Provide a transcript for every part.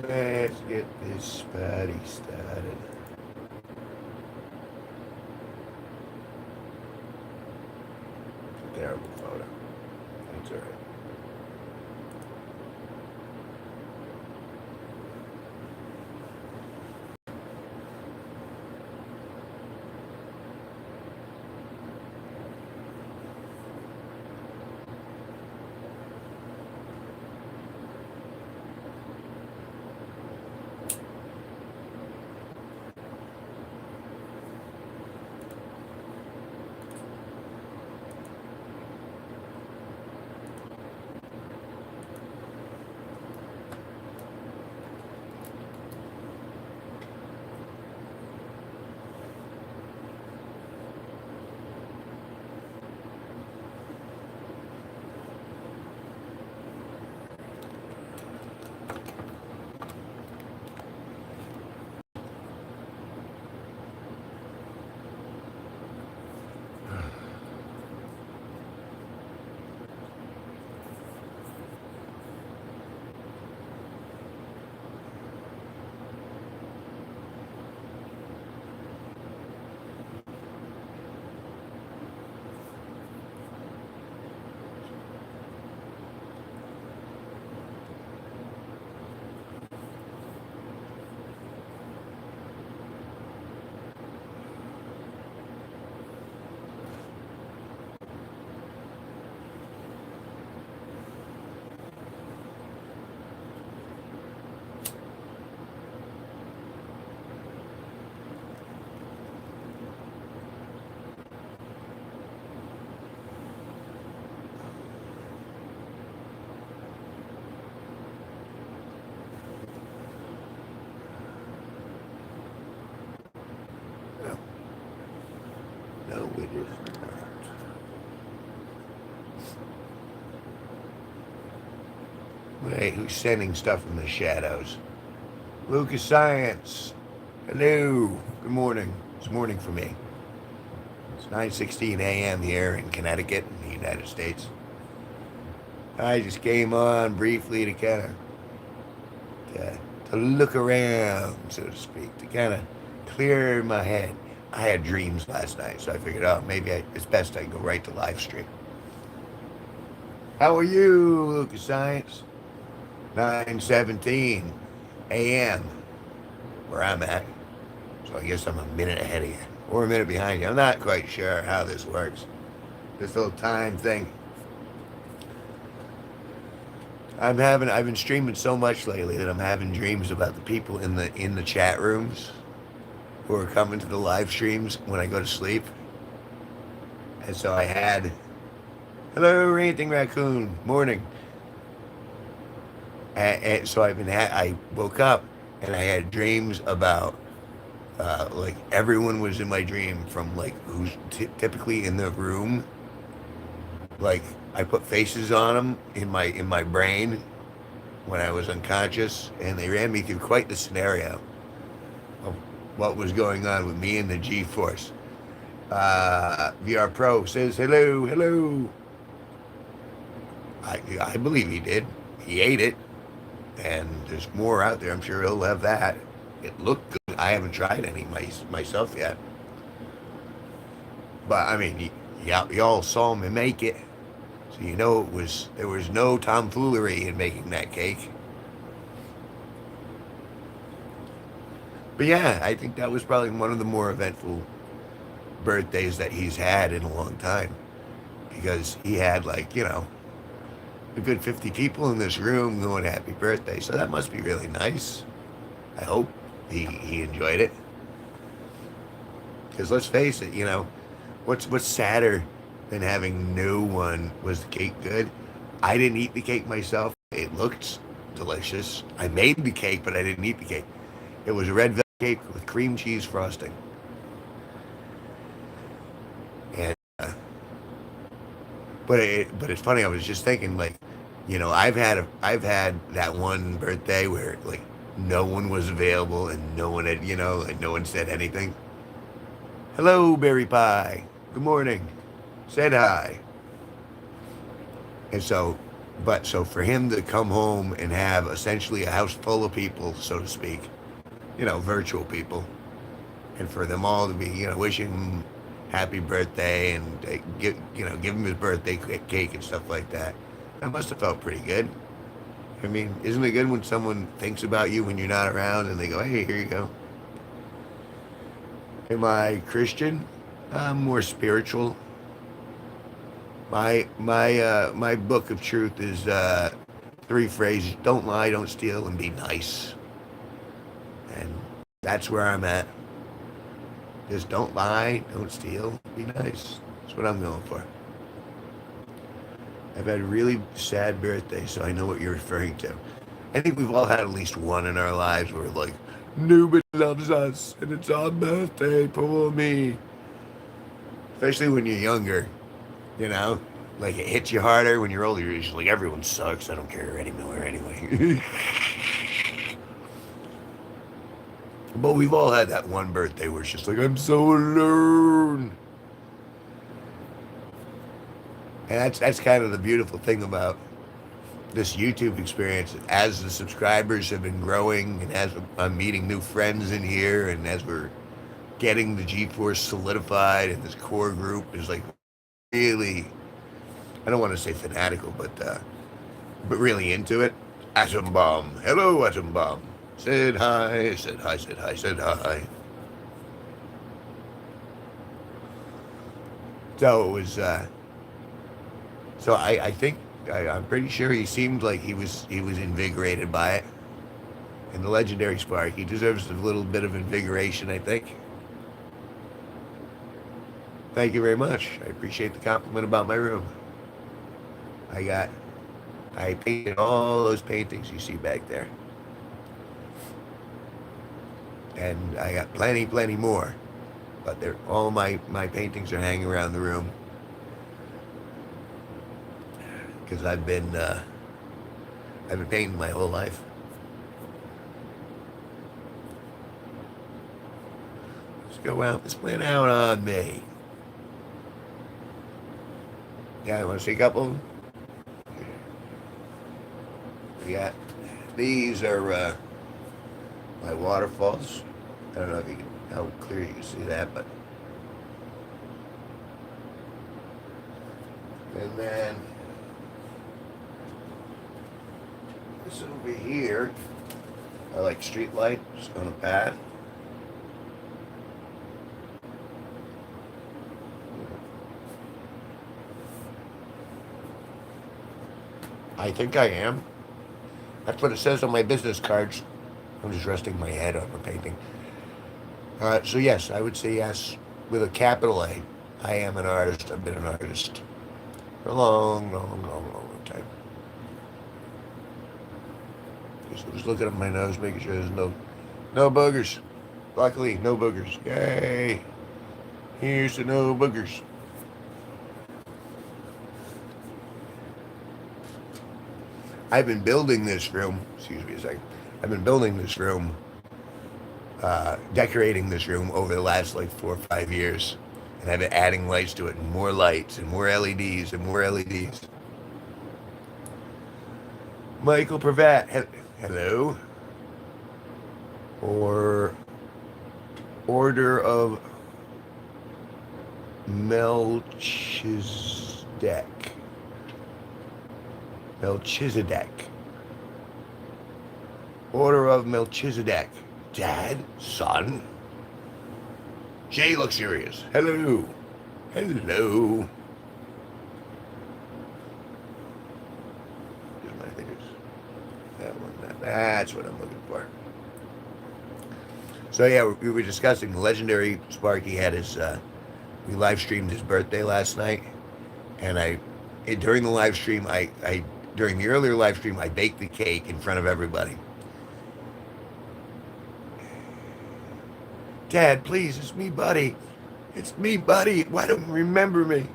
Let's get this party started. Terrible photo. That's all right. No, no, it is not. Hey, who's sending stuff from the shadows? Lucas Science. Hello. Good morning. It's morning for me. It's 9:16 a.m. here in Connecticut, in the United States. I just came on briefly to kind of to look around, so to speak, to kind of clear my head. I had dreams last night, so I figured, oh, it's best I go right to live stream. How are you, Lucas Science? 9:17 a.m. where I'm at. So I guess I'm a minute ahead of you, or a minute behind you. I'm not quite sure how this works. This little time thing. I've been streaming so much lately that I'm having dreams about the people in the chat rooms who are coming to the live streams when I go to sleep. And so I had, hello, Ranting Raccoon, morning. And so I woke up and I had dreams about, like everyone was in my dream from like who's typically in the room. Like I put faces on them in my brain when I was unconscious, and they ran me through quite the scenario of what was going on with me and the G-force. VR Pro says hello, hello. I believe he did. He ate it, and there's more out there. I'm sure he'll have that. It looked good. I haven't tried any myself yet, but I mean, y'all saw me make it, so you know there was no tomfoolery in making that cake. But yeah, I think that was probably one of the more eventful birthdays that he's had in a long time, because he had like a good 50 people in this room going happy birthday. So that must be really nice. I hope he enjoyed it. Because let's face it, what's sadder than having no one? Was the cake good? I didn't eat the cake myself. It looked delicious. I made the cake, but I didn't eat the cake. It was a red velvet cake with cream cheese frosting. And but it's funny. I was just thinking, like, I've had that one birthday where like no one was available and no one had like no one said anything. Hello, Berry Pie. Good morning. Said hi. And so But so for him to come home and have essentially a house full of people, so to speak, virtual people, and for them all to be, wishing him happy birthday and give him his birthday cake and stuff like that, that must have felt pretty good. I mean, isn't it good when someone thinks about you when you're not around and they go, "Hey, here you go." Am I Christian? I'm more spiritual. My book of truth is three phrases: don't lie, don't steal, and be nice. And that's where I'm at. Just don't lie, don't steal, be nice. That's what I'm going for. I've had a really sad birthday, so I know what you're referring to. I think we've all had at least one in our lives where we're like, nobody loves us, and it's our birthday, poor me. Especially when you're younger, you know? Like it hits you harder. When you're older, you're just like, everyone sucks, I don't care anymore anyway. But we've all had that one birthday where it's just like, I'm so alone. And that's kind of the beautiful thing about this YouTube experience. As the subscribers have been growing, and as I'm meeting new friends in here, and as we're getting the G-Force solidified, and this core group is like really, I don't want to say fanatical, but really into it. Atom Bomb. Hello, Atom Bomb. Said hi, said hi, said hi, said hi. So it was, so I think, I'm pretty sure he seemed like he was invigorated by it. And the legendary Spark, he deserves a little bit of invigoration, I think. Thank you very much. I appreciate the compliment about my room. I painted all those paintings you see back there. And I got plenty more. But they're all my paintings are hanging around the room. Because I've been painting my whole life. Let's go out. Let's plan out on me. Yeah, I want to see a couple of them. Yeah, these are my waterfalls. I don't know if how clear you can see that, but. And then this over here are like street lights on a path. I think I am. That's what it says on my business cards. I'm just resting my head on the painting. So yes, I would say yes with a capital A. I am an artist. I've been an artist for a long time. Just looking at my nose, making sure there's no boogers. Luckily, no boogers. Yay! Here's the no boogers. I've been building this room. Excuse me a second. I've been building this room, decorating this room over the last like 4 or 5 years, and I've been adding lights to it, and more lights, and more LEDs, and more LEDs. Michael Pravat, hello. Or Order of Melchizedek. Order of Melchizedek. Dad, son. Jay Luxurious. Hello. Hello. Here's my fingers. That one. That's what I'm looking for. So yeah, we were discussing the legendary Sparky had his. We live streamed his birthday last night, and during the live stream, during the earlier live stream, I baked the cake in front of everybody. Dad, please, it's me, buddy. It's me, buddy. Why don't you remember me?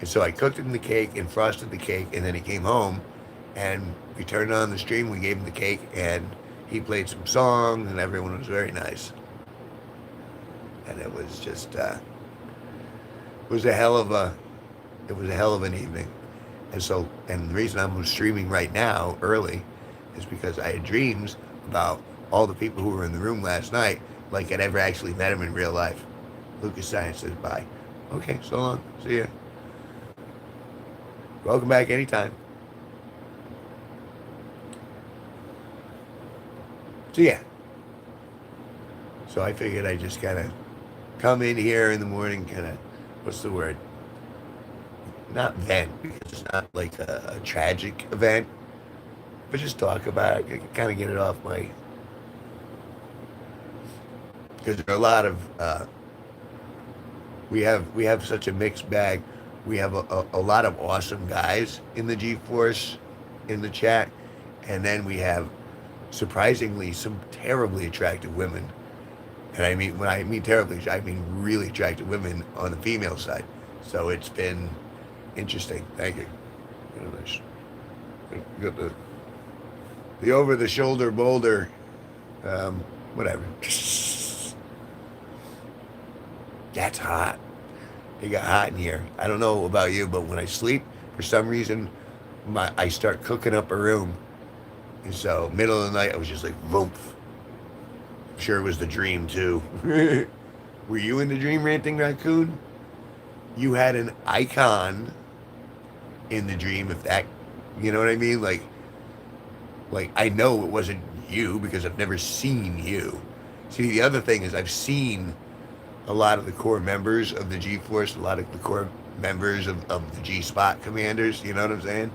And so I cooked him the cake and frosted the cake, and then he came home, and we turned on the stream. We gave him the cake, and he played some songs, and everyone was very nice. And it was just, it was a hell of an evening. And the reason I'm streaming right now early is because I had dreams about all the people who were in the room last night, like I'd ever actually met them in real life. Lucas Science says bye. Okay, so long. See ya. Welcome back anytime. So yeah. So I figured I'd just kind of come in here in the morning, kind of, what's the word? Not vent, because it's not like a tragic event, but just talk about it, kind of get it off my, because there are a lot of, we have such a mixed bag. We have a lot of awesome guys in the G-Force, in the chat, and then we have surprisingly some terribly attractive women. And I mean, when I mean terribly, I mean really attractive women on the female side. So it's been interesting. Thank you. You got the over the shoulder boulder, whatever. That's hot. It got hot in here. I don't know about you, but when I sleep, for some reason, I start cooking up a room. And so, middle of the night, I was just like, vroom. I'm sure it was the dream, too. Were you in the dream, Ranting Raccoon? You had an icon in the dream, if that, you know what I mean? Like I know it wasn't you because I've never seen you. See, the other thing is I've seen a lot of the core members of the G-Force, a lot of the core members of the G-Spot commanders, you know what I'm saying?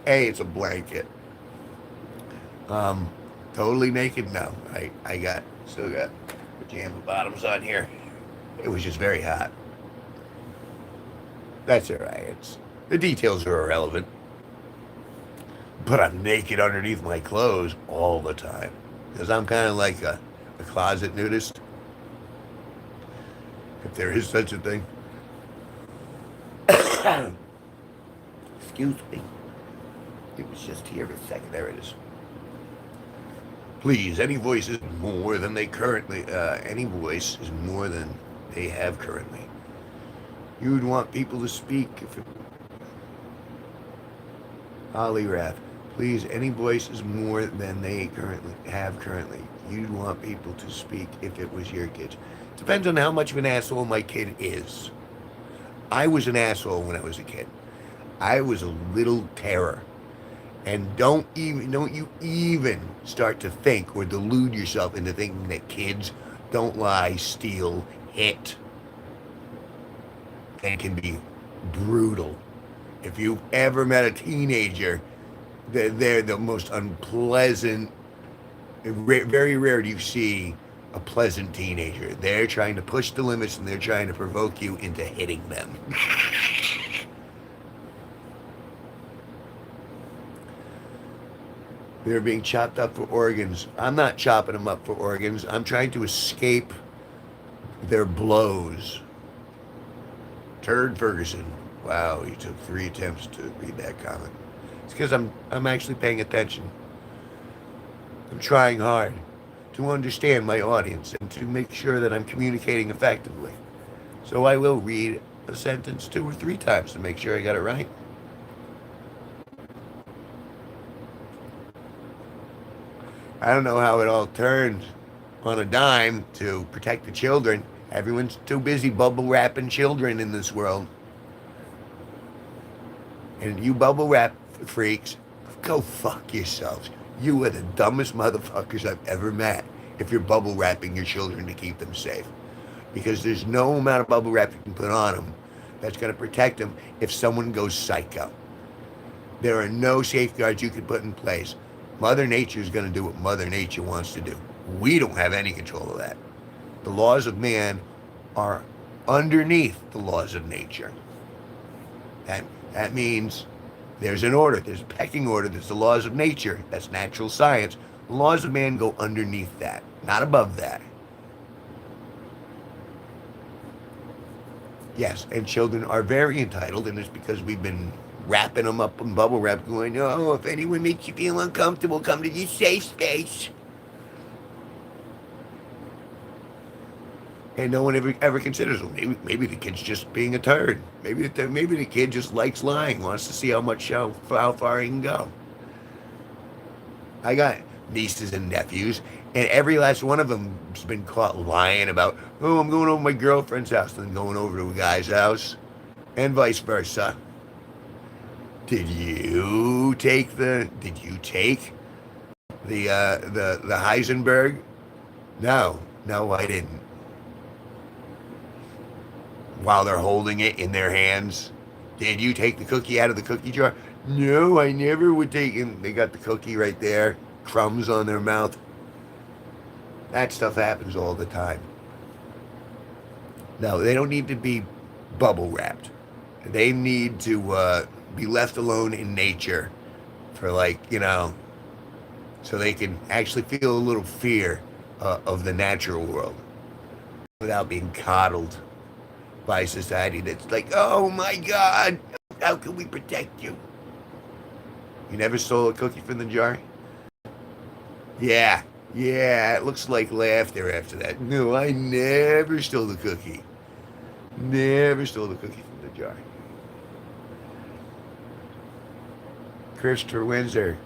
It's a blanket. Totally naked? No. I still got pajama bottoms on here. It was just very hot. That's alright. The details are irrelevant. But I'm naked underneath my clothes all the time. Because I'm kind of like a closet nudist. If there is such a thing. Excuse me. It was just here a second. There it is. Please, any voice is more than they currently, any voice is more than they have currently. You would want people to speak if it... Holly Rath. Please, any voice is more than they currently. You'd want people to speak if it was your kids. Depends on how much of an asshole my kid is. I was an asshole when I was a kid. I was a little terror. And don't you even start to think or delude yourself into thinking that kids don't lie, steal, hit, and can be brutal. If you've ever met a teenager, they're the most unpleasant. Very rare do you see a pleasant teenager. They're trying to push the limits and they're trying to provoke you into hitting them. They're being chopped up for organs. I'm not chopping them up for organs. I'm trying to escape their blows. Turd Ferguson. Wow, you took 3 attempts to read that comment. It's because I'm actually paying attention. I'm trying hard to understand my audience and to make sure that I'm communicating effectively. So I will read a sentence 2 or 3 times to make sure I got it right. I don't know how it all turned on a dime to protect the children. Everyone's too busy bubble wrapping children in this world. And you bubble wrap freaks, go fuck yourselves. You are the dumbest motherfuckers I've ever met if you're bubble wrapping your children to keep them safe. Because there's no amount of bubble wrap you can put on them that's going to protect them if someone goes psycho. There are no safeguards you can put in place. Mother Nature is going to do what Mother Nature wants to do. We don't have any control of that. The laws of man are underneath the laws of nature. That means there's an order, there's a pecking order, there's the laws of nature, that's natural science. The laws of man go underneath that, not above that. Yes, and children are very entitled, and it's because we've been wrapping them up in bubble wrap, going, oh, if anyone makes you feel uncomfortable, come to this safe space. And no one ever considers, well, maybe the kid's just being a turd. Maybe the kid just likes lying, wants to see how far he can go. I got nieces and nephews, and every last one of them's been caught lying about, oh, I'm going over to my girlfriend's house, and then going over to a guy's house, and vice versa. Did you take the Heisenberg? No, I didn't. While they're holding it in their hands, did you take the cookie out of the cookie jar? No, I never would take it. They got the cookie right there, crumbs on their mouth. That stuff happens all the time. No, they don't need to be bubble wrapped. They need to be left alone in nature for, like, so they can actually feel a little fear of the natural world without being coddled by society that's like, oh my God, how can we protect you? You never stole a cookie from the jar? Yeah, it looks like laughter after that. No, I never stole the cookie. Never stole the cookie from the jar. Christopher Windsor,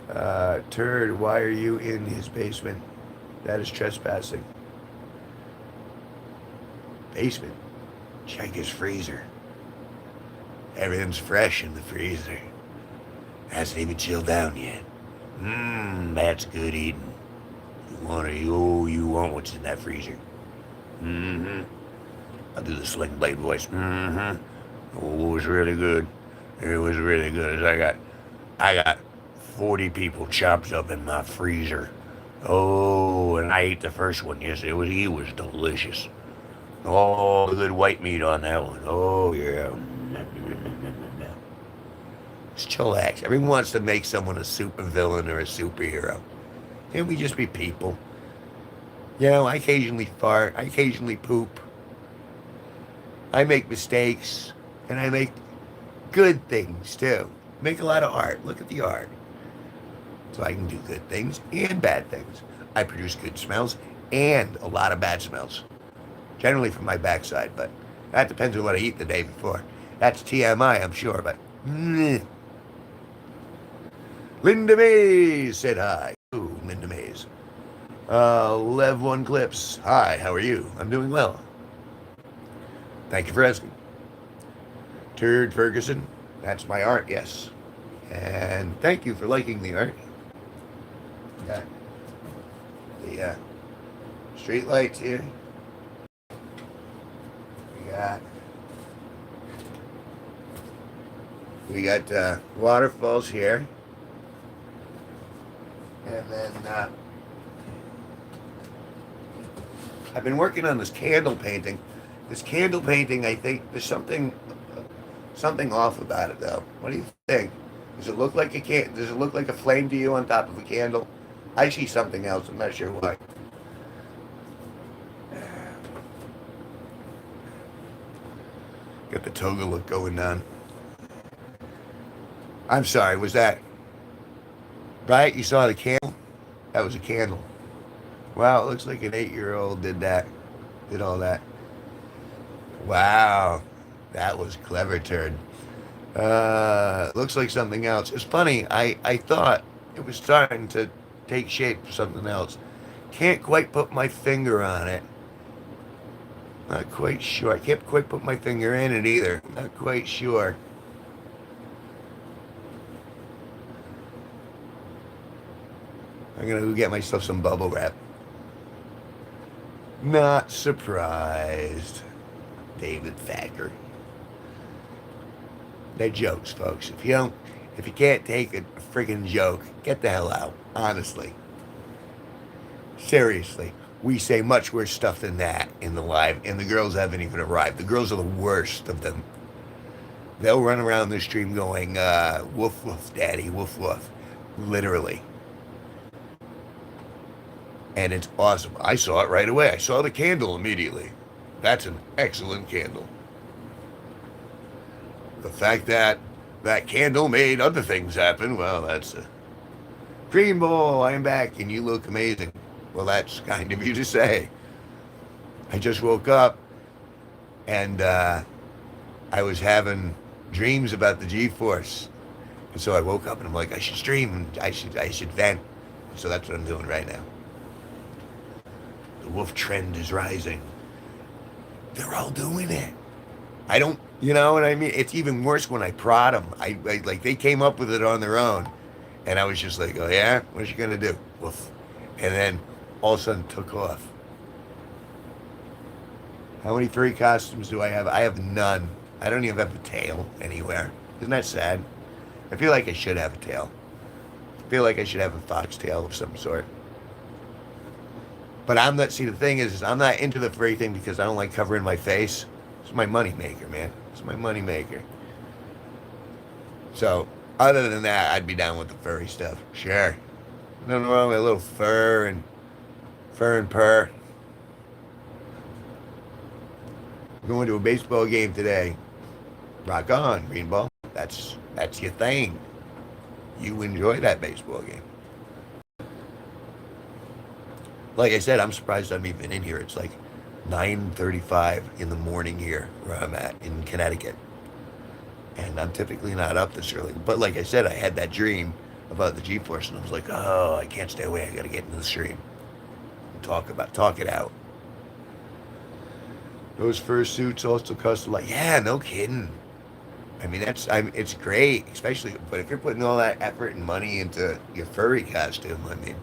turd, why are you in his basement? That is trespassing. Basement? Check his freezer. Everything's fresh in the freezer. Hasn't even chilled down yet. That's good eating. You want what's in that freezer. I'll do the Sling Blade voice. Oh, it was really good. It was really good. I got 40 people chopped up in my freezer. Oh, and I ate the first one. Yes, he was delicious. Oh, the good white meat on that one. Oh, yeah. Just chillax. Everyone wants to make someone a super villain or a superhero. Can't we just be people? I occasionally fart. I occasionally poop. I make mistakes. And I make good things, too. Make a lot of art. Look at the art. So I can do good things and bad things. I produce good smells and a lot of bad smells. Generally from my backside, but that depends on what I eat the day before. That's TMI, I'm sure, but... Linda Mays said hi. Ooh, Linda Mays. Lev One Clips. Hi, how are you? I'm doing well. Thank you for asking. Turd Ferguson. That's my art, yes. And thank you for liking the art. Got the street lights here. We got waterfalls here. And then I've been working on this candle painting. This candle painting, I think there's something off about it, though. What do you think? Does it look like a flame to you on top of a candle? I see something else. I'm not sure why. Got the toga look going on. I'm sorry, was that right? You saw the candle? That was a candle. Wow, it looks like an 8-year-old did all that. Wow, that was clever, turd. Looks like something else. It's funny, I thought it was starting to take shape for something else. Can't quite put my finger on it. Not quite sure. I can't quite put my finger in it either. Not quite sure. I'm gonna go get myself some bubble wrap. Not surprised. David Thacker. They're jokes, folks. If you can't take a friggin' joke, get the hell out. Honestly. Seriously. We say much worse stuff than that in the live, and the girls haven't even arrived. The girls are the worst of them. They'll run around the stream going, woof, woof, daddy, woof, woof. Literally. And it's awesome. I saw it right away. I saw the candle immediately. That's an excellent candle. The fact that that candle made other things happen, well, that's a... Cream Bowl, I'm back, and you look amazing. Well, that's kind of you to say. I just woke up. and I was having dreams about the G-force. And so I woke up and I'm like, I should stream and I should vent. So that's what I'm doing right now. The wolf trend is rising. They're all doing it. I don't, you know what I mean? It's even worse when I prod them. I like they came up with it on their own, and I was just like, oh yeah, what you gonna do? Woof. And then all of a sudden took off. How many furry costumes do I have? I have none. I don't even have a tail anywhere. Isn't that sad? I feel like I should have a tail. I feel like I should have a foxtail of some sort. But I'm not. See, the thing is I'm not into the furry thing because I don't like covering my face. It's my money maker, man. It's my money maker. So, other than that, I'd be down with the furry stuff. Sure. Nothing wrong with a little fur and purr. Going to a baseball game today. Rock on, Greenball. That's your thing. You enjoy that baseball game. Like I said, I'm surprised I'm even in here. It's like 9:35 in the morning here where I'm at in Connecticut. And I'm typically not up this early. But like I said, I had that dream about the G-force and I was like, oh, I can't stay away. I got to get into the stream. Talk it out. Those fursuits also cost a lot. Yeah, no kidding. I mean, it's great, especially, but if you're putting all that effort and money into your furry costume, I mean,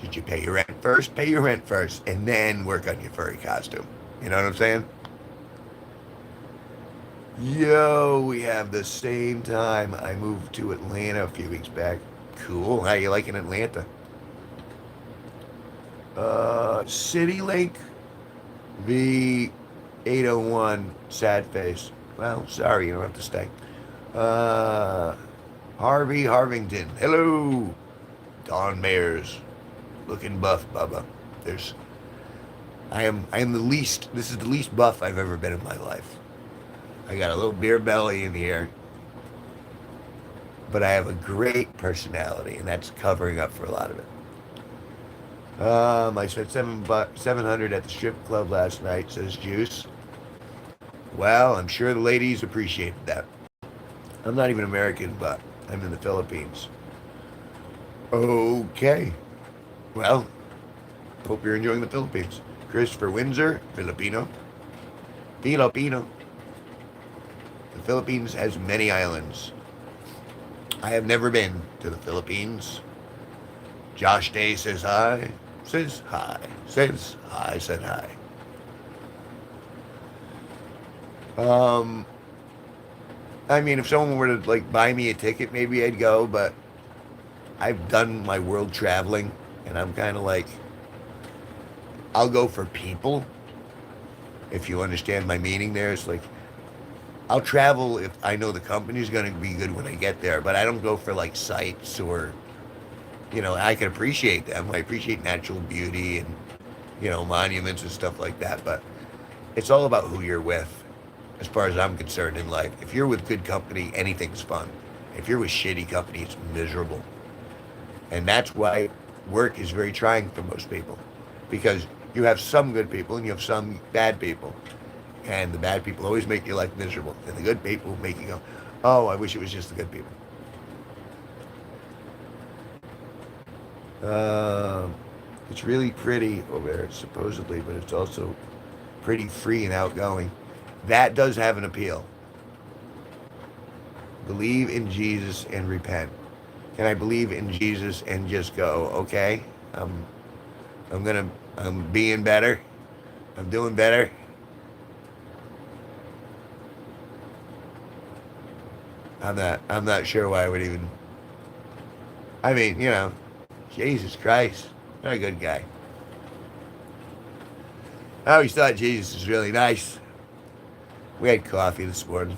did you pay your rent first? Pay your rent first, and then work on your furry costume. You know what I'm saying? Yo, we have the same time. I moved to Atlanta a few weeks back. Cool. How you liking Atlanta? CityLink V801 sad face. Well, sorry, you don't have to stay. Harvey Harvington. Hello. Don Mayers. Looking buff, Bubba. I am the least, this is the least buff I've ever been in my life. I got a little beer belly in here. But I have a great personality, and that's covering up for a lot of it. I spent $700 at the strip club last night, says Juice. Well, I'm sure the ladies appreciated that. I'm not even American, but I'm in the Philippines. Okay. Well, hope you're enjoying the Philippines. Christopher Windsor, Filipino. Filipino. The Philippines has many islands. I have never been to the Philippines. Josh Day says hi. Says hi. Says hi. Said hi. I mean, if someone were to like buy me a ticket, maybe I'd go. But I've done my world traveling, and I'm kind of like, I'll go for people. If you understand my meaning, there, it's like I'll travel if I know the company's going to be good when I get there. But I don't go for like sites or, you know, I can appreciate them. I appreciate natural beauty and, you know, monuments and stuff like that. But it's all about who you're with, as far as I'm concerned in life. If you're with good company, anything's fun. If you're with shitty company, it's miserable. And that's why work is very trying for most people. Because you have some good people and you have some bad people. And the bad people always make your life miserable. And the good people make you go, oh, I wish it was just the good people. It's really pretty over there, supposedly, but it's also pretty free and outgoing. That does have an appeal. Believe in Jesus and repent. Can I believe in Jesus and just go, okay, I'm being better. I'm doing better. I'm not sure why I would even, I mean, you know, Jesus Christ, what a good guy. I always thought Jesus was really nice. We had coffee this morning,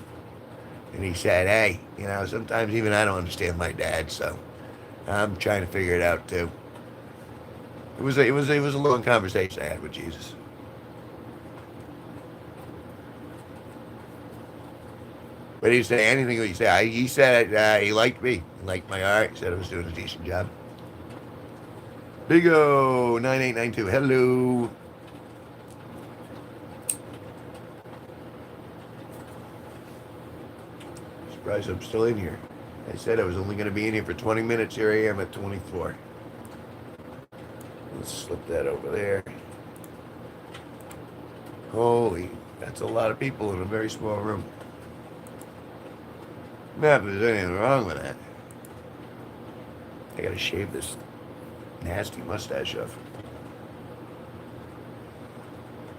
and he said, hey, you know, sometimes even I don't understand my dad, so I'm trying to figure it out too. It was a long conversation I had with Jesus. But he didn't say anything that he said. He said he liked me. He liked my art. He said I was doing a decent job. Big O 9892. Hello. Surprised I'm still in here. I said I was only going to be in here for 20 minutes. Here I am at 24. Let's slip that over there. Holy, that's a lot of people in a very small room. Not that there's anything wrong with that. I gotta shave this nasty mustache off.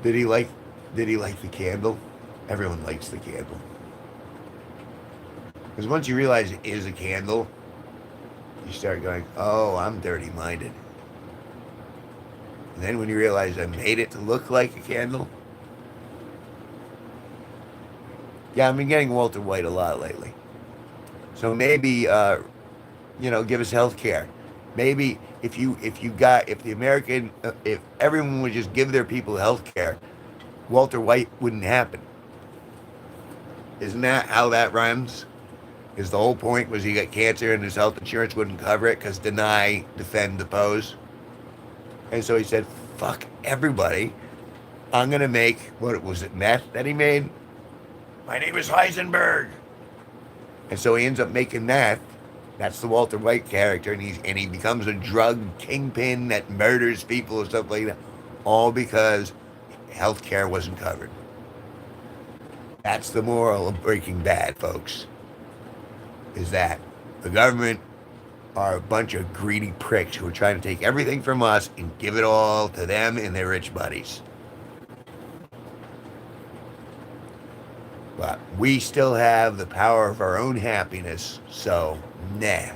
Did he like the candle? Everyone likes the candle. Because once you realize it is a candle, you start going, oh, I'm dirty-minded. And then when you realize I made it to look like a candle. Yeah, I've been getting Walter White a lot lately. So maybe, give us health care. Maybe if everyone would just give their people health care, Walter White wouldn't happen. Isn't that how that runs? Is the whole point was he got cancer and his health insurance wouldn't cover it because deny, defend, depose. And so he said, fuck everybody. I'm going to make, what was it, meth that he made? My name is Heisenberg. And so he ends up making that. That's the Walter White character. And he becomes a drug kingpin that murders people and stuff like that. All because healthcare wasn't covered. That's the moral of Breaking Bad, folks. Is that the government are a bunch of greedy pricks who are trying to take everything from us and give it all to them and their rich buddies. But we still have the power of our own happiness, so nah.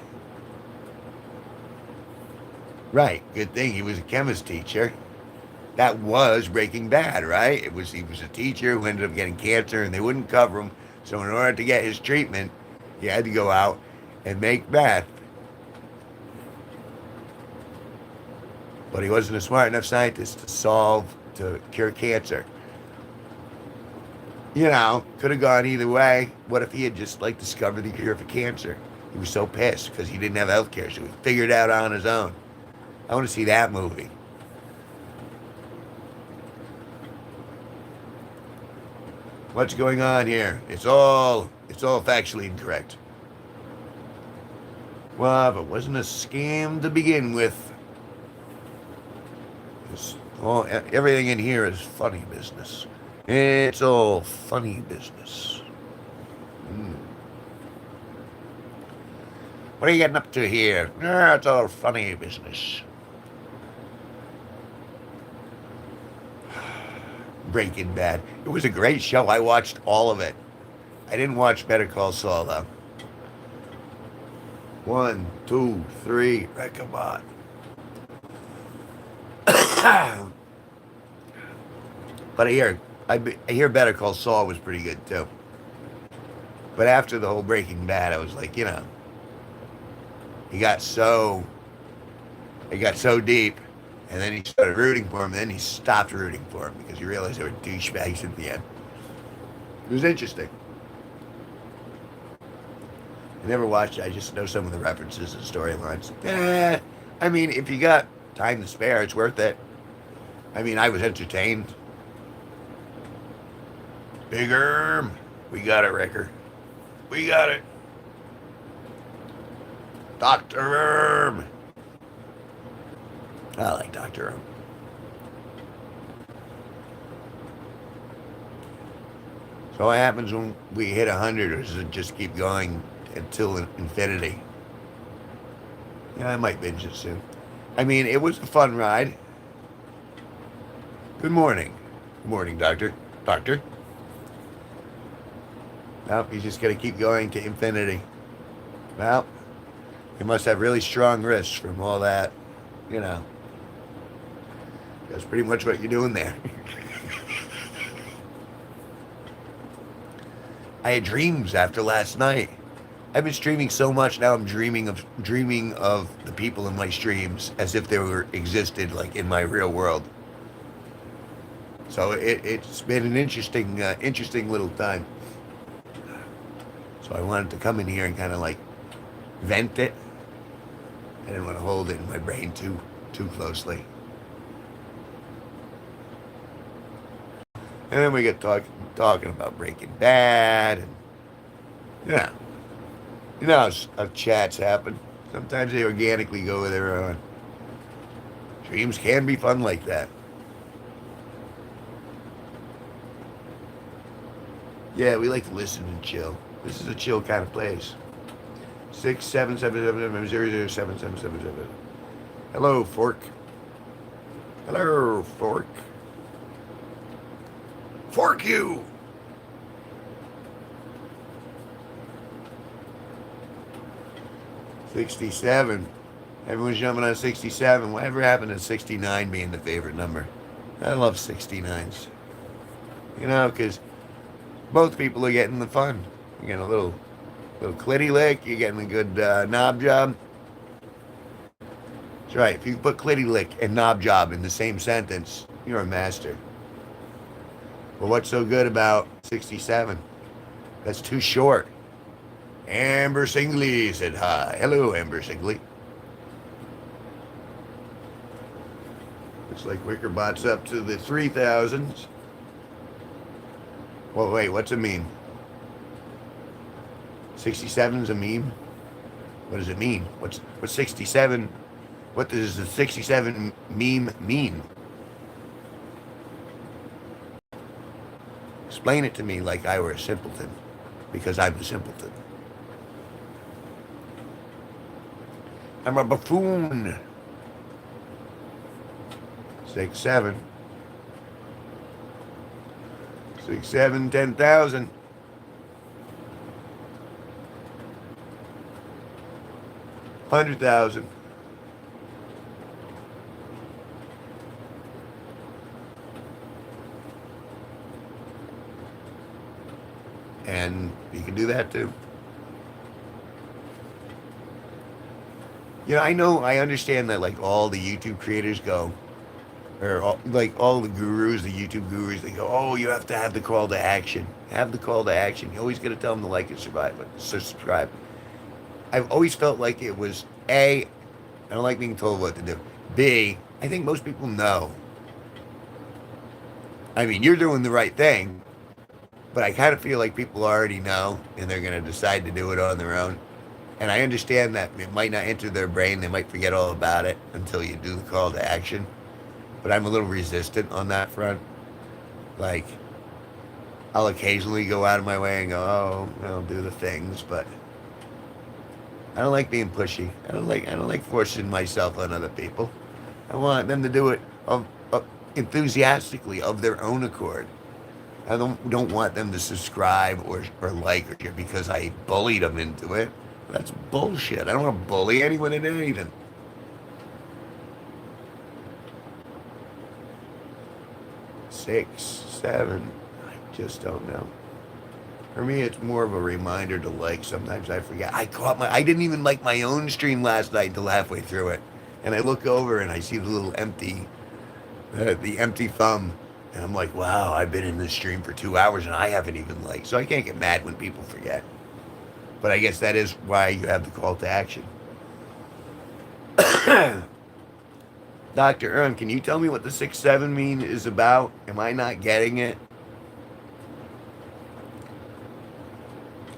Right, good thing he was a chemist teacher. That was Breaking Bad, right? He was a teacher who ended up getting cancer and they wouldn't cover him. So in order to get his treatment, he had to go out and make meth. But he wasn't a smart enough scientist to cure cancer. Could have gone either way. What if he had just discovered the cure for cancer? He was so pissed because he didn't have health care, so he figured it out on his own. I want to see that movie. What's going on here? It's all factually incorrect. Well, if it wasn't a scam to begin with, everything in here is funny business. It's all funny business. What are you getting up to here? It's all funny business. Breaking Bad. It was a great show. I watched all of it. I didn't watch Better Call Saul, though. 1, 2, 3, Rechabot. But I hear Better Call Saul was pretty good, too. But after the whole Breaking Bad, I was like, it got so deep. And then he started rooting for him, and then he stopped rooting for him because he realized they were douchebags at the end. It was interesting. I never watched it. I just know some of the references and storylines. If you got time to spare, it's worth it. I was entertained. Big Erm. We got it, Ricker. We got it. Dr. Erm. I like Dr. Erm. So what happens when we hit 100, or does it just keep going until infinity? Yeah, I might binge it soon. It was a fun ride. Good morning. Good morning, Doctor. Doctor? Nope, he's just going to keep going to infinity. Well, he must have really strong wrists from all that, That's pretty much what you're doing there. I had dreams after last night. I've been streaming so much now. I'm dreaming of the people in my streams as if they existed in my real world. So it's been an interesting little time. So I wanted to come in here and kind of vent it. I didn't want to hold it in my brain too closely. And then we get talking about Breaking Bad, and You know how chats happen. Sometimes they organically go where they're on. Streams can be fun like that. Yeah, we like to listen and chill. This is a chill kind of place. 67777007777. Hello, Fork. Hello, Fork. Fork you! 67. Everyone's jumping on 67. Whatever happened to 69 being the favorite number? I love 69s. You know, because both people are getting the fun. You're getting a little clitty lick. You're getting a good knob job. That's right. If you put clitty lick and knob job in the same sentence, you're a master. But what's so good about 67? That's too short. Amber Singley said hi. Hello, Amber Singley. Looks like Wickerbot's up to the 3,000s. Well, wait, what's a meme? 67 is a meme? What does it mean? What's 67? What does the 67 meme mean? Explain it to me like I were a simpleton, because I'm a simpleton. I'm a buffoon. 6, 7. 6, 7, 10,000. 100,000. And you can do that too. You know, I understand that like all the YouTube creators go, or all the gurus, the YouTube gurus, they go, oh, you have to have the call to action. Have the call to action. You always got to tell them to like and subscribe. I've always felt like it was A, I don't like being told what to do. B, I think most people know. I mean, you're doing the right thing, but I kind of feel like people already know and they're going to decide to do it on their own. And I understand that it might not enter their brain. They might forget all about it until you do the call to action. But I'm a little resistant on that front. Like, I'll occasionally go out of my way and go, oh, I'll do the things, but I don't like being pushy. I don't like forcing myself on other people. I want them to do it enthusiastically, of their own accord. I don't want them to subscribe or like or because I bullied them into it. That's bullshit. I don't want to bully anyone into anything. 6, 7. I just don't know. For me, it's more of a reminder to like. Sometimes I forget. I didn't even like my own stream last night until halfway through it. And I look over and I see the little the empty thumb. And I'm like, wow, I've been in this stream for 2 hours and I haven't even liked. So I can't get mad when people forget. But I guess that is why you have the call to action. Dr. Earn, can you tell me what the 6, 7 mean is about? Am I not getting it?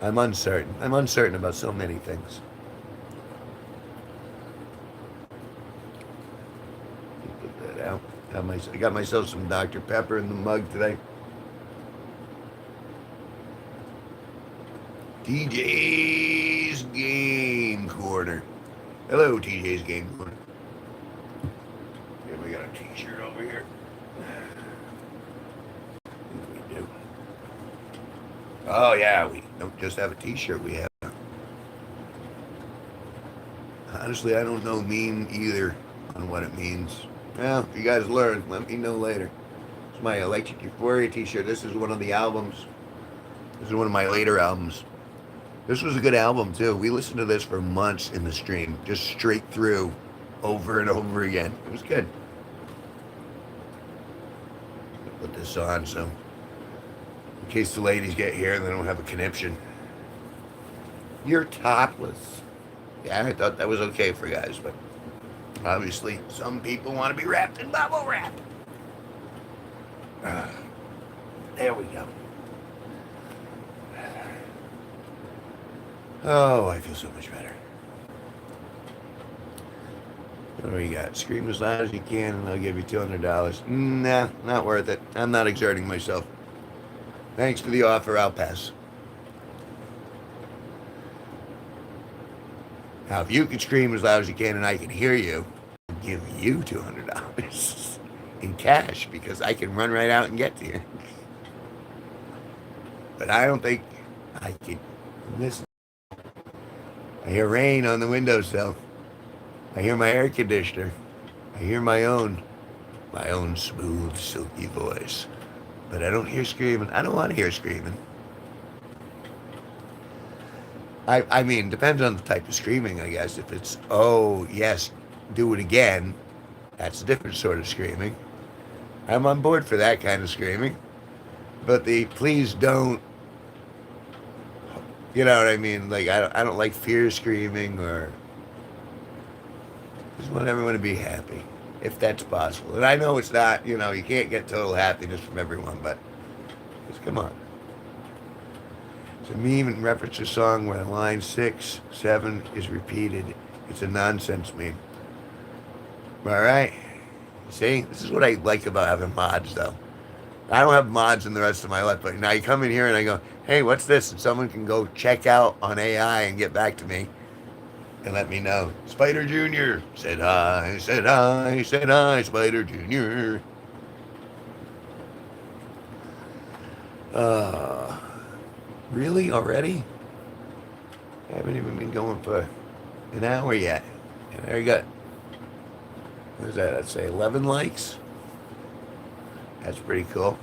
I'm uncertain. I'm uncertain about so many things. Put that out. I got myself some Dr. Pepper in the mug today. TJ's Game Corner. Hello, TJ's Game Corner. Here we got a t-shirt over here. We do. Oh yeah, we don't just have a t-shirt, we have. Honestly, I don't know mean either on what it means. Well, if you guys learn, let me know later. It's my Electric Euphoria t-shirt. This is one of the albums. This is one of my later albums. This was a good album too. We listened to this for months in the stream, just straight through, over and over again. It was good. Put this on so in case the ladies get here and they don't have a conniption. You're topless. Yeah, I thought that was okay for guys, but obviously some people want to be wrapped in bubble wrap. There we go. Oh, I feel so much better. What do we got? Scream as loud as you can and they'll give you $200. Nah, not worth it. I'm not exerting myself. Thanks for the offer, I'll pass. Now, if you can scream as loud as you can and I can hear you, I'll give you $200 in cash because I can run right out and get to you. But I don't think I can listen. I hear rain on the windowsill. I hear my air conditioner. I hear my own smooth, silky voice. But I don't hear screaming. I don't want to hear screaming. I mean, depends on the type of screaming, I guess. If it's, oh, yes, do it again, that's a different sort of screaming. I'm on board for that kind of screaming. But the please don't, you know what I mean? Like, I don't like fear screaming or just want everyone to be happy, if that's possible. And I know it's not, you know, you can't get total happiness from everyone, but just come on. It's a meme in reference to a song where line 6, 7 is repeated. It's a nonsense meme. All right? See? This is what I like about having mods, though. I don't have mods in the rest of my life, but now you come in here and I go, hey, what's this? And someone can go check out on AI and get back to me and let me know. Spider Jr. said hi, said hi, said hi, Spider Jr. Really? Already? I haven't even been going for an hour yet. And there you go. What is that? I'd say 11 likes? That's pretty cool.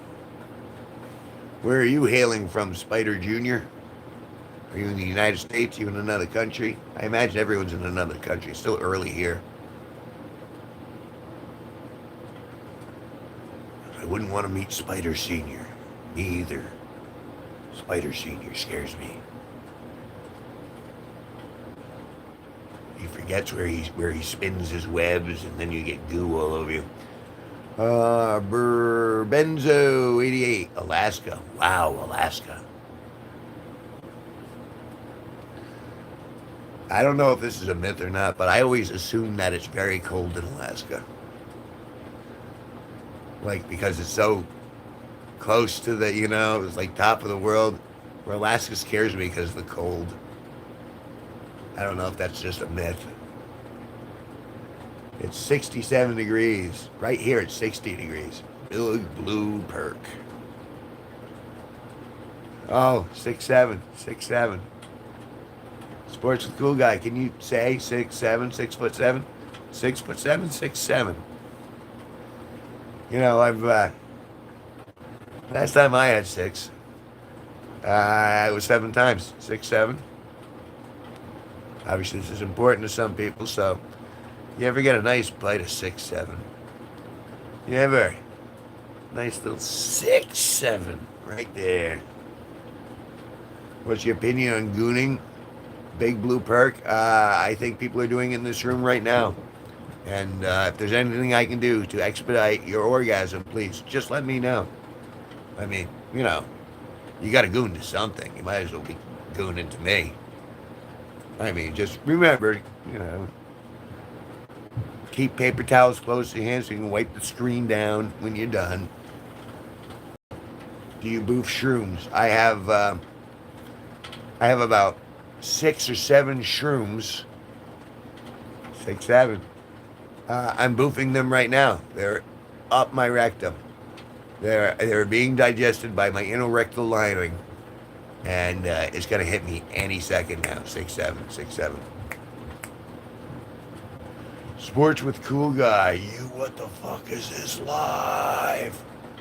Where are you hailing from, Spider Jr.? Are you in the United States? Are you in another country? I imagine everyone's in another country. It's still early here. I wouldn't want to meet Spider Sr. Me either. Spider Sr. scares me. He forgets where he spins his webs, and then you get goo all over you. Benzo 88, Alaska. Wow, Alaska. I don't know if this is a myth or not, but I always assume that it's very cold in Alaska. Like, because it's so close to the, you know, it's like top of the world. Where Alaska scares me because of the cold. I don't know if that's just a myth. It's 67 degrees. Right here it's 60 degrees. Big blue perk. Oh, 6'7", 6'7". Sports with cool guy. Can you say 6'7", 6'7"? 6'7", 6'7". You know, I've last time I had 6. It was 7 times. 6'7". Obviously, this is important to some people, so you ever get a nice bite of 6'7"? You ever? Nice little 6'7" right there. What's your opinion on gooning? Big blue perk? I think people are doing it in this room right now. And if there's anything I can do to expedite your orgasm, please, just let me know. I mean, you know, you got to goon to something. You might as well be gooning to me. I mean, just remember, you know, keep paper towels close to your hands so you can wipe the screen down when you're done. Do you boof shrooms? I have about 6 or 7 shrooms. 6, 7. I'm boofing them right now. They're up my rectum. They're being digested by my anorectal lining, and it's gonna hit me any second now. 6'7", 6'7". Sports with cool guy. What the fuck is this live?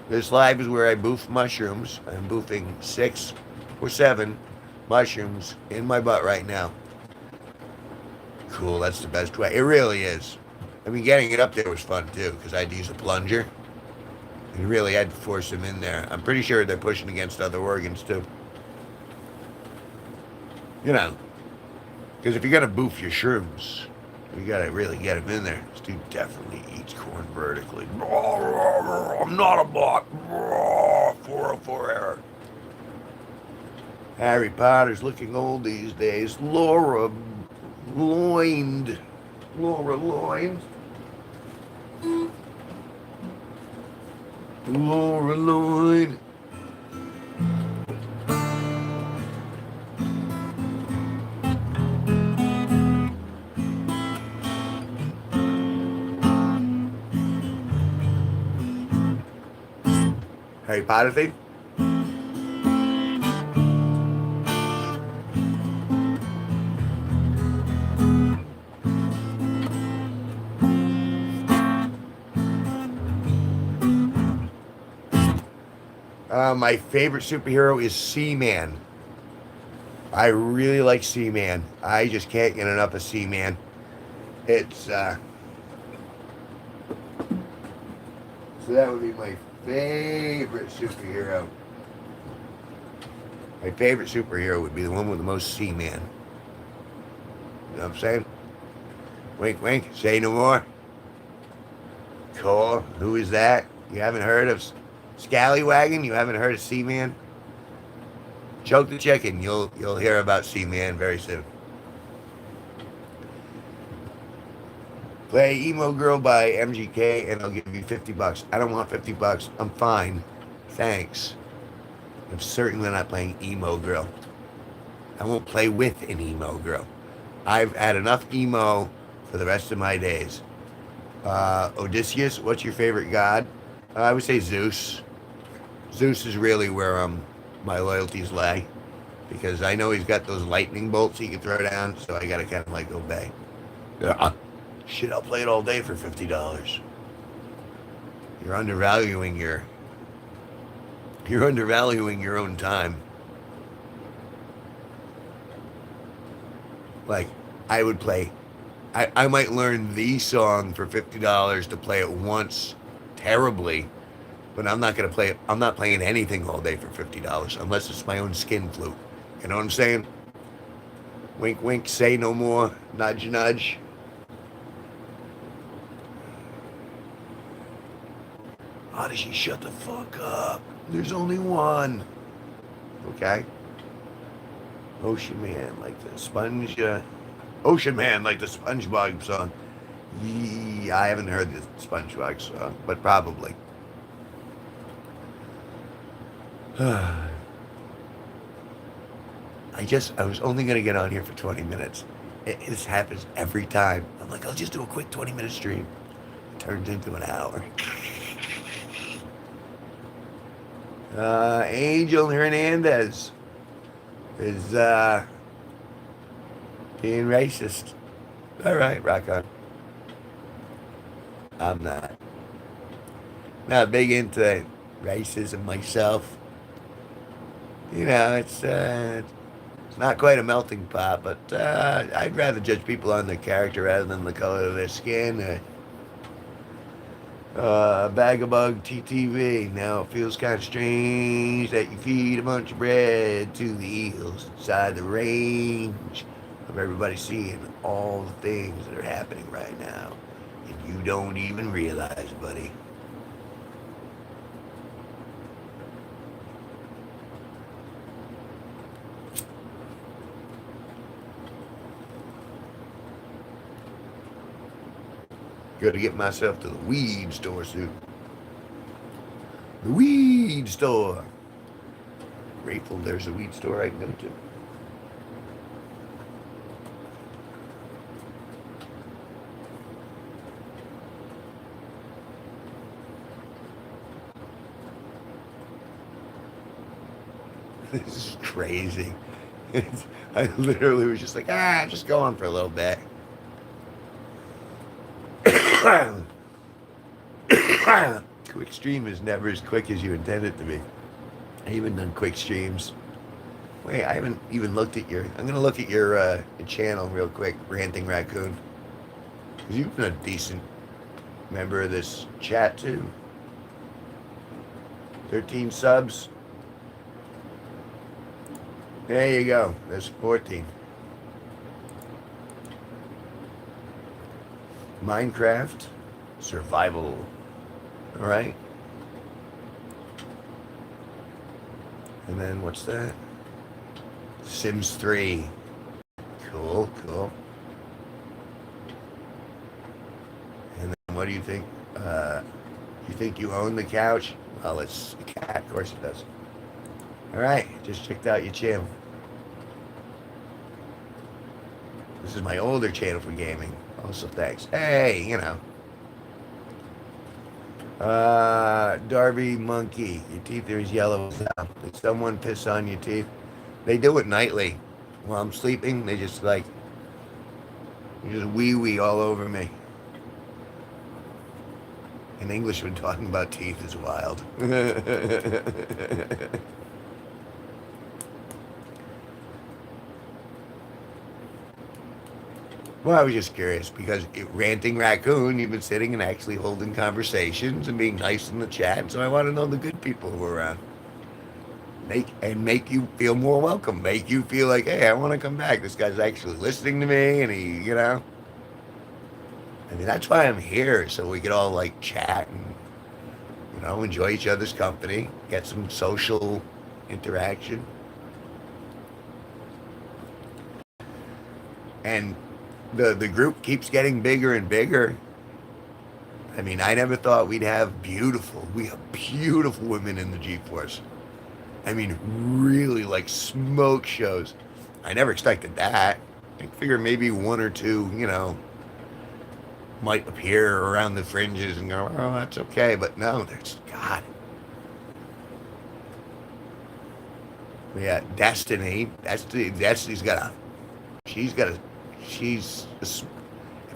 This live is where I boof mushrooms. I'm boofing 6 or 7 mushrooms in my butt right now. Cool, that's the best way. It really is. I mean, getting it up there was fun too, because I had to use a plunger. You really had to force them in there. I'm pretty sure they're pushing against other organs too. You know, because if you're gonna boof your shrooms, you gotta really get them in there. This dude definitely eats corn vertically. I'm not a bot. 404 error. Harry Potter's looking old these days. Laura Lloyd. Laura Lloyd. Laura Lloyd. Harry Potter thing? My favorite superhero is Seaman. I really like Seaman. I just can't get enough of Seaman. It's so that would be my favorite superhero. My favorite superhero would be the one with the most Seaman. You know what I'm saying? Wink, wink. Say no more. Cool. Who is that? You haven't heard of Scallywagon? You haven't heard of Seaman? Choke the chicken. You'll hear about Seaman very soon. Play Emo Girl by MGK and I'll give you $50. I don't want $50. I'm fine. Thanks. I'm certainly not playing Emo Girl. I won't play with an Emo Girl. I've had enough emo for the rest of my days. Odysseus, what's your favorite god? I would say Zeus. Zeus is really where my loyalties lie, because I know he's got those lightning bolts he can throw down, so I gotta kind of like obey. Shit, I'll play it all day for $50. You're undervaluing your own time. Like, I would play. I might learn the song for $50 to play it once, terribly, but I'm not gonna play it. I'm not playing anything all day for $50 unless it's my own skin flute. You know what I'm saying? Wink, wink. Say no more. Nudge, nudge. Odyssey, shut the fuck up. There's only one. Okay? Ocean Man, like the sponge. Ocean Man, like the SpongeBob song. Yeah, I haven't heard the SpongeBob song, but probably. I was only going to get on here for 20 minutes. This happens every time. I'm like, I'll just do a quick 20-minute stream. It turns into an hour. Angel Hernandez is being racist. All right, rock on. I'm not big into racism myself. You know, it's not quite a melting pot, but I'd rather judge people on their character rather than the color of their skin. Bagabug TTV. Now it feels kind of strange that you feed a bunch of bread to the eels inside the range of everybody seeing all the things that are happening right now. And you don't even realize, buddy. Gotta get myself to the weed store soon. The weed store. Grateful there's a weed store I can go to. This is crazy. I literally was just like, just go on for a little bit. Quick stream is never as quick as you intend it to be. I even done quick streams. Wait, I haven't even looked at I'm gonna look at your channel real quick, Ranting Raccoon. Because you've been a decent member of this chat too. 13 subs. There you go. There's 14. Minecraft survival. All right. And then what's that? Sims 3. Cool, cool. And then what do you think? You think you own the couch? Well, it's a cat. Of course it does. All right, just checked out your channel. This is my older channel for gaming. Also, thanks. Hey, Darby Monkey, your teeth are as yellow as hell. Did someone piss on your teeth? They do it nightly. While I'm sleeping, they just wee all over me. An Englishman talking about teeth is wild. Well, I was just curious because ranting raccoon, you've been sitting and actually holding conversations and being nice in the chat. So I want to know the good people who are around. Make you feel more welcome. Make you feel like, hey, I want to come back. This guy's actually listening to me, and I mean, that's why I'm here, so we could all chat and enjoy each other's company, get some social interaction, and the group keeps getting bigger and bigger. I mean, I never thought we have beautiful women in the G-Force. I mean, really smoke shows. I never expected that. I figured maybe one or two, might appear around the fringes and go, oh, that's okay. But no, there's God. Yeah, Destiny. Destiny's she's, if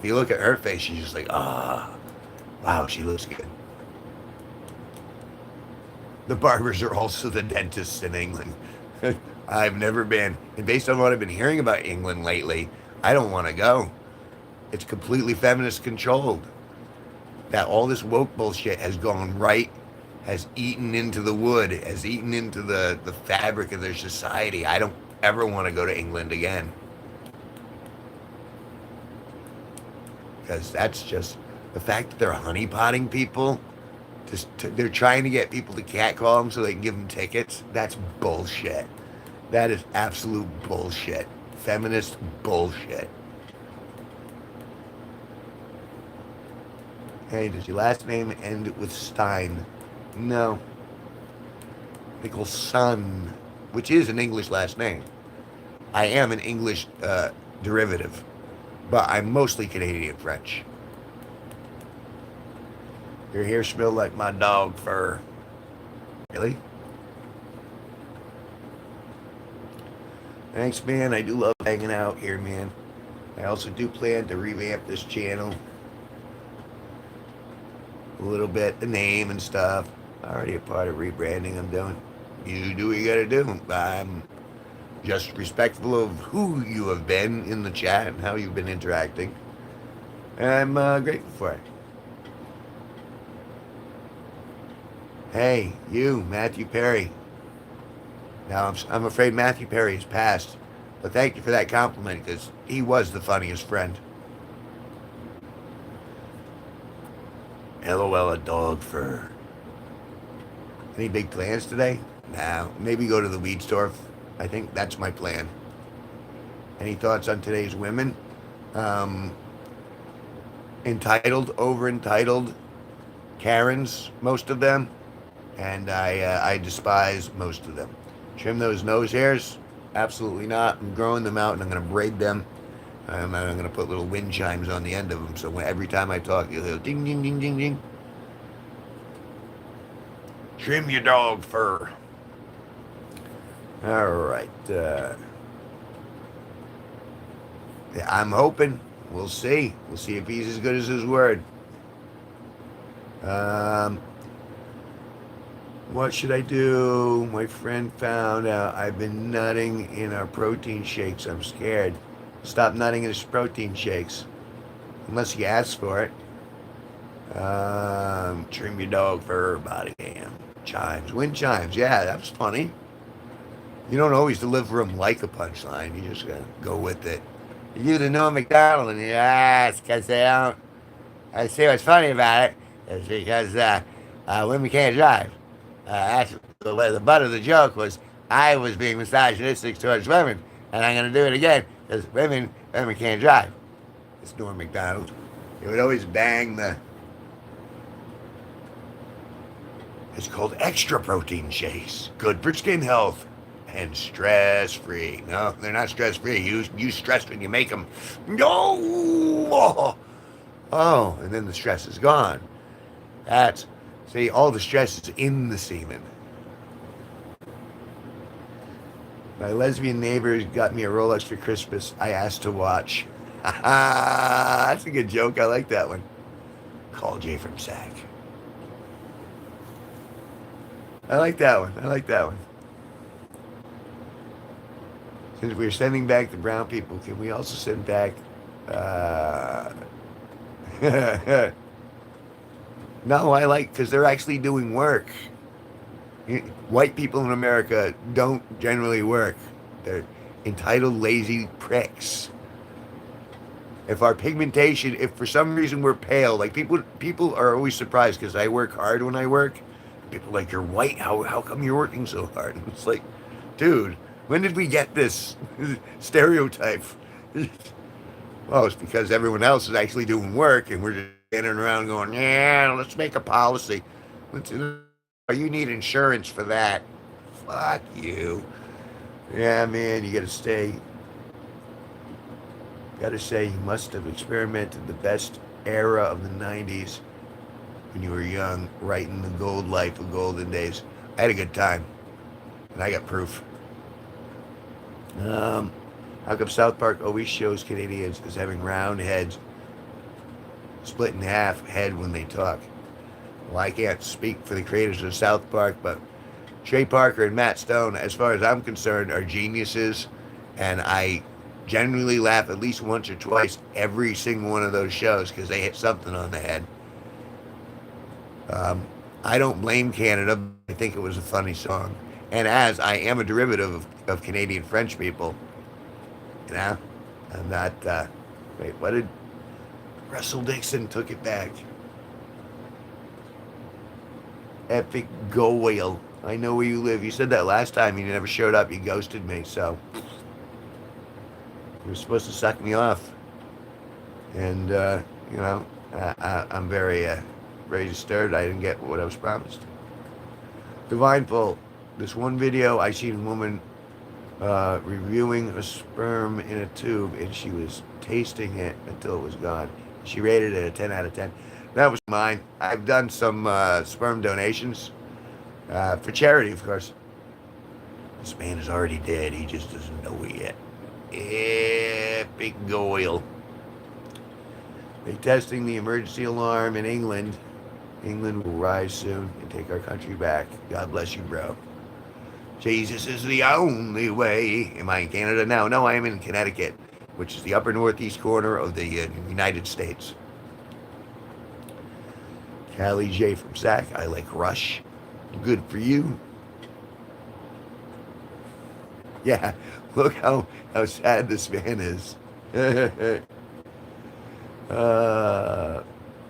you look at her face, she's just like, wow, she looks good. The barbers are also the dentists in England. I've never been. And based on what I've been hearing about England lately, I don't want to go. It's completely feminist controlled. That all this woke bullshit has gone right, has eaten into the wood, has eaten into the fabric of their society. I don't ever want to go to England again. Because that's just the fact that they're honeypotting people. They're trying to get people to catcall them so they can give them tickets. That's bullshit. That is absolute bullshit. Feminist bullshit. Hey, does your last name end with Stein? No. Nicholson, which is an English last name. I am an English derivative, but I'm mostly Canadian French. Your hair smells like my dog fur. Really? Thanks, man. I do love hanging out here, man. I also do plan to revamp this channel a little bit, the name and stuff. Already a part of rebranding I'm doing. You do what you gotta do. I'm just respectful of who you have been in the chat and how you've been interacting. And I'm grateful for it. Hey, you, Matthew Perry. Now, I'm afraid Matthew Perry has passed. But thank you for that compliment, because he was the funniest friend. LOL, a dog fur. Any big plans today? Nah, maybe go to the weed store. I think that's my plan. Any thoughts on today's women? Entitled, over-entitled Karens, most of them. And I despise most of them. Trim those nose hairs? Absolutely not. I'm growing them out and I'm going to braid them. I'm going to put little wind chimes on the end of them, so every time I talk, you'll hear ding, ding, ding, ding, ding. Trim your dog fur. All right. I'm hoping. We'll see. We'll see if he's as good as his word. What should I do? My friend found out I've been nutting in our protein shakes. I'm scared. Stop nutting in his protein shakes. Unless he asks for it. Trim your dog fur, body cam. Chimes. Wind chimes. Yeah, that's funny. You don't always deliver them like a punchline. You just gotta go with it. You the know McDonald, and you ask because they don't. I see what's funny about it is because women can't drive. That's the butt of the joke was I was being misogynistic towards women, And I'm going to do it again because women can't drive. It's Norm MacDonald. He would always bang the. It's called extra protein shakes. Good for skin health and stress free. No, they're not stress free. You stress when you make them. No. Oh, and then the stress is gone. That's see, all the stress is in the semen. My lesbian neighbors got me a Rolex for Christmas. I asked to watch. That's a good joke. I like that one. Call Jay from SAC. I like that one. I like that one. Since we're sending back the brown people, can we also send back? No, I like because they're actually doing work. White people in America don't generally work. They're entitled, lazy pricks. If our pigmentation, if for some reason we're pale, like people are always surprised because I work hard when I work. People are like, you're white. How come you're working so hard? It's like, dude, when did we get this stereotype? Well, it's because everyone else is actually doing work, and we're just standing around going, yeah, let's make a policy. You need insurance for that. Fuck you. Yeah, man, you gotta stay. Gotta say, you must have experimented the best era of the 90s when you were young, right in the gold life of golden days. I had a good time, and I got proof. How come South Park always shows Canadians as having round heads, split in half head when they talk? Well, I can't speak for the creators of South Park, but Trey Parker and Matt Stone, as far as I'm concerned, are geniuses, and I generally laugh at least once or twice every single one of those shows because they hit something on the head. I don't blame Canada. I think it was a funny song. And as I am a derivative of Canadian French people, you know, I'm not, wait, what did Russell Dixon took it back? Epic Goyle. I know where you live. You said that last time. You never showed up. You ghosted me, so you were supposed to suck me off. And, you know, I'm very disturbed. I didn't get what I was promised. Divine Pull. This one video, I seen a woman reviewing a sperm in a tube, and she was tasting it until it was gone. She rated it a 10 out of 10. That was mine. I've done some sperm donations for charity, of course. This man is already dead. He just doesn't know it yet. Epic Goyle. They're testing the emergency alarm in England. England will rise soon and take our country back. God bless you, bro. Jesus is the only way. Am I in Canada now? No, I am in Connecticut, which is the upper northeast corner of the United States. Callie J from Zach. I like Rush. Good for you. Yeah, look how sad this man is.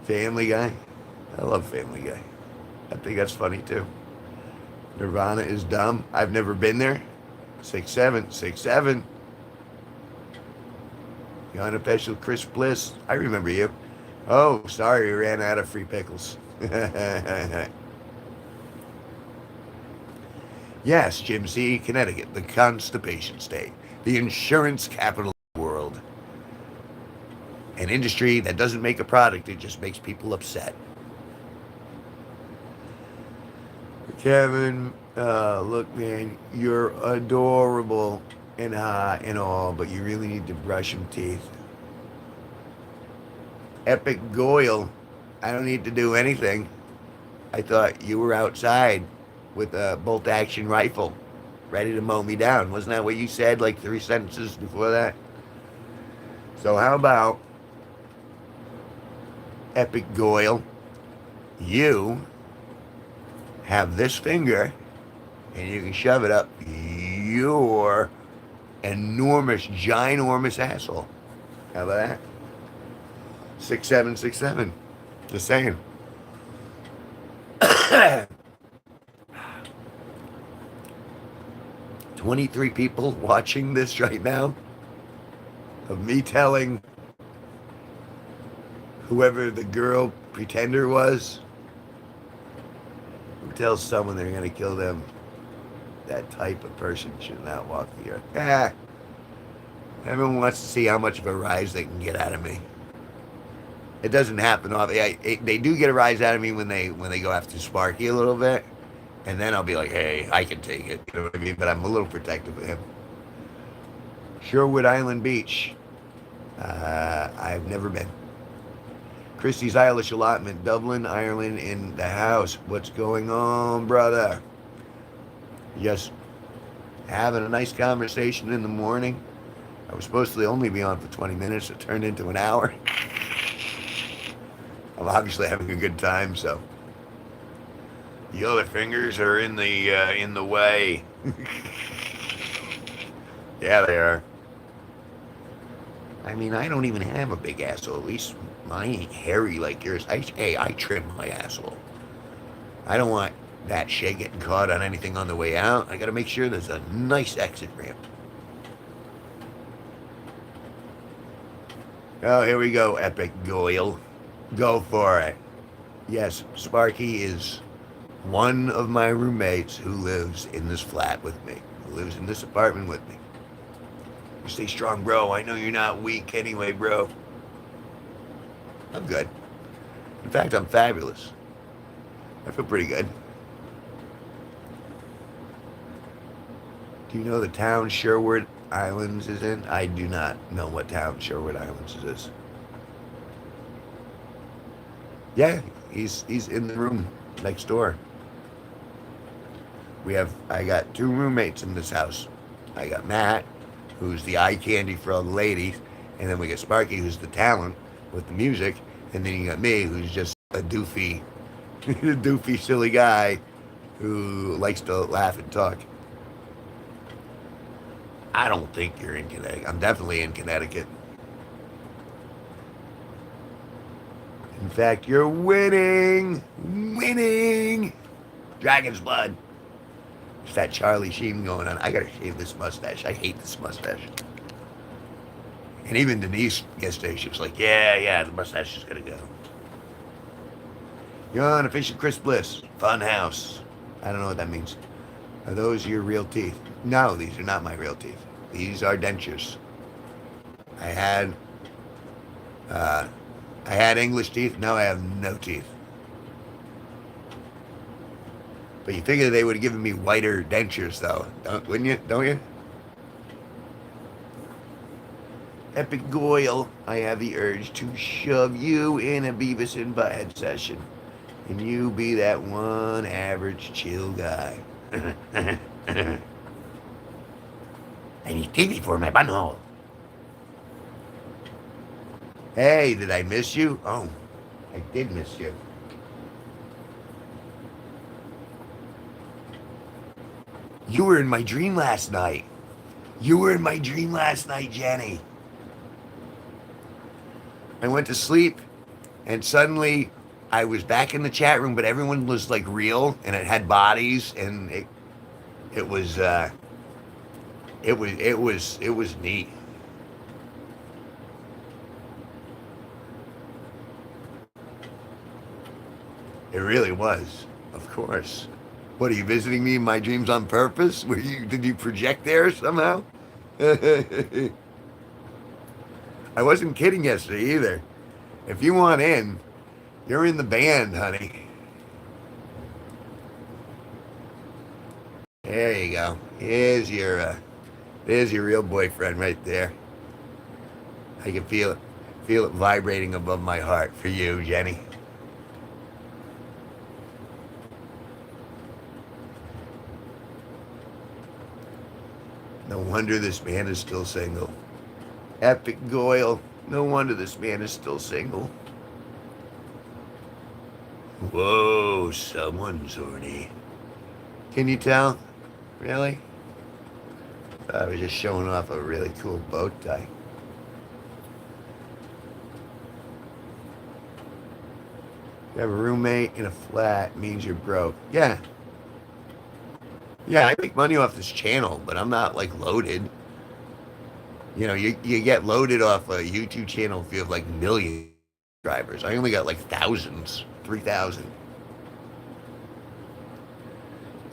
Family Guy. I love Family Guy. I think that's funny too. Nirvana is dumb. I've never been there. 6'7". The unofficial Chris Bliss. I remember you. Oh, sorry, we ran out of free pickles. Yes, Jim C., Connecticut, the constipation state, the insurance capital of the world. An industry that doesn't make a product, it just makes people upset. Kevin, look, man, you're adorable and hot and all, but you really need to brush some teeth. Epic Goyle, I don't need to do anything. I thought you were outside with a bolt-action rifle, ready to mow me down. Wasn't that what you said, like 3 sentences before that? So how about, Epic Goyle, you have this finger, and you can shove it up your enormous, ginormous asshole. How about that? 6'7", just saying. 23 people watching this right now of me telling whoever the girl pretender was, who tells someone they're going to kill them, that type of person should not walk the earth. Everyone wants to see how much of a rise they can get out of me. It doesn't happen often. They do get a rise out of me when they go after Sparky a little bit, and then I'll be like, hey, I can take it. You know what I mean? But I'm a little protective of him. Sherwood Island Beach. I've never been. Christie's Eilish allotment, Dublin, Ireland, in the house. What's going on, brother? Just having a nice conversation in the morning. I was supposed to only be on for 20 minutes. It turned into an hour. I'm obviously having a good time, so the other fingers are in the way. Yeah, they are. I mean, I don't even have a big asshole. At least mine ain't hairy like yours. I trim my asshole. I don't want that shit getting caught on anything on the way out. I got to make sure there's a nice exit ramp. Oh, here we go, Epic Goyle. Go for it. Yes, Sparky is one of my roommates who lives in this flat with me, who lives in this apartment with me. You stay strong, bro. I know you're not weak anyway, bro. I'm good. In fact, I'm fabulous. I feel pretty good. Do you know the town Sherwood Islands is in? I do not know what town Sherwood Islands is. Yeah, he's in the room next door. I got two roommates in this house. I got Matt, who's the eye candy for all the ladies, and then we got Sparky, who's the talent with the music, and then you got me, who's just a doofy, doofy, silly guy who likes to laugh and talk. I don't think you're in Connecticut. I'm definitely in Connecticut. In fact, you're winning. Winning. Dragon's blood. It's that Charlie Sheen going on. I gotta shave this mustache. I hate this mustache. And even Denise yesterday, she was like, yeah, the mustache is gonna go. You're on a Fish and Chris Bliss. Fun house. I don't know what that means. Are those your real teeth? No, these are not my real teeth. These are dentures. I had English teeth. Now I have no teeth. But you figure they would have given me whiter dentures, though, wouldn't you? Don't you? Epic Goyle, I have the urge to shove you in a Beavis and Butthead session, and you be that one average chill guy. I need TV for my bunhole. Hey, did I miss you? Oh, I did miss you. You were in my dream last night. You were in my dream last night, Jenny. I went to sleep, and suddenly I was back in the chat room, but everyone was like real, and it had bodies, and it was neat. It really was, of course. What, are you visiting me in my dreams on purpose? Did you project there somehow? I wasn't kidding yesterday either. If you want in, you're in the band, honey. There you go. There's your real boyfriend right there. I can feel it vibrating above my heart for you, Jenny. No wonder this man is still single. Epic Goyle. No wonder this man is still single. Whoa, someone's horny. Can you tell? Really? I was just showing off a really cool bow tie. You have a roommate in a flat means you're broke. Yeah. Yeah, I make money off this channel, but I'm not like loaded. You know, you get loaded off a YouTube channel if you have like millions of subscribers. I only got like thousands, 3,000.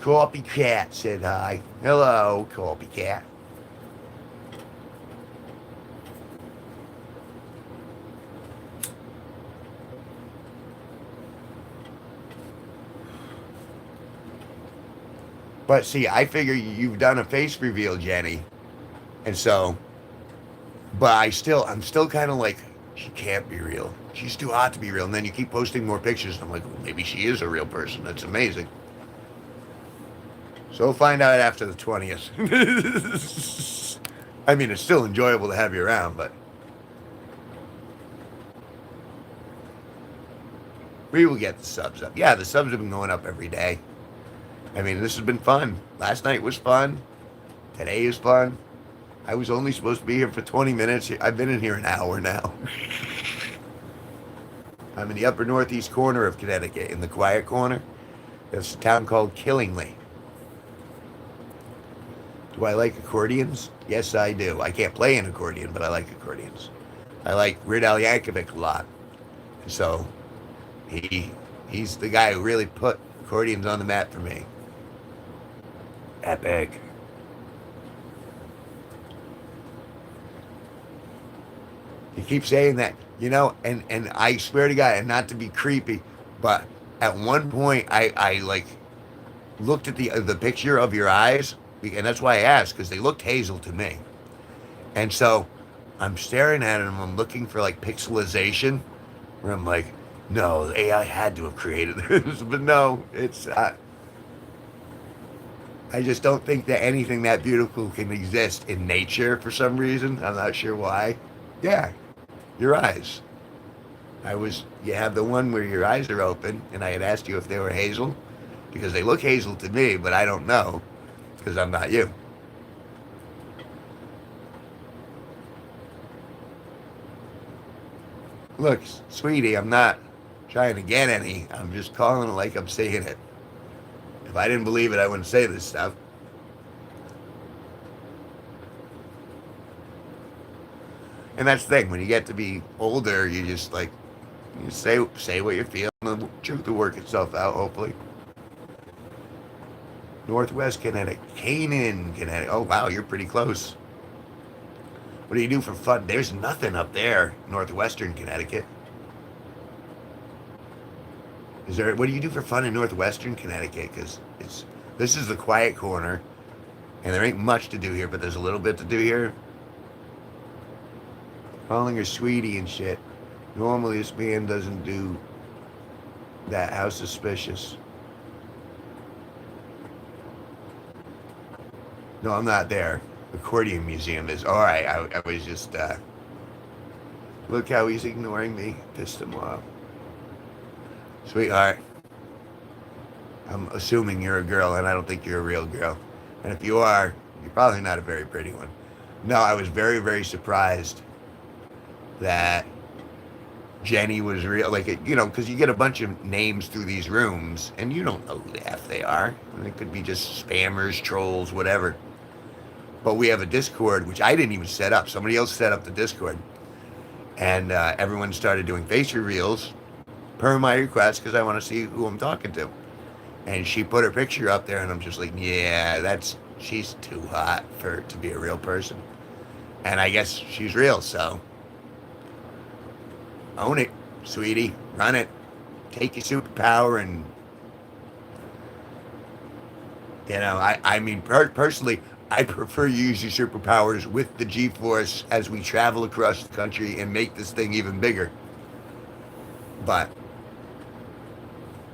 Copycat said hi. Hello, Copycat. But see, I figure you've done a face reveal, Jenny, and so, but I'm still kind of like, she can't be real. She's too hot to be real. And then you keep posting more pictures, and I'm like, well, maybe she is a real person. That's amazing. So we'll find out after the 20th. I mean, it's still enjoyable to have you around, but we will get the subs up. Yeah, the subs have been going up every day. I mean, this has been fun. Last night was fun. Today is fun. I was only supposed to be here for 20 minutes. I've been in here an hour now. I'm in the upper northeast corner of Connecticut, in the quiet corner. There's a town called Killingly. Do I like accordions? Yes, I do. I can't play an accordion, but I like accordions. I like Weird Al Yankovic a lot. So he's the guy who really put accordions on the map for me. Epic. He keeps saying that, you know, and I swear to God, and not to be creepy, but at one point I like looked at the picture of your eyes, and that's why I asked, because they looked hazel to me. And so I'm staring at them, I'm looking for like pixelization, where I'm like, no, the AI had to have created this, but no, it's I just don't think that anything that beautiful can exist in nature for some reason. I'm not sure why. Yeah, your eyes. You have the one where your eyes are open, and I had asked you if they were hazel, because they look hazel to me, but I don't know, because I'm not you. Look, sweetie, I'm not trying to get any. I'm just calling it like I'm saying it. If I didn't believe it, I wouldn't say this stuff. And that's the thing. When you get to be older, you just like you say what you feel, and the truth will work itself out. Hopefully. Northwest Connecticut, Canaan, Connecticut. Oh wow, you're pretty close. What do you do for fun? There's nothing up there, northwestern Connecticut. Is there? What do you do for fun in northwestern Connecticut? Because this is the quiet corner, and there ain't much to do here, but there's a little bit to do here. Calling her sweetie and shit. Normally this man doesn't do that. How suspicious. No, I'm not there. Accordion Museum is. Alright, I was just, look how he's ignoring me. Pissed him off. Sweetheart, I'm assuming you're a girl, and I don't think you're a real girl. And if you are, you're probably not a very pretty one. No, I was very, very surprised that Jenny was real. Like, you know, because you get a bunch of names through these rooms, and you don't know who the F they are. And it could be just spammers, trolls, whatever. But we have a Discord, which I didn't even set up. Somebody else set up the Discord. And everyone started doing face reveals per my request, because I want to see who I'm talking to. And she put her picture up there, and I'm just like, yeah, she's too hot to be a real person. And I guess she's real, so own it, sweetie. Run it. Take your superpower and, you know, I mean, personally, I prefer you use your superpowers with the G-Force as we travel across the country and make this thing even bigger. But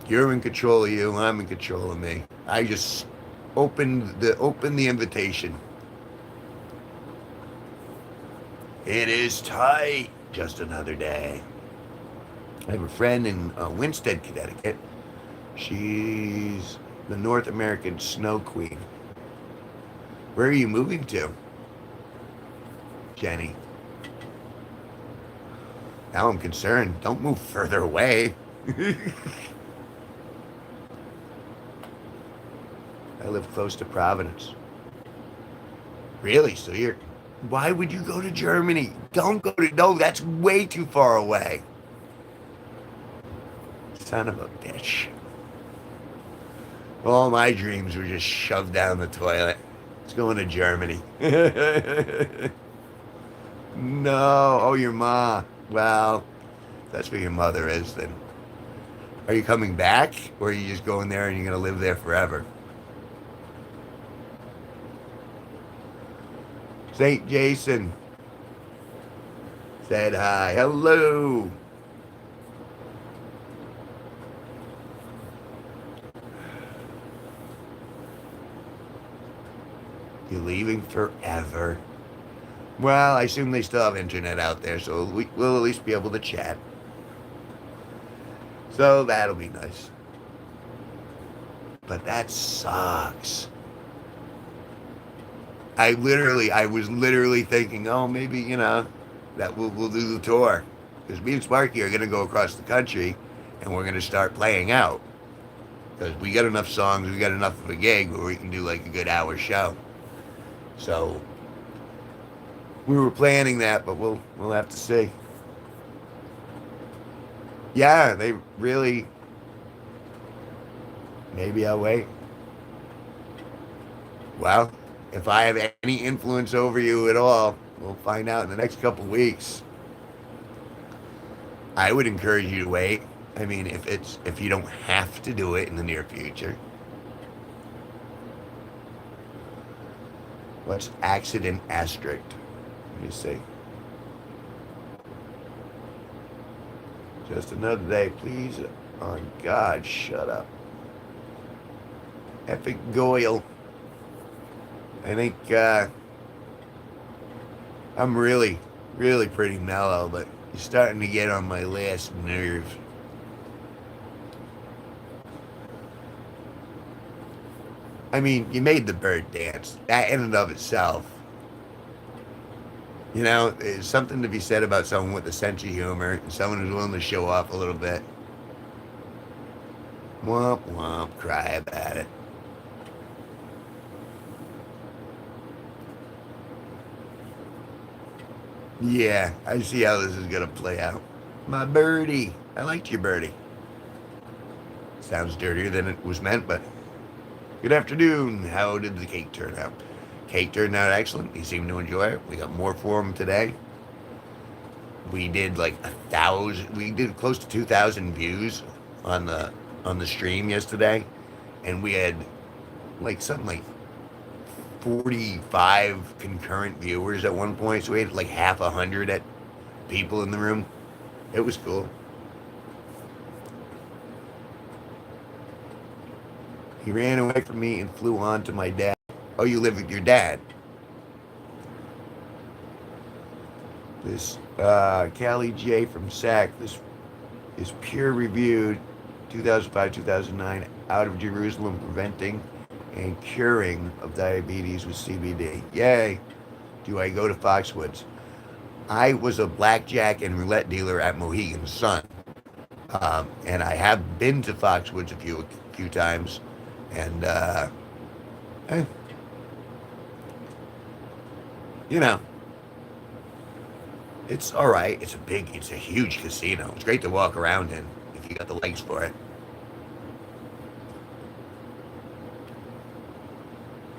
you're in control of you, I'm in control of me. I just opened the invitation. It is tight. Just another day. I have a friend in Winsted, Connecticut. She's the North American Snow Queen. Where are you moving to, Jenny? Now I'm concerned. Don't move further away. I live close to Providence. Really? So you're. Why would you go to Germany? Don't go to. No, that's way too far away. Son of a bitch. All my dreams were just shoved down the toilet. It's going to Germany. No. Oh, your ma. Well, if that's where your mother is, then. Are you coming back? Or are you just going there and you're going to live there forever? St. Jason said hi. Hello. You're leaving forever. Well, I assume they still have internet out there, so we'll at least be able to chat. So that'll be nice. But that sucks. I was literally thinking, oh, maybe, that we'll do the tour. Because me and Sparky are going to go across the country, and we're going to start playing out. Because we got enough songs, we got enough of a gig where we can do like a good hour show. So we were planning that, but we'll have to see. Yeah, they really. Maybe I'll wait. Well, if I have any influence over you at all, we'll find out in the next couple weeks. I would encourage you to wait. I mean, if you don't have to do it in the near future. What's accident asterisk? Let me see. Just another day, please. Oh God, shut up. Epic Goyle. I think I'm really, really pretty mellow, but you're starting to get on my last nerve. I mean, you made the bird dance. That in and of itself. There's something to be said about someone with a sense of humor and someone who's willing to show off a little bit. Womp womp, cry about it. Yeah, I see how this is going to play out. My birdie. I liked your birdie. Sounds dirtier than it was meant, but good afternoon. How did the cake turn out? Cake turned out excellent. He seemed to enjoy it. We got more for him today. We did like 1,000. We did close to 2,000 views on the stream yesterday, and we had like something like 45 concurrent viewers at one point. So we had like half 100 people in the room. It was cool. He ran away from me and flew on to my dad. Oh, you live with your dad? This Callie J from SAC. This is peer-reviewed 2005-2009 out of Jerusalem preventing and curing of diabetes with CBD. Yay. Do I go to Foxwoods? I was a blackjack and roulette dealer at Mohegan Sun. And I have been to Foxwoods a few times. And, it's all right. It's a huge casino. It's great to walk around in if you got the legs for it.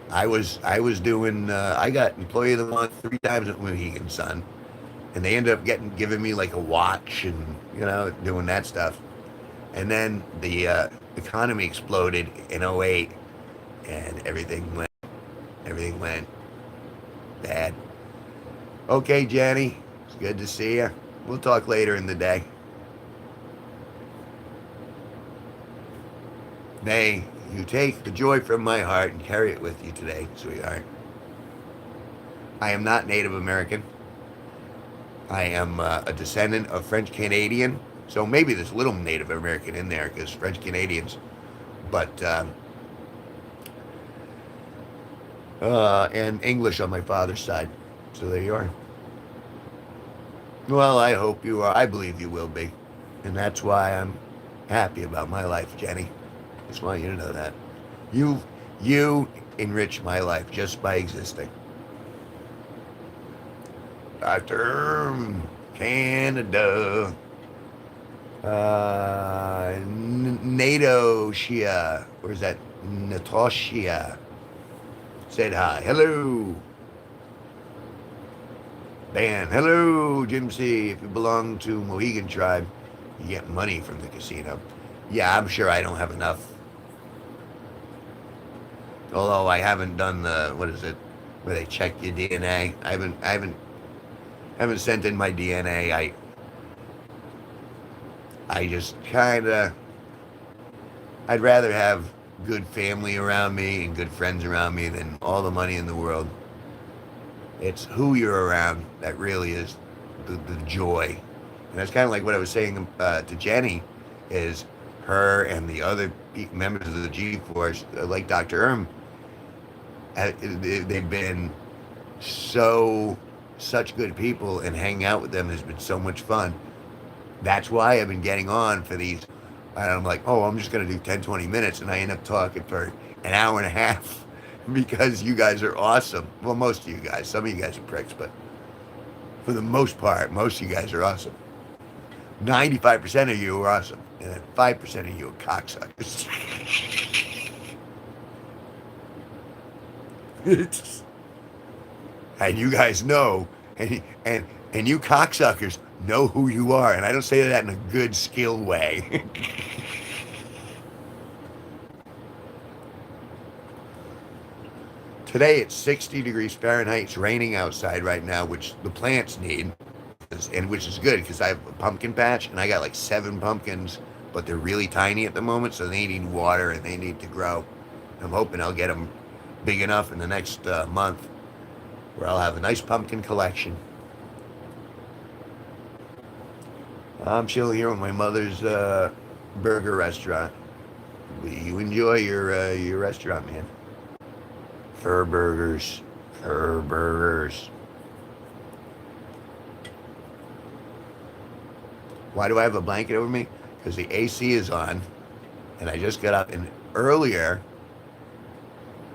I was doing. I got Employee of the Month 3 times at Mohegan Sun, and they ended up giving me like a watch and doing that stuff. And then the economy exploded in '08, and everything went bad. Okay, Jenny, it's good to see you. We'll talk later in the day. May you take the joy from my heart and carry it with you today, sweetheart. I am not Native American. I am a descendant of French Canadian, so maybe there's a little Native American in there because French Canadians, but and English on my father's side. So there you are. Well, I hope you are. I believe you will be, and that's why I'm happy about my life, Jenny. Just want you to know that. You enrich my life just by existing. Dr. Canada. NATO Shia. Or is that Natasha? Said hi. Hello. Dan. Hello, Jim C. If you belong to Mohegan Tribe, you get money from the casino. Yeah, I'm sure I don't have enough. Although I haven't done the, what is it, where they check your DNA. I haven't sent in my DNA. I just kind of, I'd rather have good family around me and good friends around me than all the money in the world. It's who you're around that really is the joy. And that's kind of like what I was saying to Jenny, is her and the other members of the G-Force, like Dr. They've been such good people, and hanging out with them has been so much fun. That's why I've been getting on for these. And I'm like, oh, I'm just going to do 10, 20 minutes. And I end up talking for an hour and a half because you guys are awesome. Well, most of you guys. Some of you guys are pricks, but for the most part, most of you guys are awesome. 95% of you are awesome. And then 5% of you are cocksuckers. And you guys know, and you cocksuckers know who you are, and I don't say that in a good skill way. Today it's 60 degrees Fahrenheit. It's raining outside right now, which the plants need, and which is good because I have a pumpkin patch and I got like 7 pumpkins, but they're really tiny at the moment, so they need water and they need to grow. I'm hoping I'll get them big enough in the next month where I'll have a nice pumpkin collection. I'm chilling here with my mother's burger restaurant. You enjoy your restaurant, man. Fur burgers. Fur burgers. Why do I have a blanket over me? Because the AC is on, and I just got up. And earlier,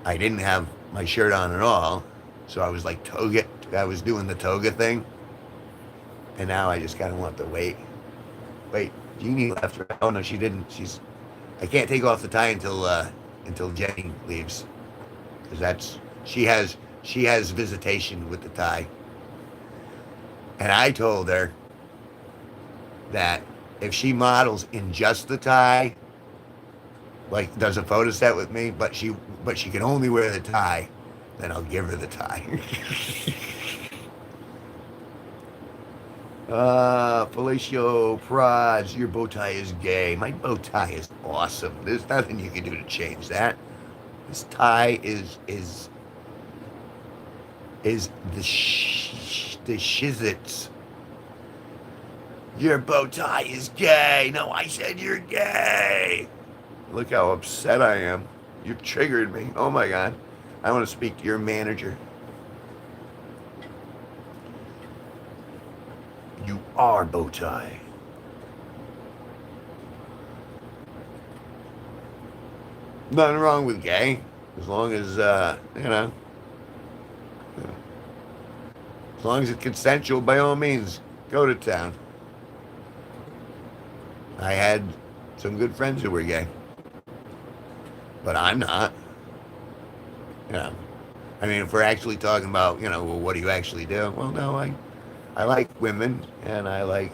I didn't have my shirt on at all, so I was like toga. I was doing the toga thing, and now I just kind of want to wait. Wait, Jeannie left her. Oh no, she didn't. I can't take off the tie until Jenny leaves, because she has visitation with the tie, and I told her that if she models in just the tie, like does a photo set with me, but she can only wear the tie, then I'll give her the tie. Felicio Prods, your bow tie is gay. My bow tie is awesome. There's nothing you can do to change that. This tie is the shizits. Your bow tie is gay. No, I said you're gay. Look how upset I am. You've triggered me. Oh my God. I want to speak to your manager. You are bow tie. Nothing wrong with gay, as long as as long as it's consensual. By all means, go to town. I had some good friends who were gay, but I'm not. I mean, if we're actually talking about, well, what do you actually do? Well, no, I like women, and I'm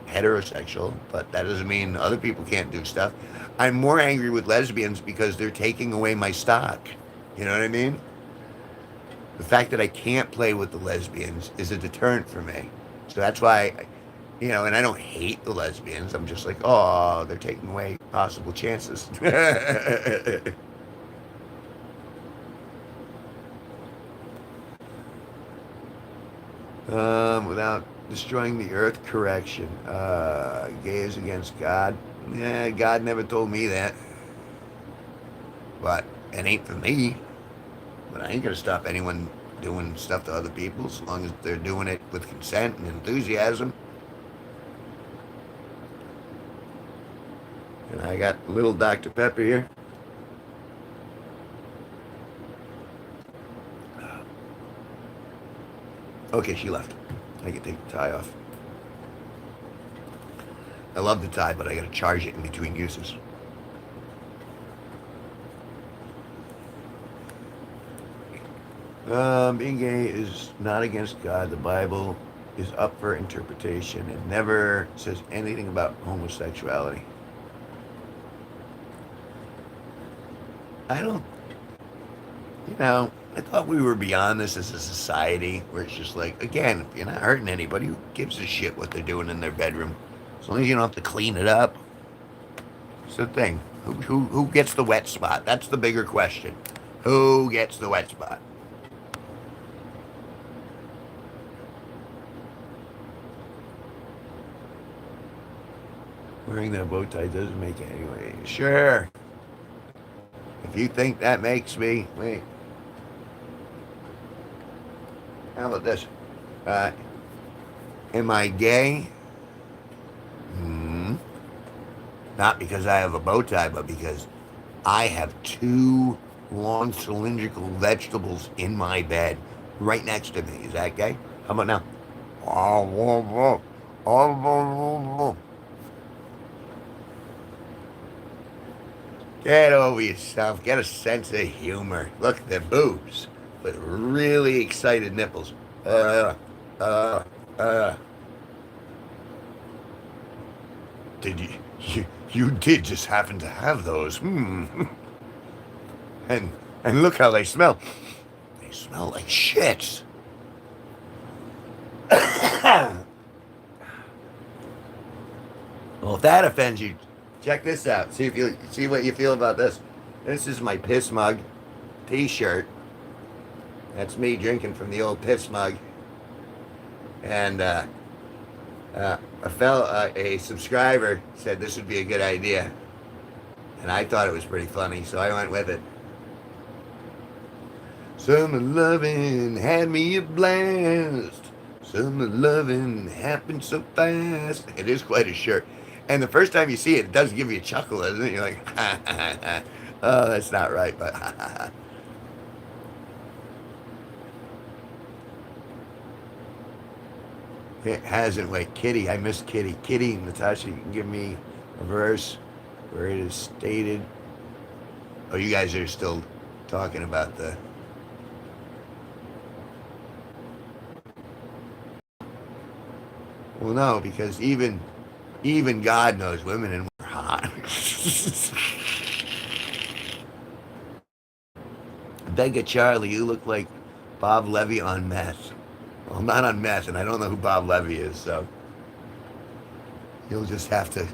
heterosexual, but that doesn't mean other people can't do stuff. I'm more angry with lesbians because they're taking away my stock. You know what I mean? The fact that I can't play with the lesbians is a deterrent for me. So that's why, and I don't hate the lesbians. I'm just like, oh, they're taking away possible chances. Without destroying the earth, correction. Gay is against God. Yeah, God never told me that. But it ain't for me. But I ain't gonna stop anyone doing stuff to other people as long as they're doing it with consent and enthusiasm. And I got little Dr. Pepper here. Okay, she left. I can take the tie off. I love the tie, but I gotta charge it in between uses. Being gay is not against God. The Bible is up for interpretation. It never says anything about homosexuality. I don't, I thought we were beyond this as a society where it's just like, again, if you're not hurting anybody, who gives a shit what they're doing in their bedroom? As long as you don't have to clean it up. It's the thing. Who gets the wet spot? That's the bigger question. Who gets the wet spot? Wearing that bow tie doesn't make it anyway. Sure. If you think that makes me, wait. How about this? Uh, am I gay? Hmm. Not because I have a bow tie, but because I have two long cylindrical vegetables in my bed right next to me. Is that gay? How about now? Get over yourself. Get a sense of humor. Look at the boobs with really excited nipples. Uh, uh, uh. Did you did just happen to have those? Hmm. And look how they smell. They smell like shit. Well, if that offends you, check this out. See what you feel about this. This is my piss mug T-shirt. That's me drinking from the old piss mug. And a subscriber said this would be a good idea, and I thought it was pretty funny, so I went with it. Summer loving had me a blast. Summer loving happened so fast. It is quite a shirt. And the first time you see it, it does give you a chuckle, doesn't it? You're like, ha, ha, ha. Oh, that's not right, but ha, ha, ha. It hasn't. Wait, Kitty. I miss Kitty. Kitty, Natasha, you can give me a verse where it is stated. Oh, you guys are still talking about the. Well, no, because even God knows women and we're hot. Beggar Charlie, you look like Bob Levy on meth. Well, not on meth, and I don't know who Bob Levy is, so you'll have to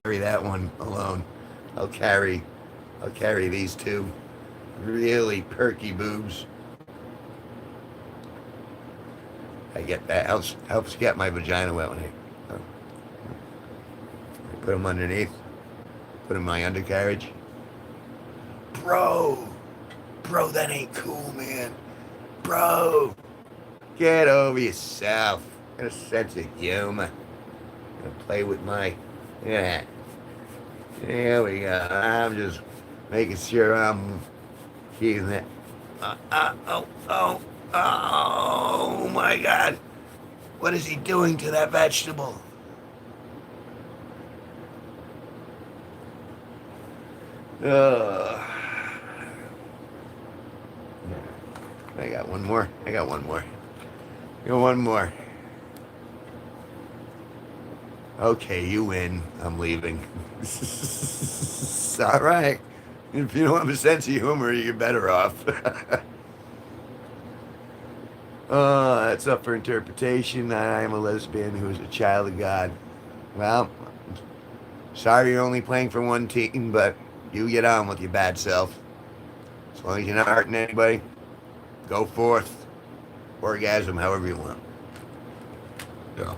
carry that one alone. I'll carry these two really perky boobs. I get that. Helps get my vagina wet when I put them underneath. Put them in my undercarriage. Bro, that ain't cool, man. Bro, get over yourself. Get a sense of humor. Gonna play with my, yeah. There we go. I'm just making sure I'm keeping it. Oh my God. What is he doing to that vegetable? I got one more. I got one more. Okay, you win. I'm leaving. All right. If you don't have a sense of humor, you're better off. That's up for interpretation. I am a lesbian who is a child of God. Well, sorry you're only playing for one team, but you get on with your bad self. As long as you're not hurting anybody, go forth. Orgasm however you want. Yeah.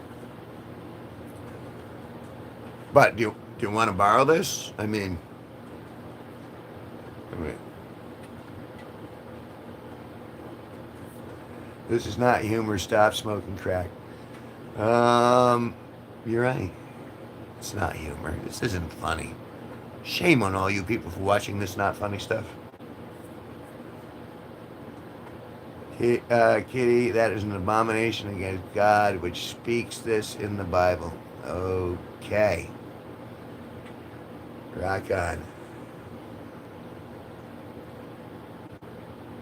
But do you want to borrow this? I mean, this is not humor. Stop smoking crack. You're right. It's not humor. This isn't funny. Shame on all you people for watching this not funny stuff. Kitty, that is an abomination against God, which speaks this in the Bible. Okay. Rock on.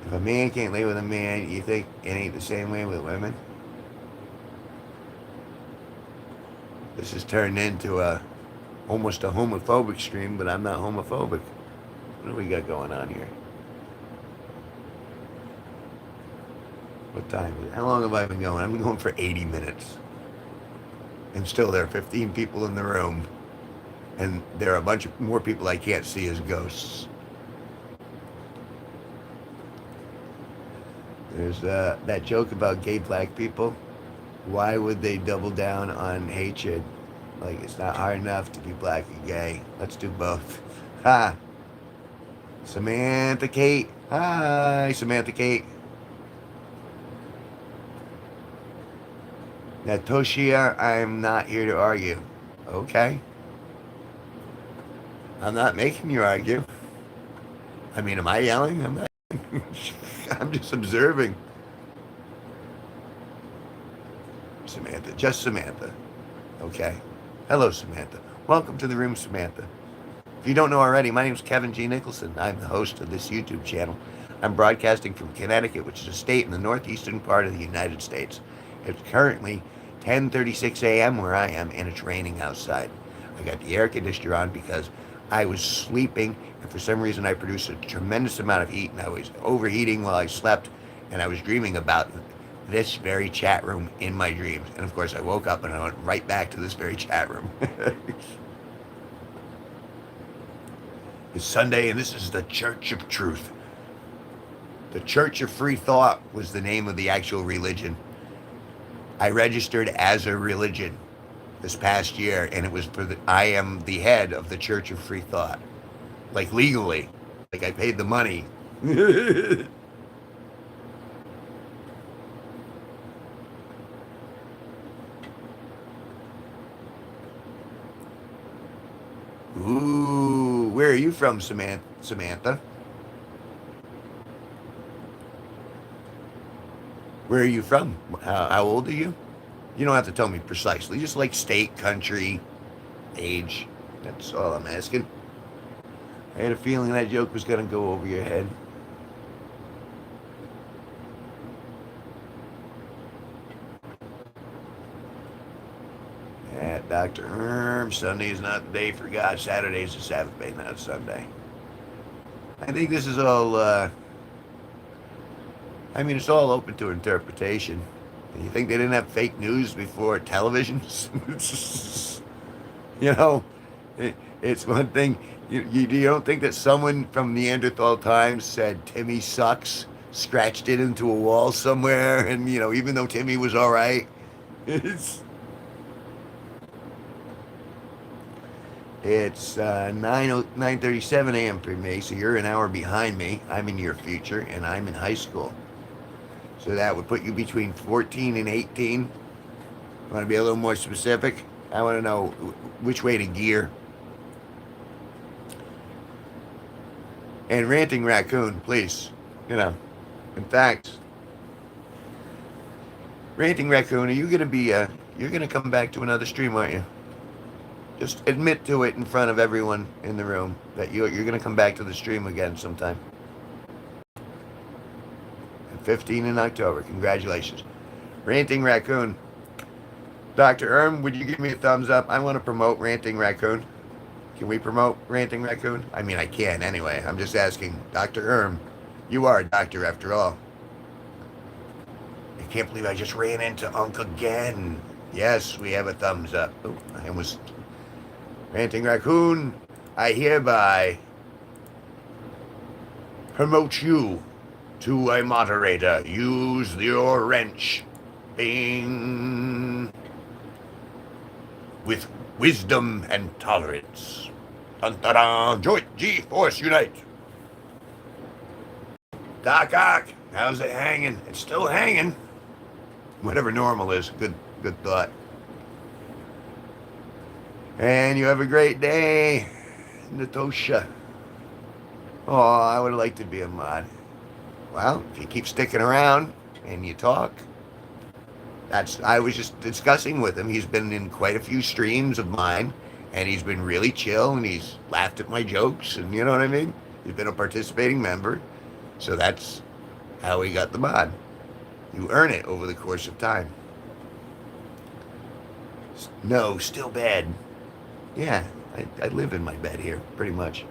If a man can't lay with a man, you think it ain't the same way with women? This has turned into almost a homophobic stream, but I'm not homophobic. What do we got going on here? What time is it? How long have I been going? I've been going for 80 minutes. And still there are 15 people in the room. And there are a bunch of more people I can't see as ghosts. There's that joke about gay black people. Why would they double down on hatred? Like, it's not hard enough to be black and gay. Let's do both. Ha! Samantha Kate. Hi, Samantha Kate. Now, Toshia, I'm not here to argue. Okay. I'm not making you argue. I mean, am I yelling? I'm not. I'm just observing. Samantha, just Samantha. Okay. Hello, Samantha. Welcome to the room, Samantha. If you don't know already, my name is Kevin G Nicholson. I'm the host of this YouTube channel. I'm broadcasting from Connecticut, which is a state in the northeastern part of the United States. It's currently 10:36 a.m. where I am, and it's raining outside. I got the air conditioner on because I was sleeping, and for some reason I produced a tremendous amount of heat, and I was overheating while I slept, and I was dreaming about this very chat room in my dreams. And of course I woke up and I went right back to this very chat room. It's Sunday, and this is the Church of Truth. The Church of Free Thought was the name of the actual religion. I registered as a religion this past year, and it was I am the head of the Church of Free Thought. Like, legally. Like, I paid the money. Ooh, where are you from, Samantha? Where are you from? How old are you? You don't have to tell me precisely. Just like state, country, age. That's all I'm asking. I had a feeling that joke was going to go over your head. Yeah, Dr. Herm, Sunday is not the day for God. Saturday is the Sabbath day, not Sunday. I think this is all, I mean, it's all open to interpretation. You think they didn't have fake news before televisions? You know, it's one thing. You don't think that someone from Neanderthal times said Timmy sucks, scratched it into a wall somewhere, and, you know, even though Timmy was all right, it's 9:37 a.m. for me, so you're an hour behind me. I'm in your future, and I'm in high school. So that would put you between 14 and 18. You want to be a little more specific? I want to know which way to gear. And Ranting Raccoon, please. You know, in fact, Ranting Raccoon, are you going to be, you're going to come back to another stream, aren't you? Just admit to it in front of everyone in the room that you're going to come back to the stream again sometime. 15 in October. Congratulations. Ranting Raccoon. Dr. Erm, would you give me a thumbs up? I want to promote Ranting Raccoon. Can we promote Ranting Raccoon? I mean, I can anyway. I'm just asking. Dr. Erm, you are a doctor after all. I can't believe I just ran into Unc again. Yes, we have a thumbs up. Oh, I was Ranting Raccoon. I hereby promote you to a moderator. Use your wrench. Bing. With wisdom and tolerance. Dun dun dun. Joint G-Force Unite. Doc Ock, how's it hanging? It's still hanging. Whatever normal is. Good thought. And you have a great day, Natosha. Oh, I would like to be a mod. Well, if you keep sticking around, and you talk. I was just discussing with him. He's been in quite a few streams of mine, and he's been really chill, and he's laughed at my jokes, and you know what I mean? He's been a participating member. So that's how he got the mod. You earn it over the course of time. No, still bad. Yeah, I live in my bed here, pretty much.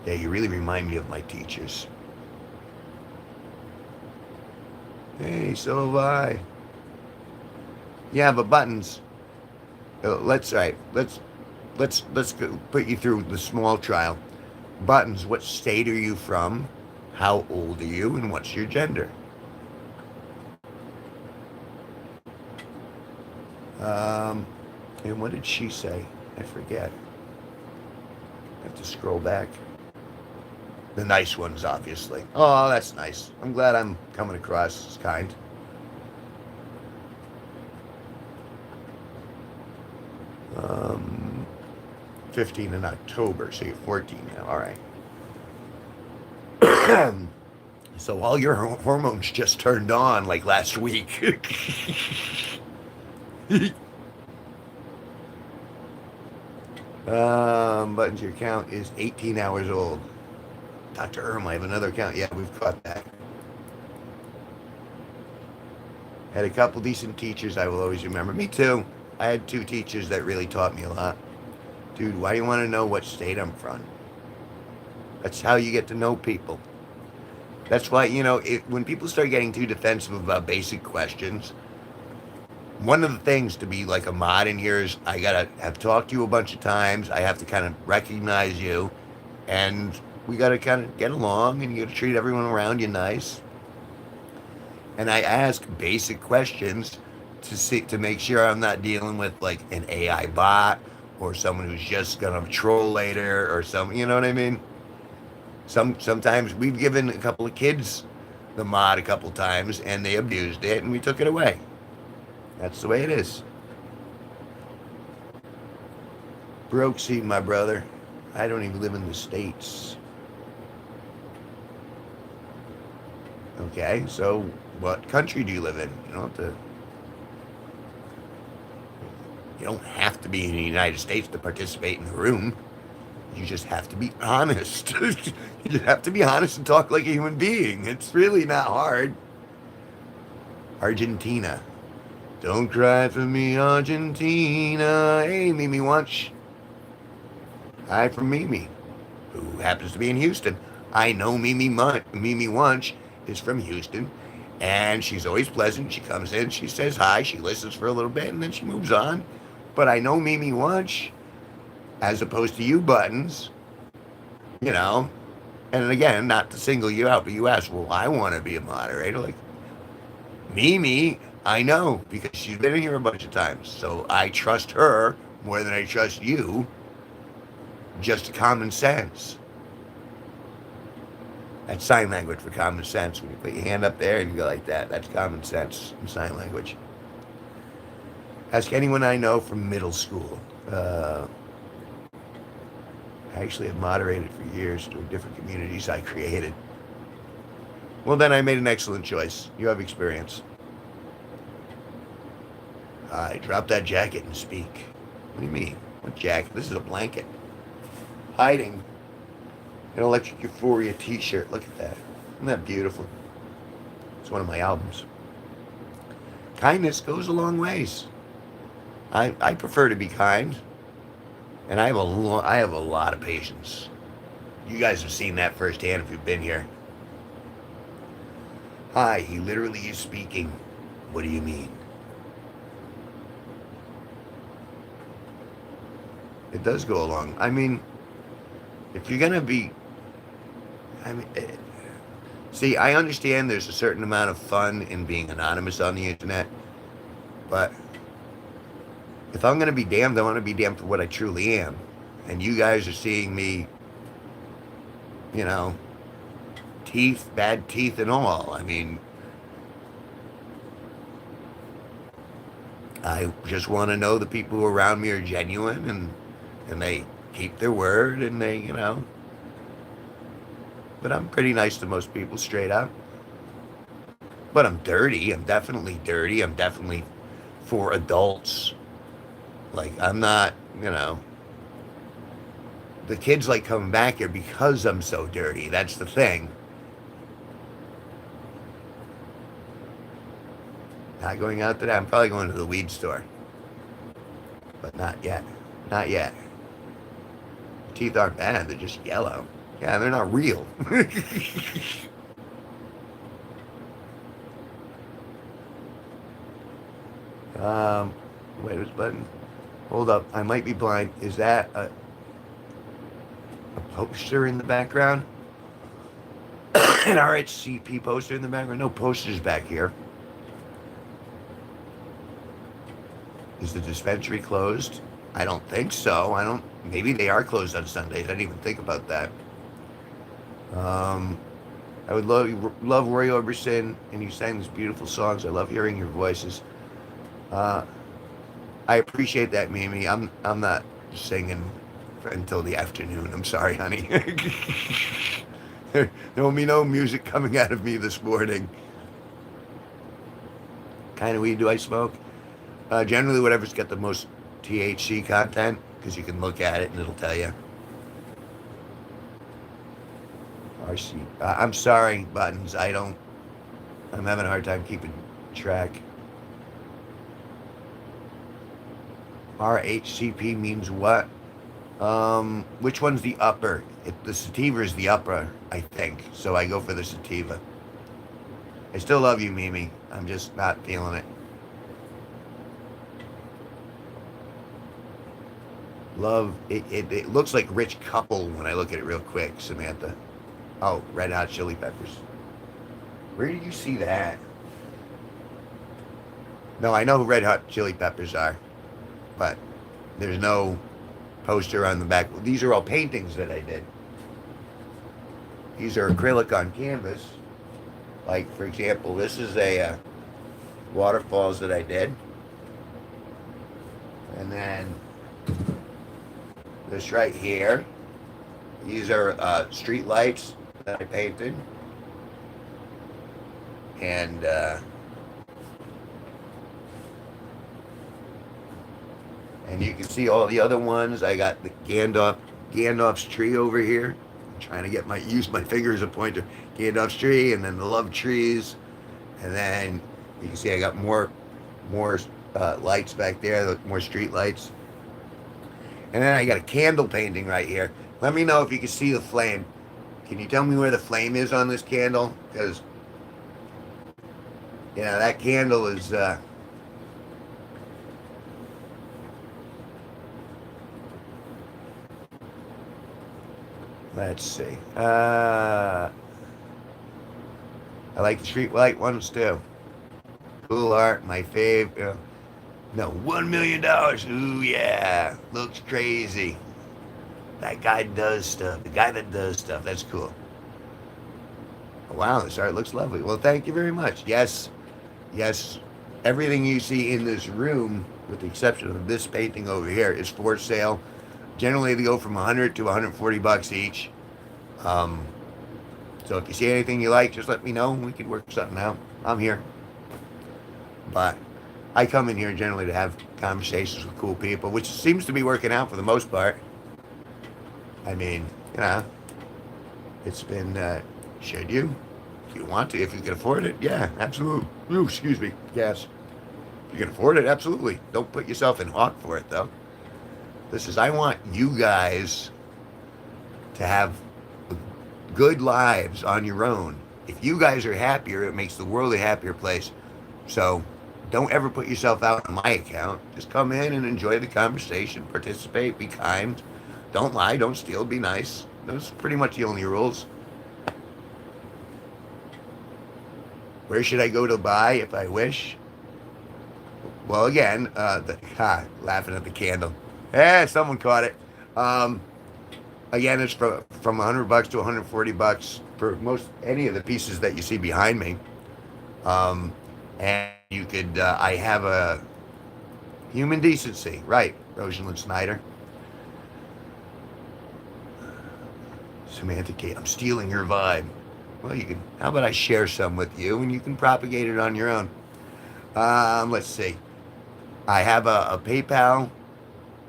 Yeah, you really remind me of my teachers. Hey, so have I. Yeah, but buttons. Let's go, put you through the small trial. Buttons. What state are you from? How old are you? And what's your gender? And what did she say? I forget. I have to scroll back. The nice ones, obviously. Oh, that's nice. I'm glad I'm coming across as kind. 15 in October, so you're 14 now. All right. So all your hormones just turned on like last week. Buttons, your account is 18 hours old. Dr. Erm, I have another account. Yeah, we've caught that. Had a couple decent teachers I will always remember. Me too. I had 2 teachers that really taught me a lot. Dude, why do you want to know what state I'm from? That's how you get to know people. That's why, when people start getting too defensive about basic questions, one of the things to be like a mod in here is I got to have talked to you a bunch of times. I have to kind of recognize you, and we got to kind of get along, and you got to treat everyone around you nice. And I ask basic questions to make sure I'm not dealing with like an AI bot or someone who's just gonna troll later or some, you know what I mean? Sometimes we've given a couple of kids the mod a couple times and they abused it and we took it away. That's the way it is. Broke seat, my brother. I don't even live in the States. Okay, so what country do you live in? You don't have to be in the United States to participate in the room. You just have to be honest. You just have to be honest and talk like a human being. It's really not hard. Argentina. Don't cry for me, Argentina. Hey, Mimi Wunsch. Hi from Mimi, who happens to be in Houston. I know Mimi Wunsch is from Houston, and she's always pleasant. She comes in, she says hi, she listens for a little bit, and then she moves on. But I know Mimi Wunsch, as opposed to you buttons, you know. And again, not to single you out, but you asked, well, I want to be a moderator. Like, Mimi, I know, because she's been in here a bunch of times. So I trust her more than I trust you. Just common sense. That's sign language for common sense. When you put your hand up there and you go like that, that's common sense in sign language. Ask anyone I know from middle school. I actually have moderated for years through different communities I created. Well, then I made an excellent choice. You have experience. I drop that jacket and speak. What do you mean? What jacket? This is a blanket. Hiding. An Electric Euphoria t-shirt. Look at that. Isn't that beautiful? It's one of my albums. Kindness goes a long ways. I prefer to be kind. And I have a lot of patience. You guys have seen that firsthand if you've been here. Hi, he literally is speaking. What do you mean? It does go along. I mean, if you're going to be... see, I understand there's a certain amount of fun in being anonymous on the internet. But if I'm going to be damned, I want to be damned for what I truly am. And you guys are seeing me, teeth, bad teeth and all. I mean, I just want to know the people who are around me are genuine and they keep their word and they, But I'm pretty nice to most people, straight up. But I'm dirty. I'm definitely dirty. I'm definitely for adults. Like, I'm not, you know, the kids like coming back here because I'm so dirty. That's the thing. Not going out today. I'm probably going to the weed store, but not yet. Not yet. Teeth aren't bad. They're just yellow. Yeah, they're not real. um, wait, which button? Hold up. I might be blind. Is that a poster in the background? An RHCP poster in the background? No posters back here. Is the dispensary closed? I don't think so. I don't. Maybe they are closed on Sundays. I didn't even think about that. Um, I would love Roy Orbison, and you sang these beautiful songs. I love hearing your voices. Uh, I appreciate that, Mimi. I'm not singing until the afternoon. I'm sorry, honey. There will be no music coming out of me this morning. Kind of weed do I smoke? Generally, whatever's got the most THC content, because you can look at it and it'll tell you. RC. I'm sorry, Buttons. I'm having a hard time keeping track. RHCP means what? Which one's the upper? The sativa is the upper, I think. So I go for the sativa. I still love you, Mimi. I'm just not feeling it. Love it. It looks like Rich Couple when I look at it real quick, Samantha. Oh, Red Hot Chili Peppers. Where did you see that? No, I know who Red Hot Chili Peppers are, but there's no poster on the back. These are all paintings that I did. These are acrylic on canvas. Like, for example, this is a waterfalls that I did. And then this right here. These are street lights that I painted. And you can see all the other ones. I got the Gandalf's tree over here. I'm trying to use my finger as a pointer. Gandalf's tree, and then the love trees, and then you can see I got more lights back there, more street lights. And then I got a candle painting right here. Let me know if you can see the flame. Can you tell me where the flame is on this candle? Because, you know, that candle is, let's see. I like the street light ones too. Cool art, my fave. No, $1 million. Ooh, yeah. Looks crazy. That guy does stuff. The guy that does stuff. That's cool. Wow, this art looks lovely. Well, thank you very much. Yes, yes. Everything you see in this room, with the exception of this painting over here, is for sale. Generally, they go from 100 to 140 bucks each. So if you see anything you like, just let me know. We can work something out. I'm here. But I come in here generally to have conversations with cool people, which seems to be working out for the most part. I mean, you know, it's been, should you? If you want to, if you can afford it, yeah, absolutely. Ooh, excuse me, yes. If you can afford it, absolutely. Don't put yourself in hawk for it, though. I want you guys to have good lives on your own. If you guys are happier, it makes the world a happier place. So don't ever put yourself out on my account. Just come in and enjoy the conversation, participate, be kind. Don't lie, don't steal, be nice. Those are pretty much the only rules. Where should I go to buy if I wish? Well, again, laughing at the candle. Someone caught it. Again, it's from $100 to 140 bucks for any of the pieces that you see behind me. And you could, I have a Human Decency, right? Rosalind Snyder. Samantha Kate, I'm stealing your vibe. Well, you can. How about I share some with you, and you can propagate it on your own. Let's see. I have a PayPal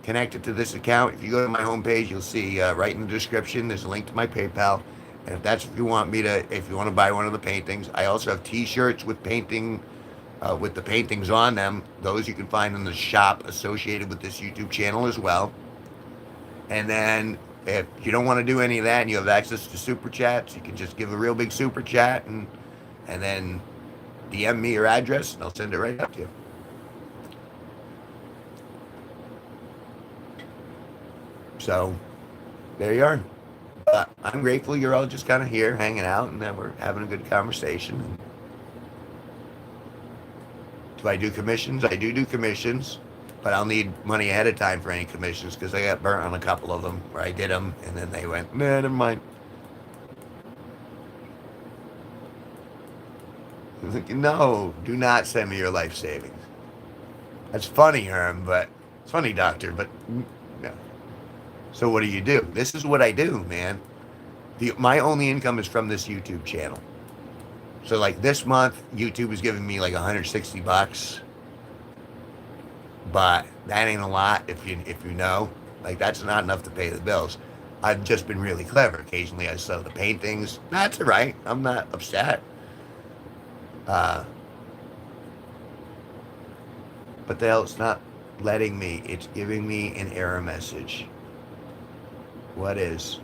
connected to this account. If you go to my homepage, you'll see right in the description. There's a link to my PayPal, and if you want me to, if you want to buy one of the paintings, I also have T-shirts with with the paintings on them. Those you can find in the shop associated with this YouTube channel as well. And then if you don't want to do any of that and you have access to super chats, you can just give a real big super chat and then DM me your address and I'll send it right up to you. So there you are. I'm grateful you're all just kind of here hanging out and that we're having a good conversation. Do I do commissions? I do commissions, but I'll need money ahead of time for any commissions because I got burnt on a couple of them where I did them and then they went, nah, never mind. I was like, no, do not send me your life savings. That's funny, Herm, but it's funny, doctor, but no. So what do? This is what I do, man. My only income is from this YouTube channel. So like this month, YouTube is giving me like 160 bucks. But that ain't a lot if you know. Like that's not enough to pay the bills. I've just been really clever. Occasionally I sell the paintings. That's all right. I'm not upset. But the hell, it's not letting me. It's giving me an error message. What is?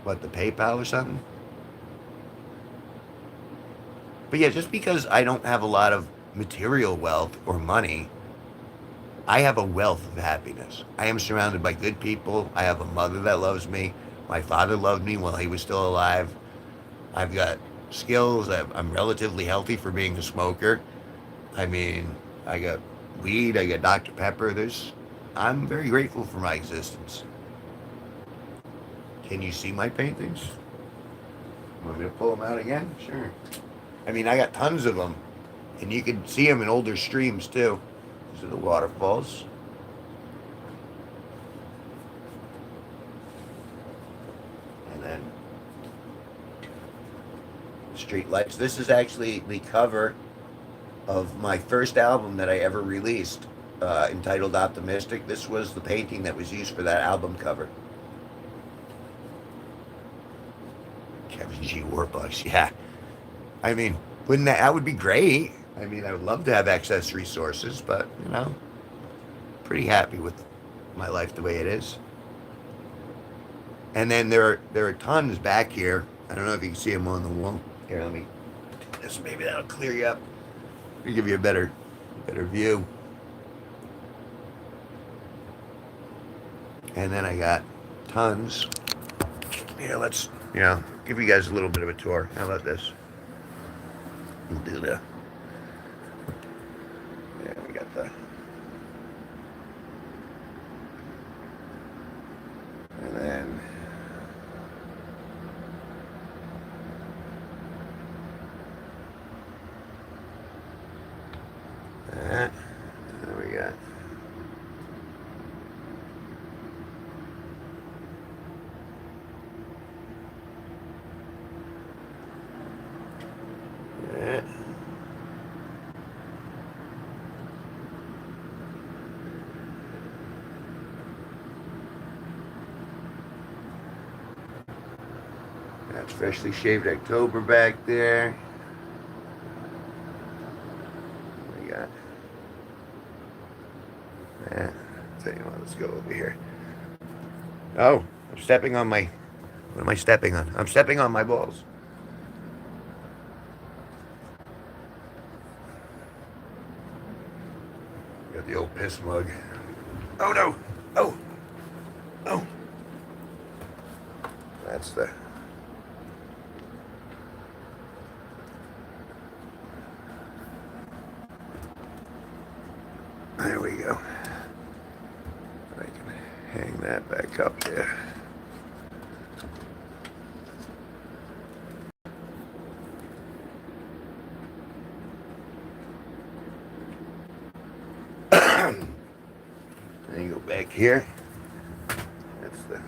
What, the PayPal or something? But yeah, just because I don't have a lot of material wealth or money, I have a wealth of happiness. I am surrounded by good people. I have a mother that loves me. My father loved me while he was still alive. I've got skills. I'm relatively healthy for being a smoker. I mean, I got weed. I got Dr. Pepper. I'm very grateful for my existence. Can you see my paintings? Want me to pull them out again? Sure. I mean, I got tons of them. And you can see them in older streams, too. These are the waterfalls. And then street lights. This is actually the cover of my first album that I ever released, entitled Optimistic. This was the painting that was used for that album cover. Kevin G Warbucks, yeah. I mean, wouldn't that would be great. I mean, I would love to have excess resources, but, pretty happy with my life the way it is. And then there are tons back here. I don't know if you can see them on the wall. Here, let me do this. Maybe that'll clear you up. It'll give you a better view. And then I got tons. Here, let's, give you guys a little bit of a tour. How about this? We'll do the... Yeah, we got the... And then... That. There we go. That. That's freshly shaved October back there. What we got? Tell you what, let's go over here. Oh, I'm stepping on my... What am I stepping on? I'm stepping on my balls. Got the old piss mug. Oh, no. Oh. That's the... There we go. I can hang that back up there. Then you go back here. That's the...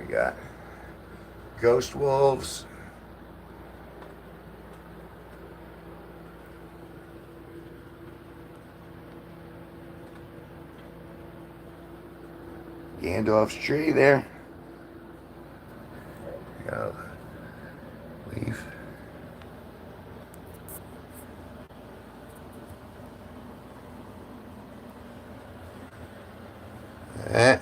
We got Ghost Wolves. Gandalf's tree there. Go. Leaf. That.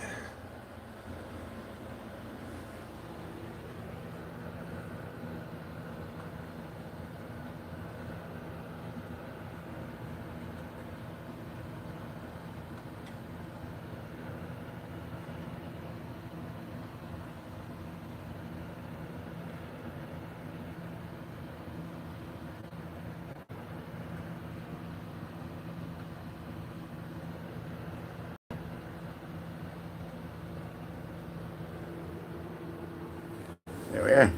There we are.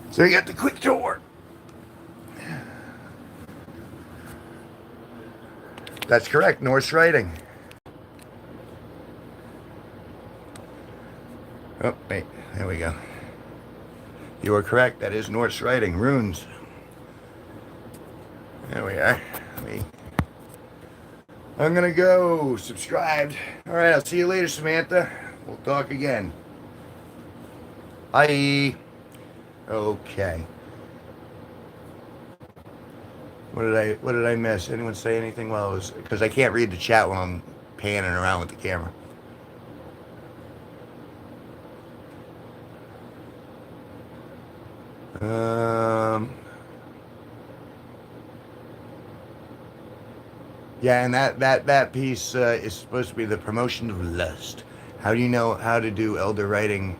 So you got the quick tour. That's correct, Norse writing. Oh, wait, there we go. You are correct, that is Norse writing, runes. There we are. I'm gonna go, subscribed. All right, I'll see you later, Samantha. We'll talk again. Bye. Okay. What did I miss? Anyone say anything while I was, because I can't read the chat while I'm panning around with the camera. Yeah, and that piece is supposed to be the promotion of lust. How do you know how to do elder writing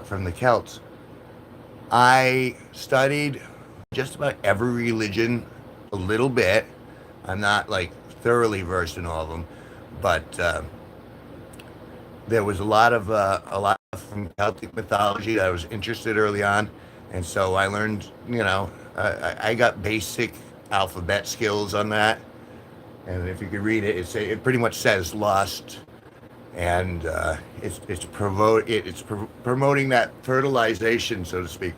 from the Celts? I studied just about every religion a little bit. I'm not like thoroughly versed in all of them, but there was a lot from Celtic mythology that I was interested early on, and so I learned. I got basic alphabet skills on that, and if you could read it, it pretty much says lust, and it's promoting that fertilization, so to speak.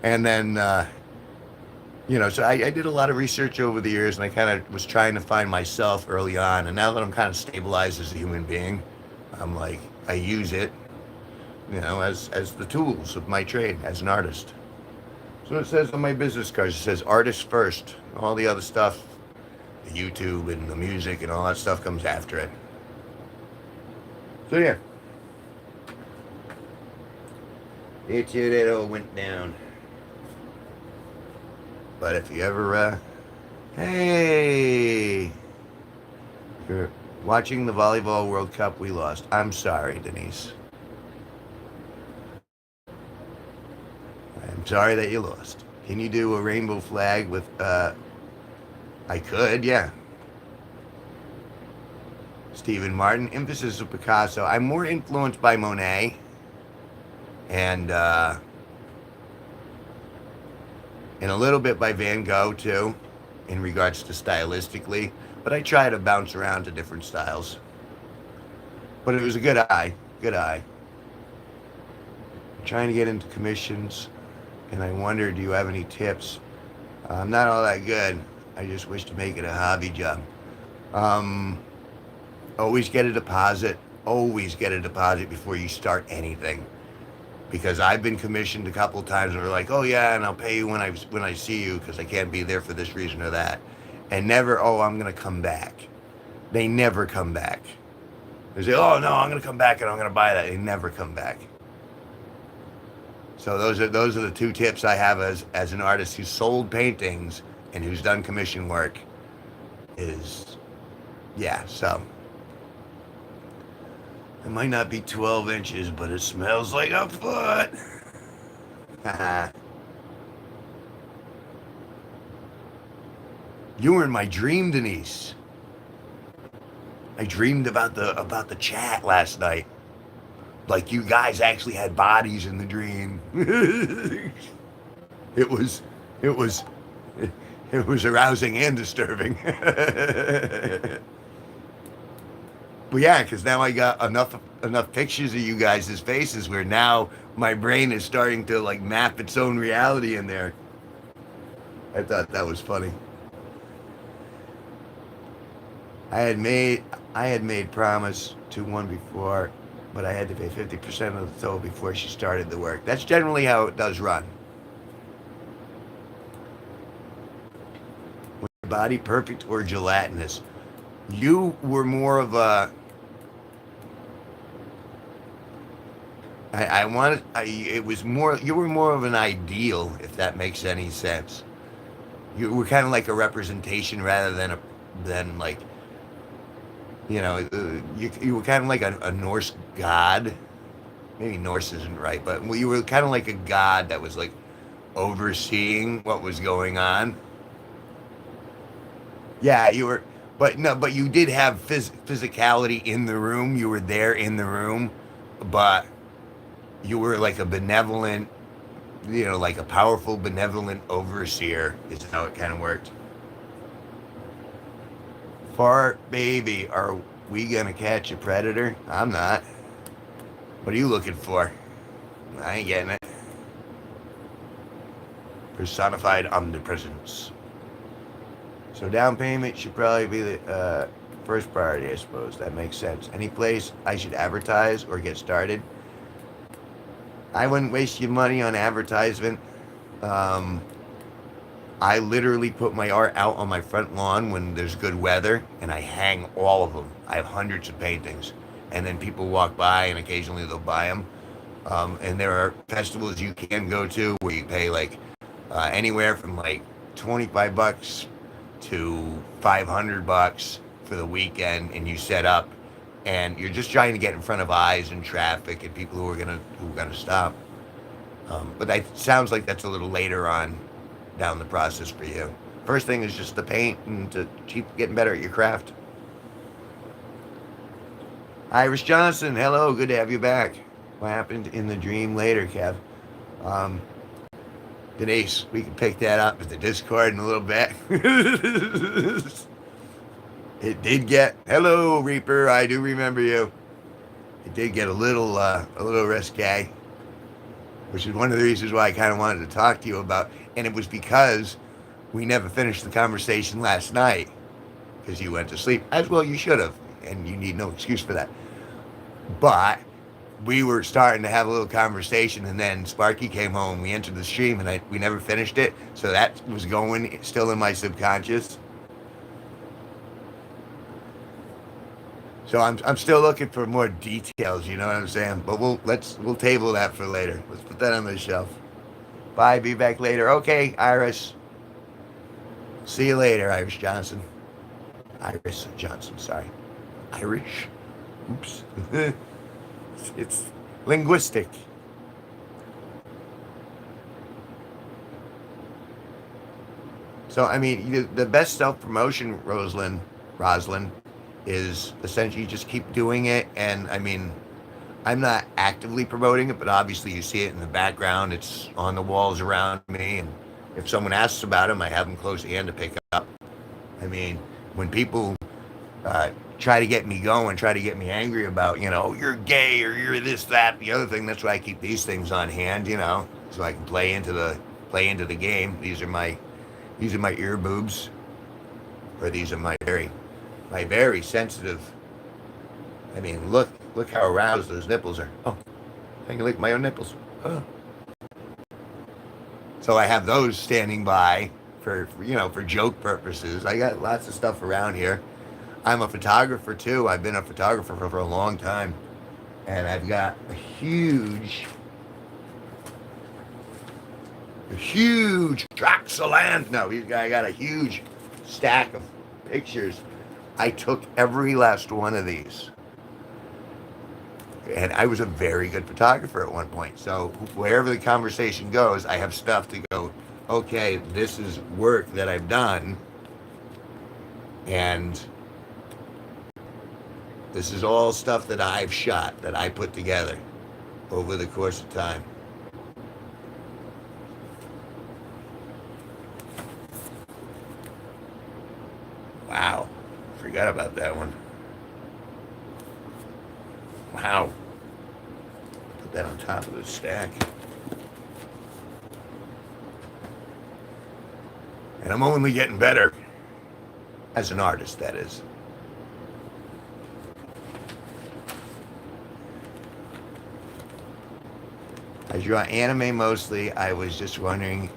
And then, so I did a lot of research over the years, and I kind of was trying to find myself early on. And now that I'm kind of stabilized as a human being, I'm like, I use it, as the tools of my trade as an artist. So it says on my business cards, it says artist first. All the other stuff, the YouTube and the music and all that stuff comes after it. So yeah. It's here that all went down. But if you ever, hey, you're watching the Volleyball World Cup, we lost. I'm sorry, Denise. I'm sorry that you lost. Can you do a rainbow flag with, I could, yeah. Stephen Martin, emphasis of Picasso. I'm more influenced by Monet and a little bit by Van Gogh too, in regards to stylistically, but I try to bounce around to different styles. But it was a good eye. I'm trying to get into commissions, and I wonder, do you have any tips? I'm not all that good. I just wish to make it a hobby job. Always get a deposit. Always get a deposit before you start anything. Because I've been commissioned a couple of times and they're like, oh yeah, and I'll pay you when I see you because I can't be there for this reason or that. And never, oh, I'm going to come back. They never come back. They say, oh no, I'm going to come back and I'm going to buy that. They never come back. So those are the two tips I have as an artist who's sold paintings and who's done commission work is, yeah, so. It might not be 12 inches, but it smells like a foot. You were in my dream, Denise. I dreamed about the chat last night. Like you guys actually had bodies in the dream. It was arousing and disturbing. But yeah, because now I got enough pictures of you guys' faces where now my brain is starting to like map its own reality in there. I thought that was funny. I had made I had made promise to one before, but I had to pay 50% of the total before she started the work. That's generally how it does run. Body perfect or gelatinous? You were more of a. I wanted. It was more. You were more of an ideal, if that makes any sense. You were kind of like a representation rather than like you were kind of like a Norse god. Maybe Norse isn't right, but you were kind of like a god that was like overseeing what was going on. Yeah, you were, but no, but you did have physicality in the room. You were there in the room, but you were like a benevolent, like a powerful, benevolent overseer. Is how it kind of worked. Fart baby, are we gonna catch a predator? I'm not. What are you looking for? I ain't getting it. Personified omnipresence. So down payment should probably be the first priority, I suppose. That makes sense. Any place I should advertise or get started? I wouldn't waste your money on advertisement. Um, I literally put my art out on my front lawn when there's good weather, and I hang all of them. I have hundreds of paintings, and then people walk by, and occasionally they'll buy them. And there are festivals you can go to where you pay like anywhere from like $25 to $500 for the weekend, and you set up, and you're just trying to get in front of eyes and traffic and people who are gonna stop. But that sounds like that's a little later on down the process for you. First thing is just the paint and to keep getting better at your craft. Iris Johnson, hello, good to have you back. What happened in the dream later, Kev? Um, Denise, we can pick that up at the Discord in a little bit. It did get hello Reaper, I do remember you. It did get a little risque, which is one of the reasons why I kind of wanted to talk to you about. And it was because we never finished the conversation last night because you went to sleep, as well you should have, and you need no excuse for that. But we were starting to have a little conversation, and then Sparky came home. We entered the stream, and we never finished it, so that was going still in my subconscious. So I'm still looking for more details. You know what I'm saying? But we'll table that for later. Let's put that on the shelf. Bye. Be back later. Okay, Iris. See you later, Iris Johnson. Iris Johnson. Sorry, Irish. Oops. It's linguistic. So I mean, the best self promotion, Rosalind, is essentially just keep doing it. And I mean, I'm not actively promoting it, but obviously you see it in the background. It's on the walls around me, and if someone asks about them, I have them close at hand to pick up. I mean, when people try to get me going, try to get me angry about, you're gay or you're this, that, the other thing. That's why I keep these things on hand, so I can play into the game. These are my ear boobs, or these are my very sensitive. I mean, look how aroused those nipples are. Oh, I can lick my own nipples. Oh. So I have those standing by for joke purposes. I got lots of stuff around here. I'm a photographer too. I've been a photographer for a long time, and I've got a huge tracts of land. No, I got a huge stack of pictures. I took every last one of these, and I was a very good photographer at one point. So wherever the conversation goes, I have stuff to go. Okay, this is work that I've done, and this is all stuff that I've shot, that I put together over the course of time. Wow, forgot about that one. Wow. Put that on top of the stack. And I'm only getting better. As an artist, that is. I draw anime mostly. I was just wondering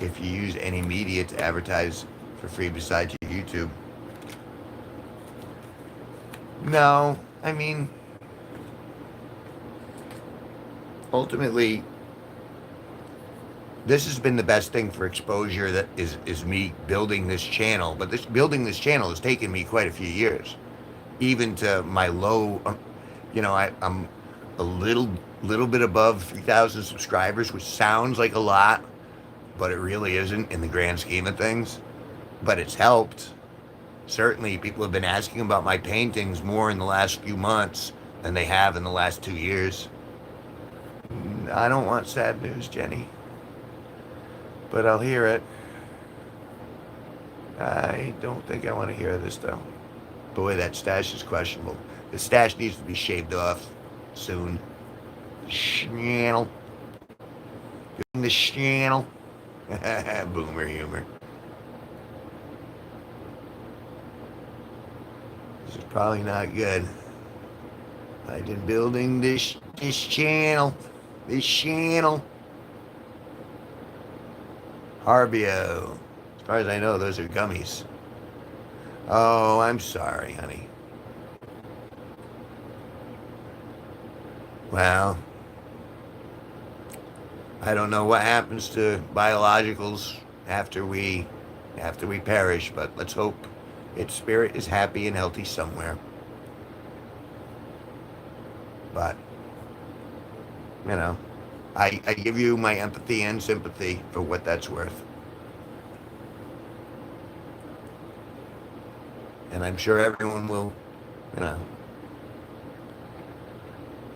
if you use any media to advertise for free besides your YouTube. No, I mean, ultimately, this has been the best thing for exposure that is me building this channel. But building this channel has taken me quite a few years, even to my low. I'm a little bit above 3,000 subscribers, which sounds like a lot, but it really isn't in the grand scheme of things. But it's helped. Certainly, people have been asking about my paintings more in the last few months than they have in the last 2 years. I don't want sad news, Jenny, but I'll hear it. I don't think I want to hear this, though. Boy, that stash is questionable. The stash needs to be shaved off soon. Channel. Doing the channel. Boomer humor. This is probably not good. I've been building this channel. This channel. Harbio. As far as I know, those are gummies. Oh, I'm sorry, honey. Well, I don't know what happens to biologicals after we perish, but let's hope its spirit is happy and healthy somewhere. But I give you my empathy and sympathy for what that's worth. And I'm sure everyone will,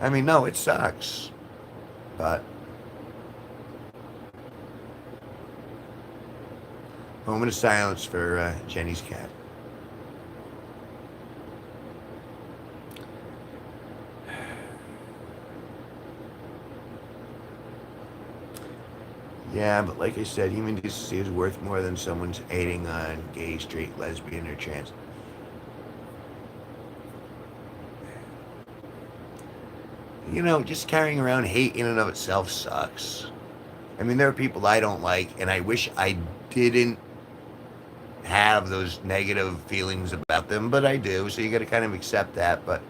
I mean, no, it sucks. But moment of silence for Jenny's cat. Yeah, but like I said, human decency is worth more than someone's hating on gay, straight, lesbian, or trans. Just carrying around hate in and of itself sucks. I mean, there are people I don't like, and I wish I didn't have those negative feelings about them, but I do, so you got to kind of accept that. But,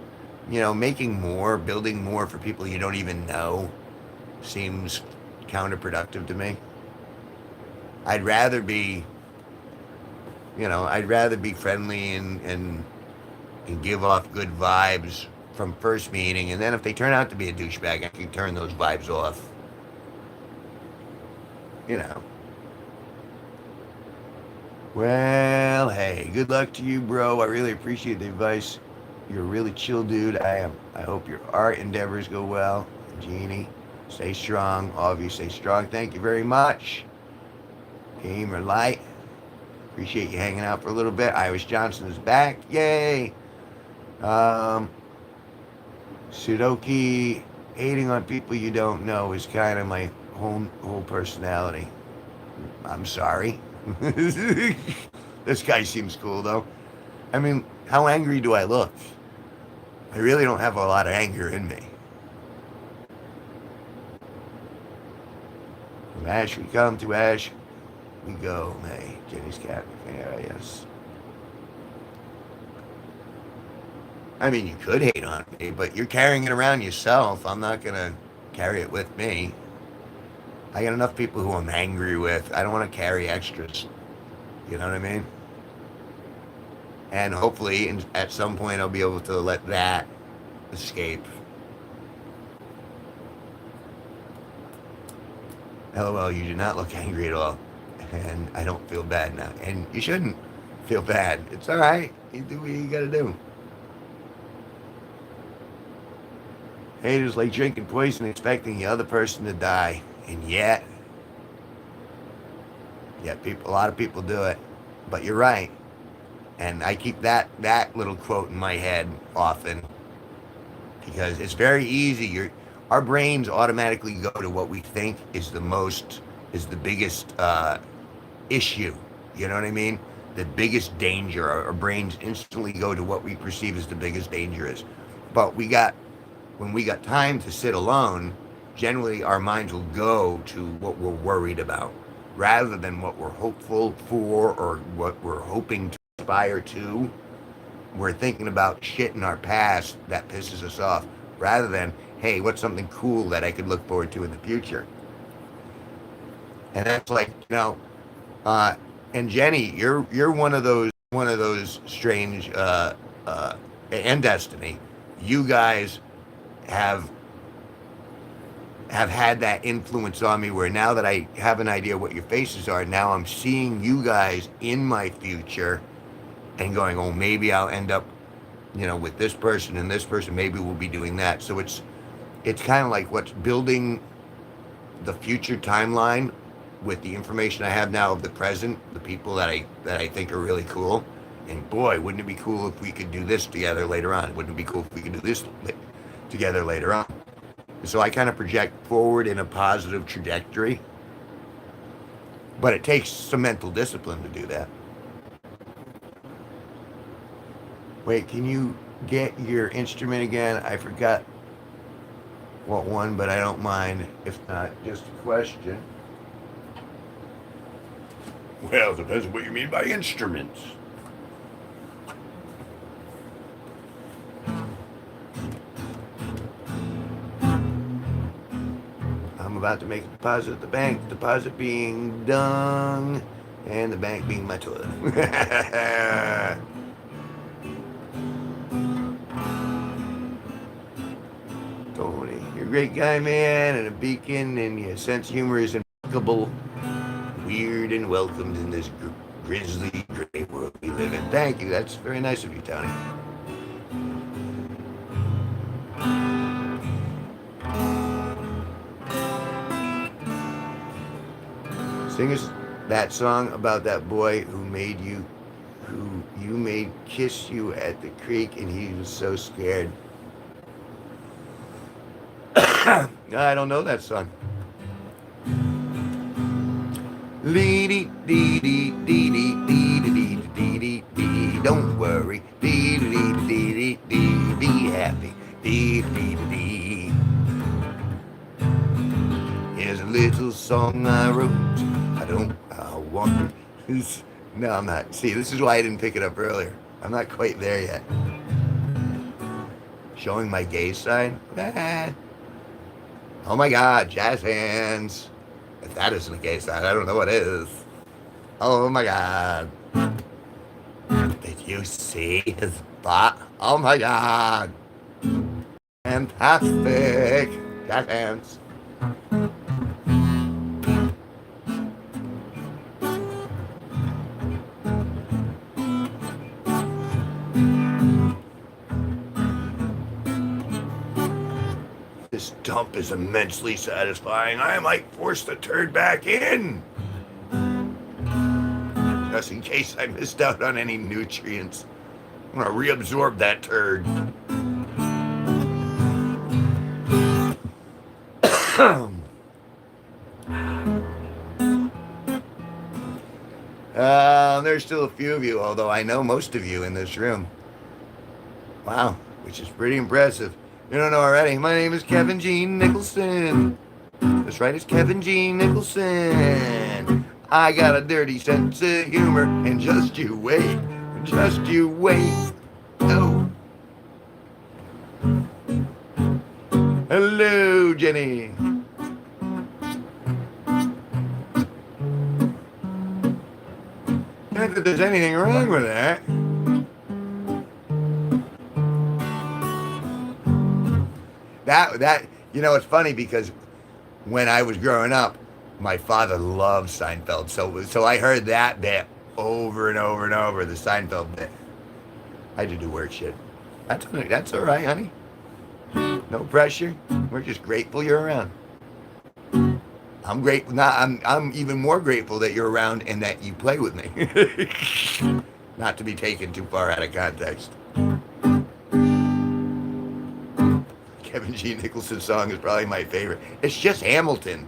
making more, building more for people you don't even know seems counterproductive to me. I'd rather be friendly and give off good vibes from first meeting, and then if they turn out to be a douchebag, I can turn those vibes off. Well, hey, good luck to you, bro. I really appreciate the advice. You're a really chill dude. I am. I hope your art endeavors go well. Jeannie, stay strong. All of you stay strong. Thank you very much. Gamer Light. Appreciate you hanging out for a little bit. Irish Johnson is back. Yay. Sudoku, hating on people you don't know is kind of my whole personality. I'm sorry. This guy seems cool, though. I mean, how angry do I look? I really don't have a lot of anger in me. From ash we come, to ash we go. Hey, Jenny's cat. Yeah, yes. I mean, you could hate on me, but you're carrying it around yourself. I'm not going to carry it with me. I got enough people who I'm angry with. I don't want to carry extras. You know what I mean? And hopefully, at some point, I'll be able to let that escape. LOL, you do not look angry at all. And I don't feel bad now. And you shouldn't feel bad. It's all right. You do what you got to do. Hate is like drinking poison expecting the other person to die. And yet, a lot of people do it. But you're right. And I keep that little quote in my head often. because it's very easy. Our brains automatically go to what we think is the biggest issue. You know what I mean? The biggest danger. Our brains instantly go to what we perceive as the biggest danger is. But when we got time to sit alone, generally our minds will go to what we're worried about rather than what we're hopeful for or what we're hoping to aspire to. We're thinking about shit in our past that pisses us off rather than, hey, what's something cool that I could look forward to in the future? And that's like, and Jenny, you're one of those strange and Destiny. You guys have had that influence on me where now that I have an idea what your faces are, now I'm seeing you guys in my future and going, oh, maybe I'll end up, with this person and this person. Maybe we'll be doing that. So it's kind of like what's building the future timeline with the information I have now of the present, the people that I think are really cool. And boy, wouldn't it be cool if we could do this together later on? Wouldn't it be cool if we could do this together later on? So I kind of project forward in a positive trajectory. But it takes some mental discipline to do that. Wait, can you get your instrument again? I forgot what one, but I don't mind. If not, just a question. Well, it depends on what you mean by instruments. I'm about to make a deposit at the bank. Deposit being done, and the bank being my toilet. Tony, you're a great guy, man, and a beacon, and your sense of humor is impeccable. Weird and welcomed in this grisly, gray world we live in. Thank you. That's very nice of you, Tony. Sing us that song about that boy who you made kiss you at the creek, and he was so scared. I don't know that song. Don't worry. Be happy. Here's a little song I wrote. I want. No, I'm not. See, this is why I didn't pick it up earlier. I'm not quite there yet. Showing my gay side? Oh my God, jazz hands. If that isn't a gay side, I don't know what is. Oh my God. Did you see his butt? Oh my God. Fantastic. Jazz hands. This dump is immensely satisfying. I might force the turd back in. Just in case I missed out on any nutrients. I'm going to reabsorb that turd. There's still a few of you, although I know most of you in this room. Wow, which is pretty impressive. You don't know already. My name is Kevin G Nicholson. That's right, it's Kevin G Nicholson. I got a dirty sense of humor, and just you wait. Just you wait. Oh. Hello, Jenny. Not that there's anything wrong with that. That it's funny because when I was growing up, my father loved Seinfeld, so I heard that bit over and over and over, the Seinfeld bit. I had to do work shit. That's all right, honey. No pressure. We're just grateful you're around. I'm grateful. I'm even more grateful that you're around and that you play with me. Not to be taken too far out of context. Kevin G Nicholson song is probably my favorite. It's just Hamilton.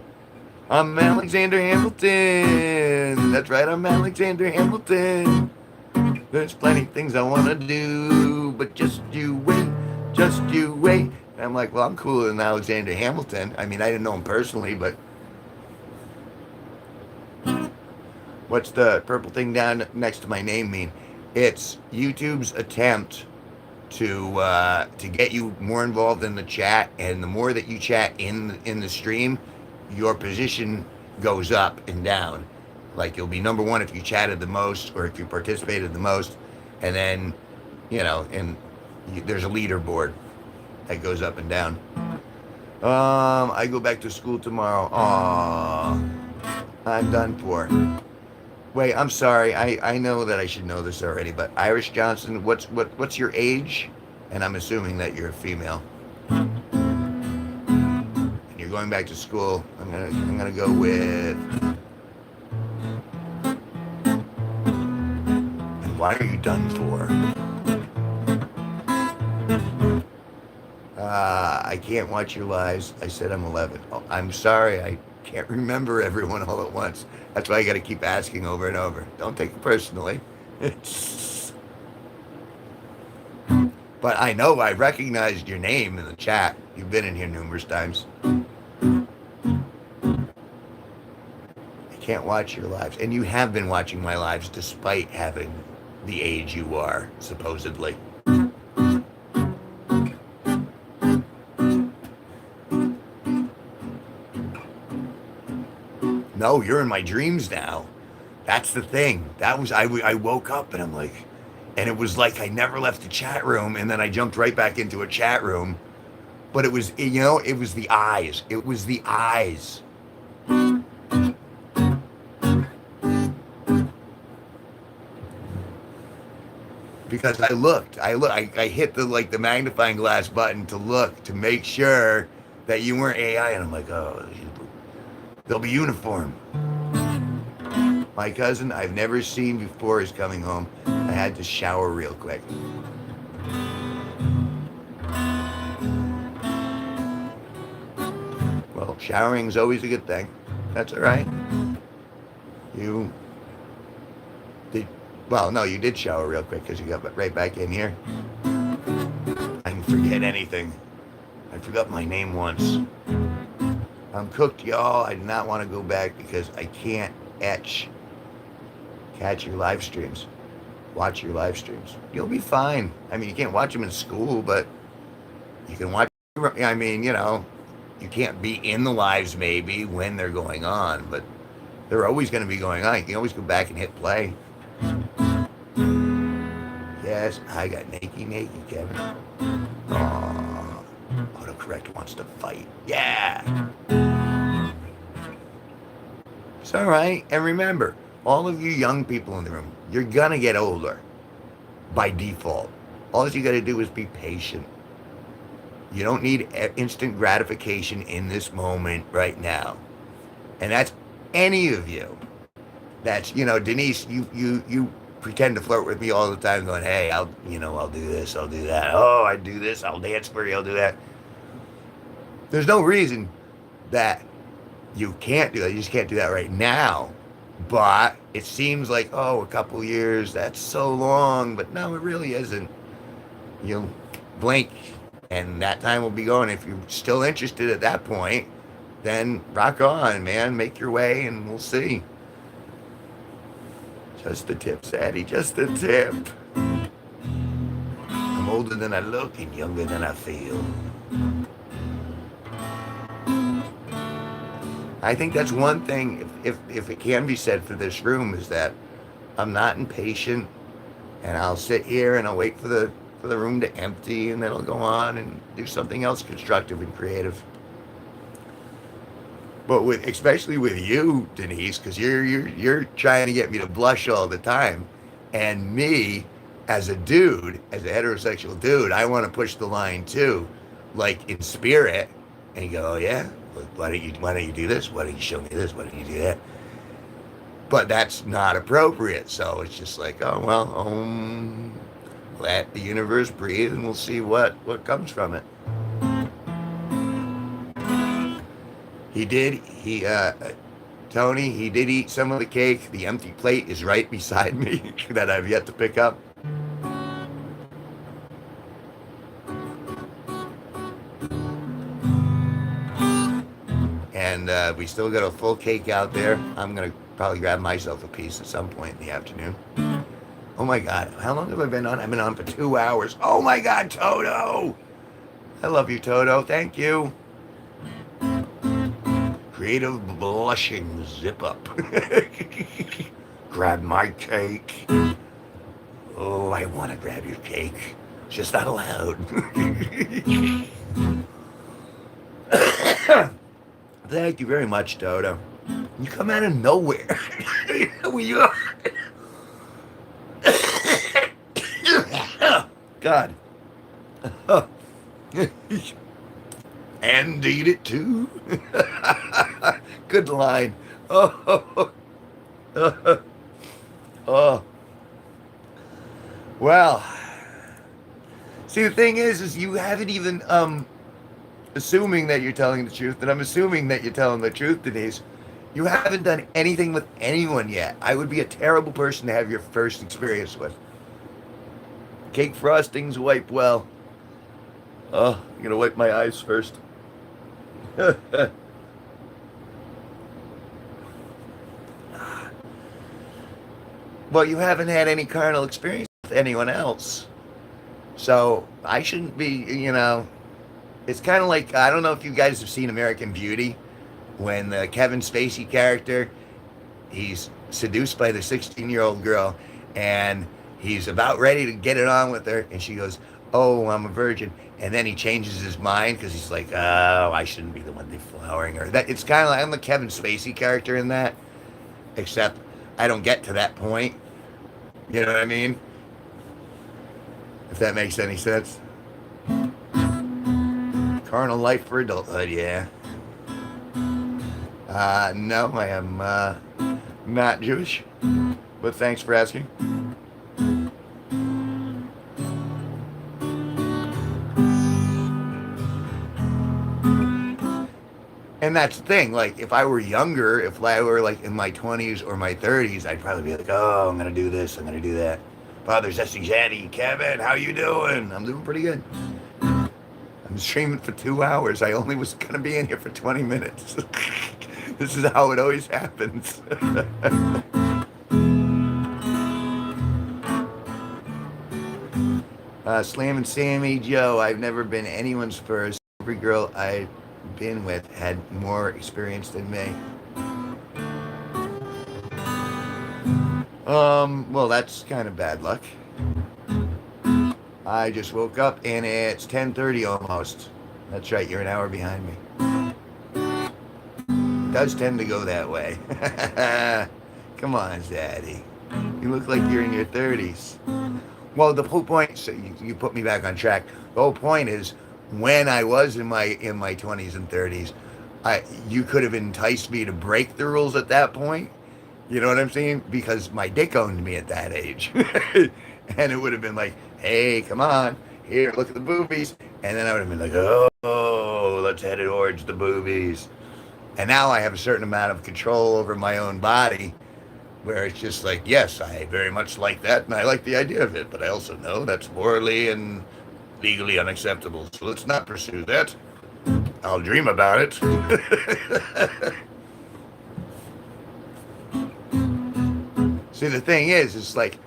I'm Alexander Hamilton. That's right, I'm Alexander Hamilton. There's plenty of things I want to do, but just you wait, just you wait. And I'm like, well, I'm cooler than Alexander Hamilton. I mean, I didn't know him personally, but what's the purple thing down next to my name mean? It's YouTube's attempt to get you more involved in the chat, and the more that you chat in the stream, your position goes up and down. Like you'll be number one if you chatted the most or if you participated the most, and then there's a leaderboard that goes up and down. I go back to school tomorrow. Aw, I'm done for. Wait, I'm sorry. I know that I should know this already, but Iris Johnson, what's your age? And I'm assuming that you're a female. And you're going back to school. I'm gonna go with. And why are you done for? I can't watch your lives. I said I'm 11. Oh, I'm sorry. I can't remember everyone all at once. That's why I got to keep asking over and over. Don't take it personally. But I know I recognized your name in the chat. You've been in here numerous times. I can't watch your lives. And you have been watching my lives despite having the age you are, supposedly. No, you're in my dreams now. That's the thing. That was, I woke up and I'm like, and it was like I never left the chat room, and then I jumped right back into a chat room. But it was, it was the eyes. It was the eyes. Because I hit the magnifying glass button to look, to make sure that you weren't AI, and I'm like, oh, they'll be uniform. My cousin I've never seen before is coming home. I had to shower real quick. Well, showering is always a good thing. That's all right. You did, well, no, you did shower real quick because you got right back in here. I can forget anything. I forgot my name once. I'm cooked, y'all. I do not want to go back because I can't catch your live streams. Watch your live streams. You'll be fine. I mean, you can't watch them in school, but you can watch. I mean, you can't be in the lives maybe when they're going on, but they're always going to be going on. You can always go back and hit play. Yes, I got naked, Kevin. Aww. Autocorrect wants to fight. Yeah. It's all right. And remember, all of you young people in the room, you're going to get older by default. All you got to do is be patient. You don't need instant gratification in this moment right now. And that's any of you. That's, Denise, you pretend to flirt with me all the time going, hey, I'll do this, I'll do that. Oh, I do this, I'll dance for you, I'll do that. There's no reason that you can't do that. You just can't do that right now. But it seems like, a couple years, that's so long. But no, it really isn't. You'll blink, and that time will be gone. If you're still interested at that point, then rock on, man. Make your way, and we'll see. Just the tip, Sadie. Just the tip. I'm older than I look and younger than I feel. I think that's one thing, if it can be said for this room, is that I'm not impatient, and I'll sit here and I'll wait for the room to empty, and then I'll go on and do something else constructive and creative. But especially with you, Denise, because you're trying to get me to blush all the time, and me as a dude, as a heterosexual dude, I want to push the line too, like in spirit, and you go, oh yeah. Why don't you do this? Why don't you show me this? Why don't you do that? But that's not appropriate. So it's just like, let the universe breathe, and we'll see what comes from it. He did. Tony, he did eat some of the cake. The empty plate is right beside me that I've yet to pick up. And we still got a full cake out there. I'm going to probably grab myself a piece at some point in the afternoon. Oh my God. How long have I been on? I've been on for 2 hours. Oh my God, Toto. I love you, Toto. Thank you. Creative blushing zip up. Grab my cake. Oh, I want to grab your cake. It's just not allowed. Thank you very much, Toto. You come out of nowhere. You God. And eat it too. Good line. Oh. Oh. Well. See, the thing is you haven't even assuming that you're telling the truth, and I'm assuming that you're telling the truth, Denise. You haven't done anything with anyone yet. I would be a terrible person to have your first experience with. Cake frostings wipe well. Oh, I'm gonna wipe my eyes first. Well, you haven't had any carnal experience with anyone else. So I shouldn't be, it's kind of like, I don't know if you guys have seen American Beauty, when the Kevin Spacey character, he's seduced by the 16-year-old girl, and he's about ready to get it on with her, and she goes, oh, I'm a virgin. And then he changes his mind because he's like, oh, I shouldn't be the one deflowering her. It's kind of like, I'm the Kevin Spacey character in that, except I don't get to that point. You know what I mean? If that makes any sense. Carnal life for adulthood, yeah. No, I am not Jewish, but thanks for asking. And that's the thing, like, if I were younger, if I were, like, in my 20s or my 30s, I'd probably be like, oh, I'm going to do this, I'm going to do that. Father's Zaddy, Kevin, how you doing? I'm doing pretty good. I'm streaming for 2 hours. I only was going to be in here for 20 minutes. This is how it always happens. Slam and Sammy Joe, I've never been anyone's first. Every girl I've been with had more experience than me. Well, that's kind of bad luck. I just woke up and it's 10:30 almost. That's right, you're an hour behind me. It does tend to go that way. Come on, Zaddy. You look like you're in your 30s. Well, the whole point, so you put me back on track. The whole point is, when I was in my 20s and 30s, you could have enticed me to break the rules at that point. You know what I'm saying? Because my dick owned me at that age. And it would have been like, hey, come on, here, look at the boobies. And then I would have been like, oh, let's head towards the boobies. And now I have a certain amount of control over my own body, where it's just like, yes, I very much like that, and I like the idea of it, but I also know that's morally and legally unacceptable. So let's not pursue that. I'll dream about it. See, the thing is, it's like,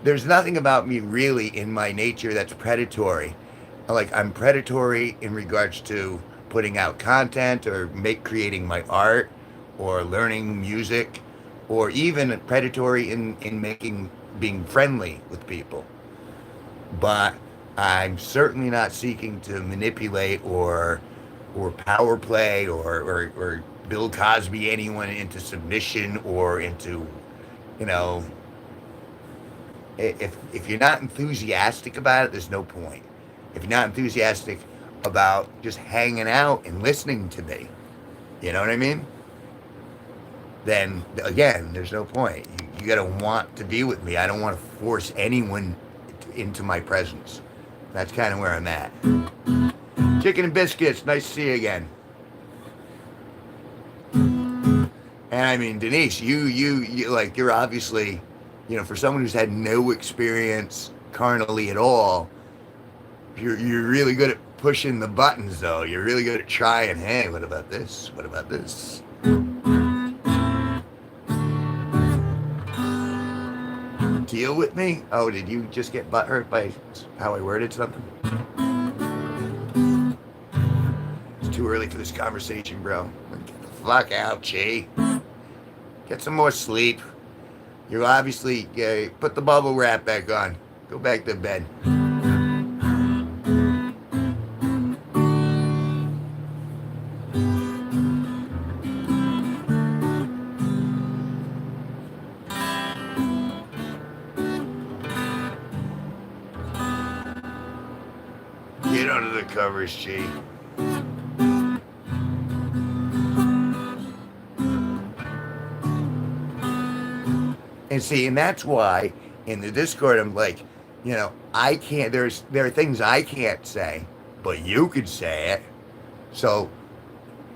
there's nothing about me really in my nature that's predatory. Like, I'm predatory in regards to putting out content or creating my art or learning music, or even predatory in being friendly with people. But I'm certainly not seeking to manipulate or power play or Bill Cosby anyone into submission or into, if you're not enthusiastic about it, there's no point. If you're not enthusiastic about just hanging out and listening to me, you know what I mean? Then, again, there's no point. You got to want to be with me. I don't want to force anyone into my presence. That's kind of where I'm at. Chicken and biscuits, nice to see you again. And I mean, Denise, you like, you're obviously, for someone who's had no experience carnally at all, you're really good at pushing the buttons, though. You're really good at trying. Hey, what about this? What about this? Deal with me? Oh, did you just get butthurt by how I worded something? It's too early for this conversation, bro. Get the fuck out, Chi. Get some more sleep. You obviously put the bubble wrap back on. Go back to bed. Get under the covers, Chi. And see, and that's why in the Discord I'm like, I can't. There are things I can't say, but you could say it. So,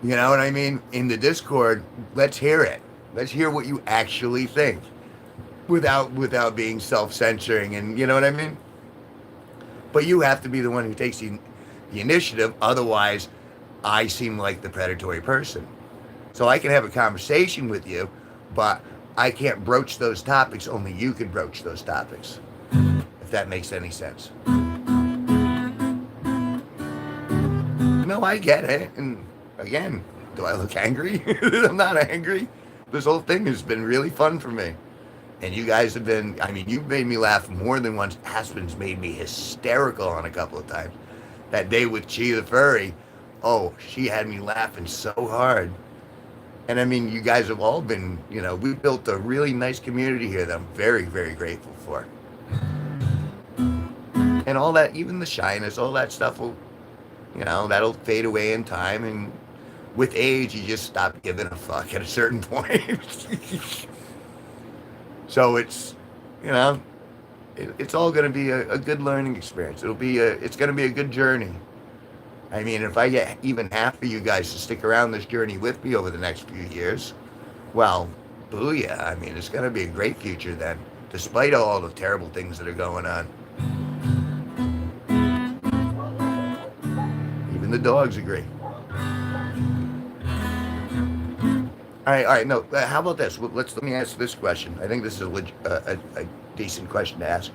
you know what I mean? In the Discord, let's hear it. Let's hear what you actually think, without being self-censoring, and you know what I mean. But you have to be the one who takes the initiative. Otherwise, I seem like the predatory person. So I can have a conversation with you, but I can't broach those topics. Only you can broach those topics, if that makes any sense. No, I get it. And again, do I look angry? I'm not angry. This whole thing has been really fun for me. And you guys have been, I mean, you've made me laugh more than once. Aspen's made me hysterical on a couple of times. That day with Chi the Furry, oh, she had me laughing so hard. And I mean, you guys have all been, we built a really nice community here that I'm very, very grateful for. And all that, even the shyness, all that stuff will, that'll fade away in time. And with age, you just stop giving a fuck at a certain point. So it's, it's all going to be a good learning experience. It's going to be a good journey. I mean, if I get even half of you guys to stick around this journey with me over the next few years, well, booyah. I mean, it's going to be a great future then, despite all the terrible things that are going on. Even the dogs agree. All right. No, how about this? Let me ask this question. I think this is a decent question to ask.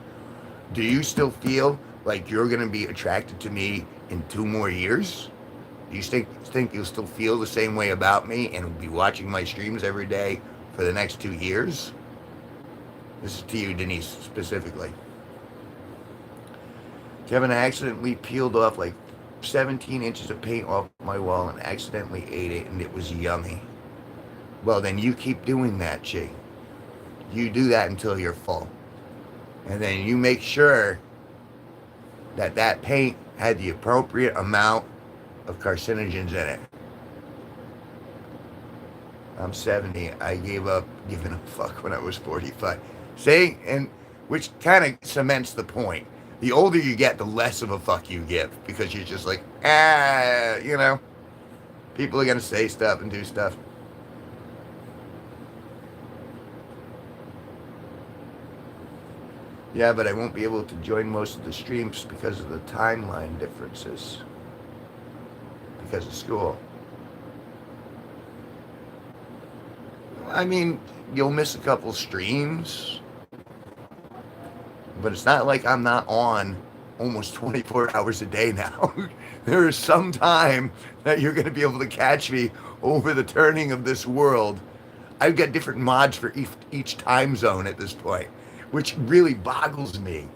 Do you still feel like you're going to be attracted to me in 2 more years? Do you think you'll still feel the same way about me and be watching my streams every day for the next 2 years? This is to you, Denise, specifically. Kevin, I accidentally peeled off like 17 inches of paint off my wall and accidentally ate it, and it was yummy. Well, then you keep doing that, Chi. You do that until you're full. And then you make sure that paint had the appropriate amount of carcinogens in it. I'm 70. I gave up giving a fuck when I was 45. See? And which kind of cements the point. The older you get, the less of a fuck you give. Because you're just like, people are going to say stuff and do stuff. Yeah, but I won't be able to join most of the streams because of the timeline differences. Because of school. I mean, you'll miss a couple streams. But it's not like I'm not on almost 24 hours a day now. There is some time that you're going to be able to catch me over the turning of this world. I've got different mods for each time zone at this point, which really boggles me.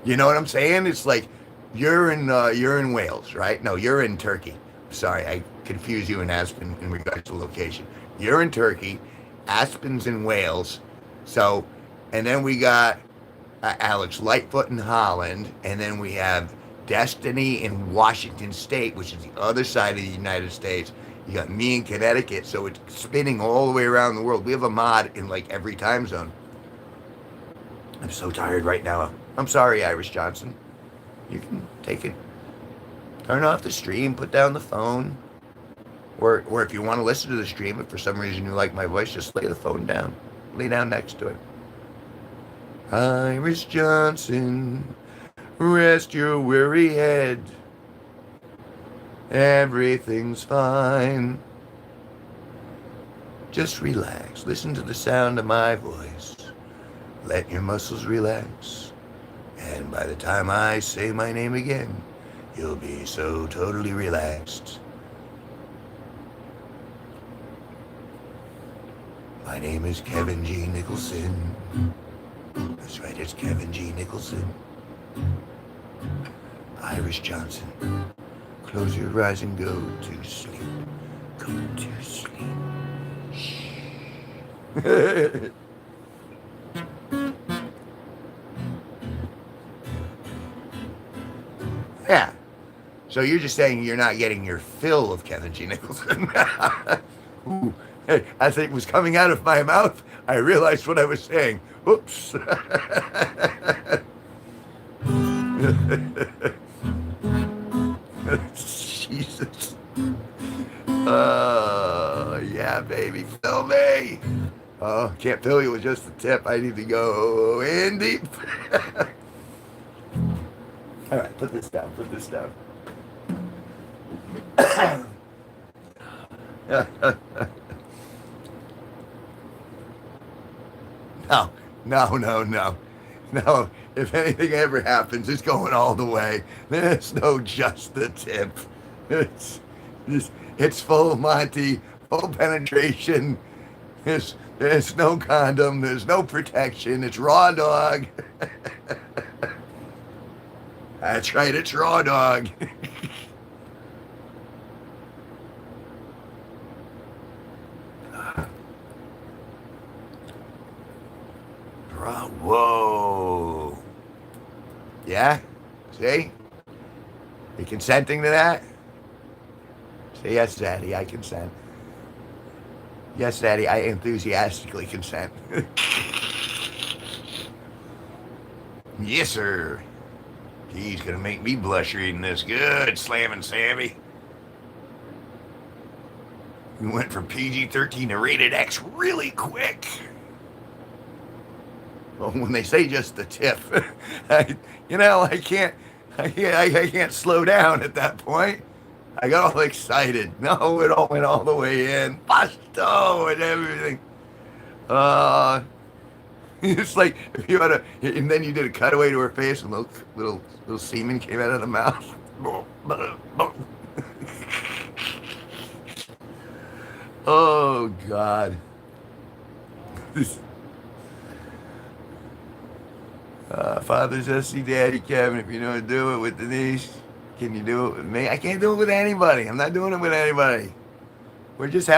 You know what I'm saying? It's like you're in Wales, right? No, you're in Turkey. Sorry, I confuse you and Aspen in regards to location. You're in Turkey, Aspen's in Wales. So, and then we got Alex Lightfoot in Holland, and then we have Destiny in Washington State, which is the other side of the United States. You got me in Connecticut, so it's spinning all the way around the world. We have a mod in like every time zone. I'm so tired right now. I'm sorry, Irish Johnson. You can take it. Turn off the stream, put down the phone, Or if you want to listen to the stream, if for some reason you like my voice, just lay the phone down. Lay down next to it. Iris Johnson, rest your weary head. Everything's fine. Just relax. Listen to the sound of my voice. Let your muscles relax. And by the time I say my name again, you'll be so totally relaxed. My name is Kevin G Nicholson. That's right, it's Kevin G Nicholson. Iris Johnson. Close your eyes and go to sleep. Go to sleep. Shh. Yeah. So you're just saying you're not getting your fill of Kevin G Nicholson. Ooh. Hey, as it was coming out of my mouth, I realized what I was saying. Oops. Jesus. Yeah, baby, fill me. Oh, can't fill you with just a tip. I need to go in deep. All right, put this down. Put this down. No. If anything ever happens, it's going all the way. There's no just the tip. It's full Monty, full penetration. There's no condom. There's no protection. It's raw dog. That's right. It's raw dog. Whoa. Yeah? See? You consenting to that? Say yes, Daddy, I consent. Yes, Daddy, I enthusiastically consent. Yes, sir. He's gonna make me blush reading this. Good, slamming Sammy. We went from PG-13 to rated X really quick. Well, when they say just the tip, I can't slow down at that point. I got all excited. No, it all went all the way in. Busto and everything. It's like if you had and then you did a cutaway to her face and little semen came out of the mouth. Oh, God. Father says, see Daddy Kevin, if you don't do it with Denise, can you do it with me? I can't do it with anybody. I'm not doing it with anybody. We're just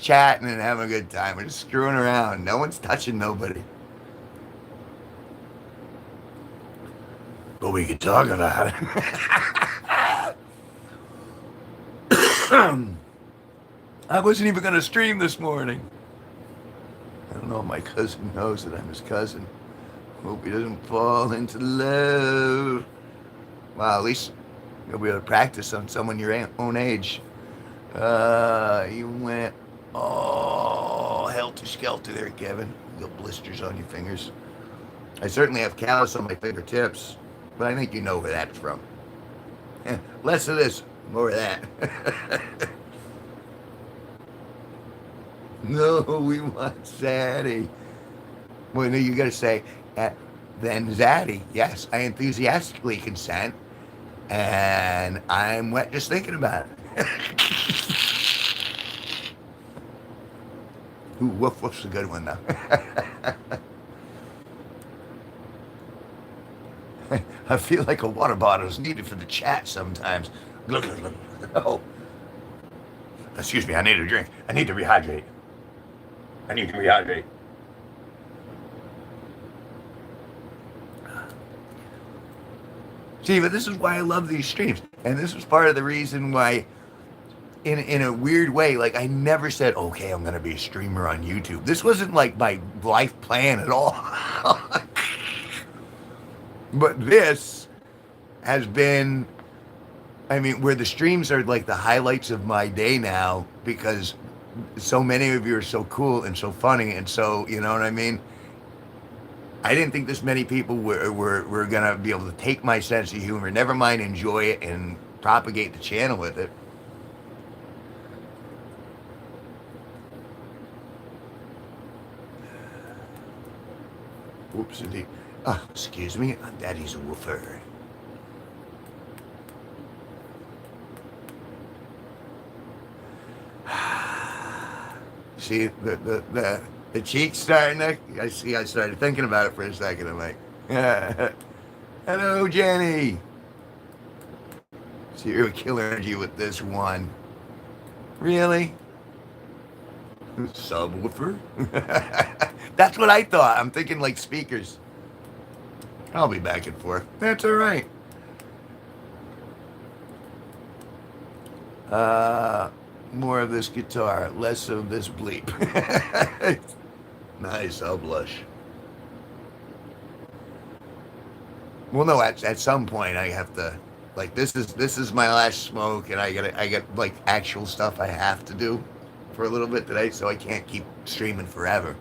chatting and having a good time. We're just screwing around. No one's touching nobody. But we could talk about it. I wasn't even going to stream this morning. I don't know if my cousin knows that I'm his cousin. Hope he doesn't fall into love. Well, at least you'll be able to practice on someone your own age. You went, helter-skelter there, Kevin. You got blisters on your fingers. I certainly have callus on my fingertips, but I think you know where that's from. Less of this, more of that. No, we want Zaddy. Well, no, you got to say, then Zaddy. Yes, I enthusiastically consent, and I'm wet just thinking about it. Ooh, woof woof's a good one, though. I feel like a water bottle is needed for the chat sometimes. Oh, excuse me, I need a drink. I need to rehydrate. See, but this is why I love these streams. And this was part of the reason why, in a weird way, like I never said, okay, I'm going to be a streamer on YouTube. This wasn't like my life plan at all. But this has been I mean, where the streams are like the highlights of my day now because so many of you are so cool and so funny and so, you know what I mean? I didn't think this many people were going to be able to take my sense of humor, never mind enjoy it and propagate the channel with it. Whoops, indeed. Oh, excuse me, Daddy's a woofer. See, the cheeks starting to, I started thinking about it for a second. I'm like, hello, Jenny. Serial killer energy with this one. Really? Subwoofer? That's what I thought. I'm thinking like speakers. I'll be back and forth. That's all right. More of this guitar, less of this bleep. Nice, I'll blush. Well, no, at some point I have to, like, this is my last smoke, and I get like actual stuff I have to do for a little bit today, so I can't keep streaming forever.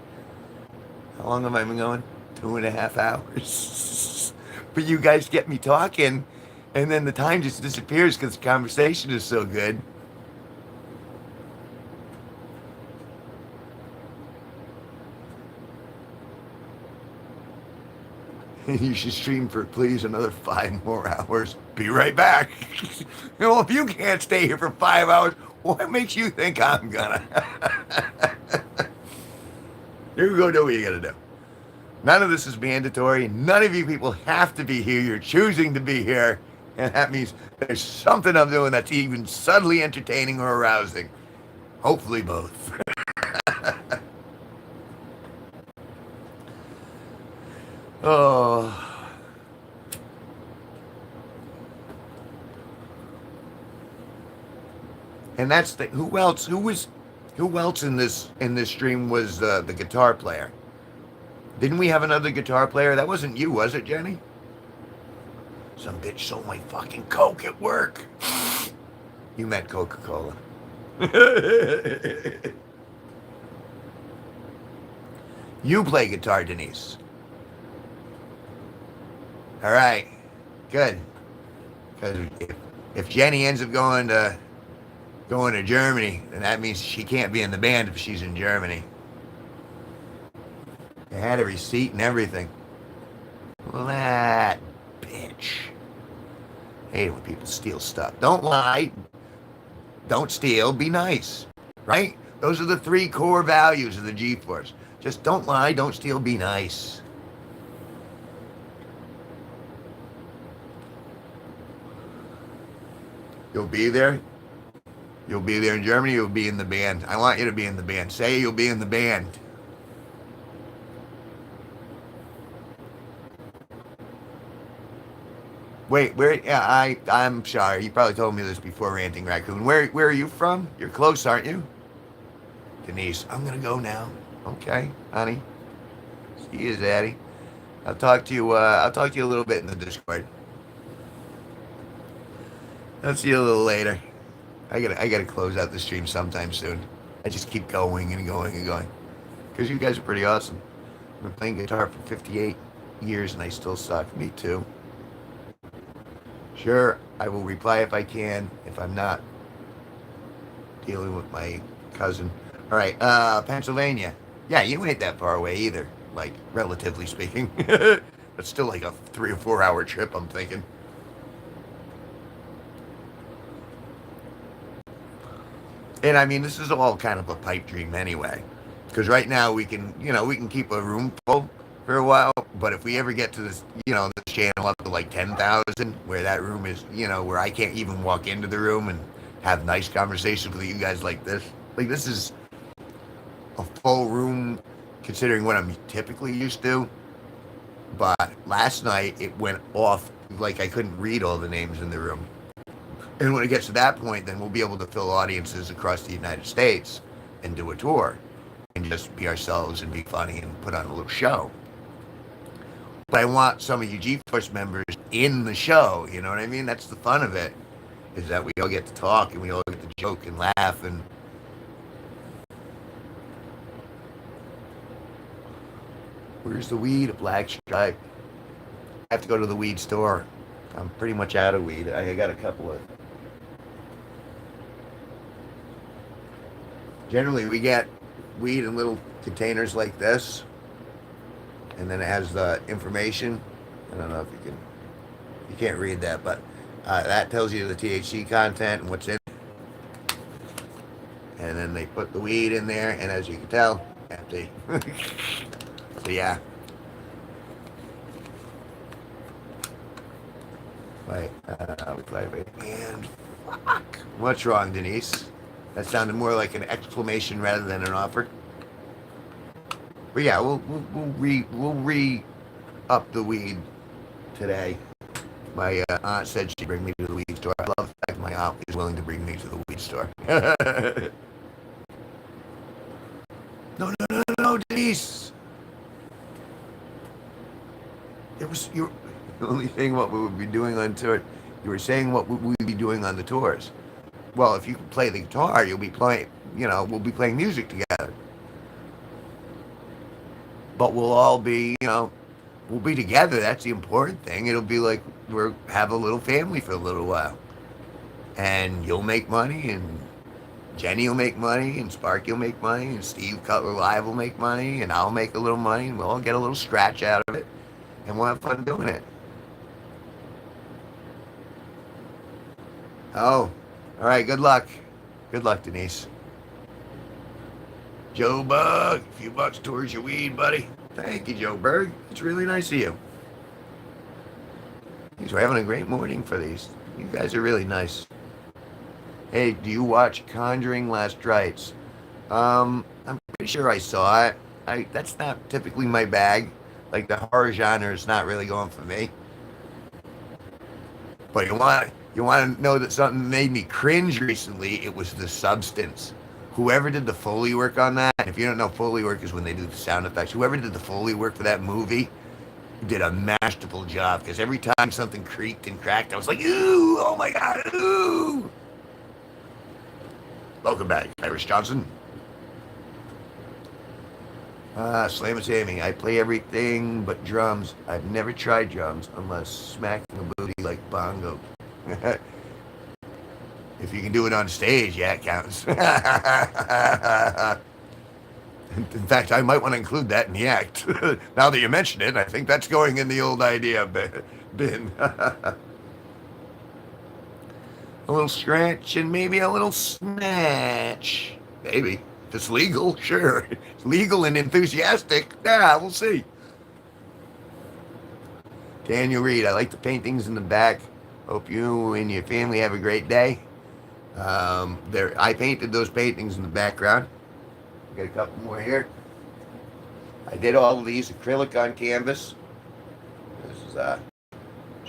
How long have I been going? 2.5 hours. But you guys get me talking, and then the time just disappears because the conversation is so good. You should stream for, please, another 5 more hours. Be right back. Well, if you can't stay here for 5 hours, what makes you think I'm gonna? You go do what you gotta do. None of this is mandatory. None of you people have to be here. You're choosing to be here. And that means there's something I'm doing that's even subtly entertaining or arousing. Hopefully both. Oh. And that's the, who else in this stream was the guitar player? Didn't we have another guitar player? That wasn't you, was it, Jenny? Some bitch sold my fucking Coke at work. You meant Coca-Cola. You play guitar, Denise. All right, good. Because if Jenny ends up going to Germany, then that means she can't be in the band if she's in Germany. I had a receipt and everything. Well, that bitch. I hate it when people steal stuff. Don't lie. Don't steal. Be nice. Right? Those are the 3 core values of the G-Force. Just don't lie, don't steal, be nice. You'll be there. You'll be there in Germany. You'll be in the band. I want you to be in the band. Say you'll be in the band. Wait, where? Yeah, I'm sorry. You probably told me this before, Ranting Raccoon. Where are you from? You're close, aren't you? Denise, I'm gonna go now. Okay, honey. See you, Zaddy. I'll talk to you. I'll talk to you a little bit in the Discord. I'll see you a little later. I gotta close out the stream sometime soon. I just keep going and going and going. Because you guys are pretty awesome. I've been playing guitar for 58 years and I still suck. Me too. Sure, I will reply if I can. If I'm not dealing with my cousin. All right, Pennsylvania. Yeah, you ain't that far away either. Like, relatively speaking. But still like a 3 or 4 hour trip, I'm thinking. And I mean, this is all kind of a pipe dream anyway. Because right now we can, we can keep a room full for a while. But if we ever get to this, this channel up to like 10,000, where that room is, where I can't even walk into the room and have nice conversations with you guys like this. Like, this is a full room considering what I'm typically used to. But last night it went off like I couldn't read all the names in the room. And when it gets to that point, then we'll be able to fill audiences across the United States and do a tour and just be ourselves and be funny and put on a little show. But I want some of you G-Force members in the show, you know what I mean? That's the fun of it. is that we all get to talk and we all get to joke and laugh. And where's the weed? A black stripe. I have to go to the weed store. I'm pretty much out of weed. I got a couple of. Generally, we get weed in little containers like this, and then it has the information. I don't know if you can. You can't read that, but that tells you the THC content and what's in it. And then they put the weed in there, and as you can tell, empty. So yeah. Right. And fuck. What's wrong, Denise? That sounded more like an exclamation rather than an offer. But yeah, we'll re up the weed today. My aunt said she'd bring me to the weed store. I love the fact my aunt is willing to bring me to the weed store. No, Denise. It was you. Only saying what we would be doing on tour. You were saying what we would be doing on the tours. Well, if you can play the guitar, you'll be playing. We'll be playing music together. But we'll all be, we'll be together. That's the important thing. It'll be like we'll have a little family for a little while, and you'll make money, and Jenny will make money, and Sparky will make money, and Steve Cutler Live will make money, and I'll make a little money, and we'll all get a little scratch out of it, and we'll have fun doing it. Oh, all right. Good luck. Good luck, Denise. Joe Bug, a few bucks towards your weed, buddy. Thank you, Joe Berg. It's really nice of you. We're having a great morning for these. You guys are really nice. Hey, do you watch Conjuring Last Rites? I'm pretty sure I saw it. That's not typically my bag. Like the horror genre is not really going for me. But you want to know that something made me cringe recently? It was The Substance. Whoever did the Foley work on that, and if you don't know, Foley work is when they do the sound effects. Whoever did the Foley work for that movie did a masterful job, because every time something creaked and cracked, I was like, ooh, oh my God, ooh. Welcome back, Iris Johnson. Slam and Sammy, I play everything but drums. I've never tried drums unless smacking a booty like bongo. If you can do it on stage, yeah, it counts. In fact, I might want to include that in the act. Now that you mention it, I think that's going in the old idea bin. A little scratch and maybe a little snatch. Maybe. If it's legal, sure. It's legal and enthusiastic. Yeah, we'll see. Daniel Reed, I like the paintings in the back. Hope you and your family have a great day. I painted those paintings in the background. Got a couple more here. I did all of these acrylic on canvas. This is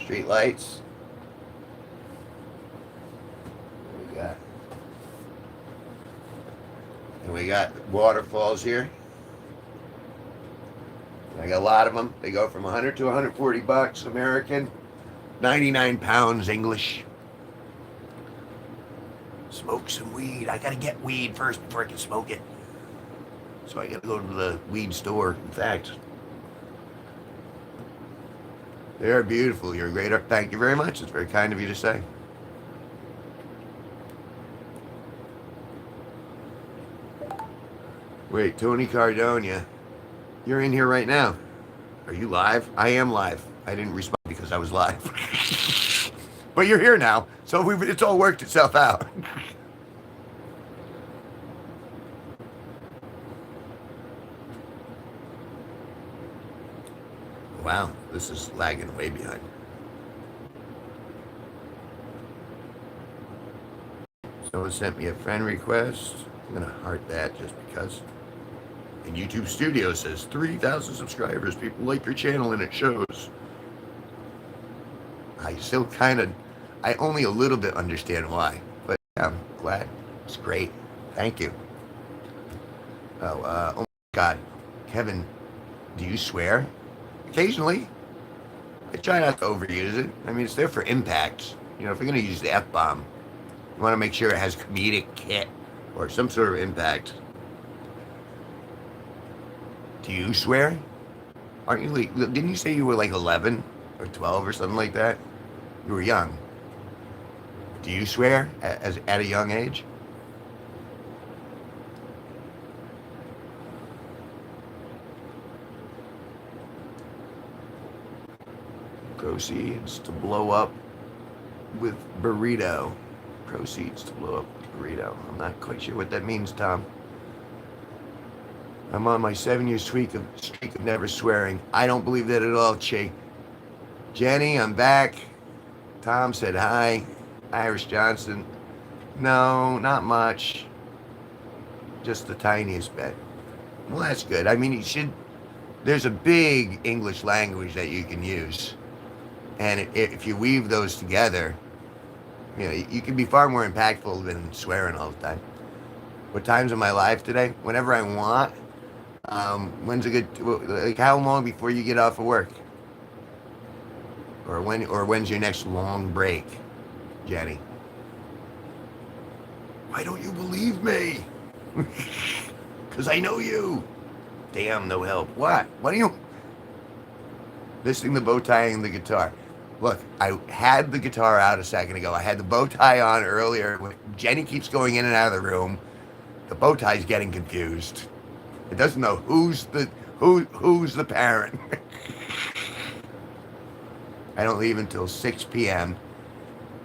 street lights. We got waterfalls here. I got a lot of them. They go from 100 to 140 bucks American, 99 pounds English. Smoke some weed. I gotta get weed first before I can smoke it. So I gotta go to the weed store. In fact, they're beautiful. You're a great art. Thank you very much. It's very kind of you to say. Wait, Tony Cardonia, you're in here right now. Are you live? I am live. I didn't respond because I was live. But you're here now, so it's all worked itself out. Wow, this is lagging way behind. Someone sent me a friend request. I'm going to heart that just because. And YouTube Studio says 3,000 subscribers. People like your channel and it shows. I only a little bit understand why. But yeah, I'm glad. It's great. Thank you. Oh my God. Kevin, do you swear? Occasionally. I try not to overuse it. I mean, it's there for impact. You know, if you're going to use the F-bomb, you want to make sure it has comedic hit or some sort of impact. Do you swear? Aren't you like, didn't you say you were like 11 or 12 or something like that? You were young. Do you swear at a young age? Proceeds to blow up with burrito. Proceeds to blow up with burrito. I'm not quite sure what that means, Tom. I'm on my 7-year streak of never swearing. I don't believe that at all, Che. Jenny, I'm back. Tom said hi. Iris Johnson. No, not much. Just the tiniest bit. Well, that's good. I mean, you should. There's a big English language that you can use, and if you weave those together, you know, you can be far more impactful than swearing all the time. What times in my life today? Whenever I want. When's a good? Like, how long before you get off of work? Or when's your next long break, Jenny? Why don't you believe me? Because I know you. Damn, no help. What? What are you? Listening to the bow tie and the guitar. Look, I had the guitar out a second ago. I had the bow tie on earlier. Jenny keeps going in and out of the room. The bow tie's getting confused. It doesn't know who's the parent. I don't leave until 6 p.m.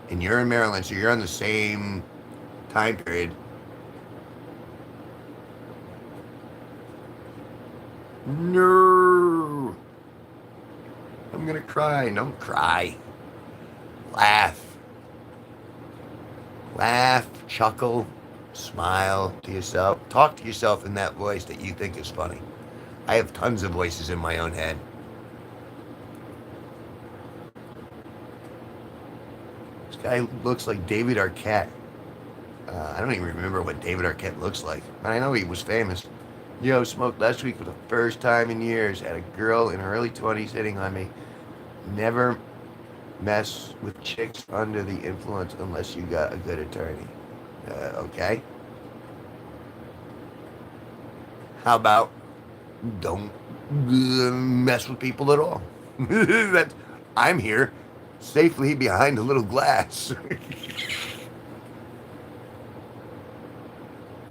and you're in Maryland, so you're on the same time period. No. I'm gonna cry. Don't cry. Laugh. Laugh, chuckle, smile to yourself. Talk to yourself in that voice that you think is funny. I have tons of voices in my own head. This guy looks like David Arquette. I don't even remember what David Arquette looks like. But I know he was famous. Yo, smoked last week for the first time in years. Had a girl in her early 20s hitting on me. Never mess with chicks under the influence unless you got a good attorney. Okay? How about don't mess with people at all? I'm here safely behind a little glass.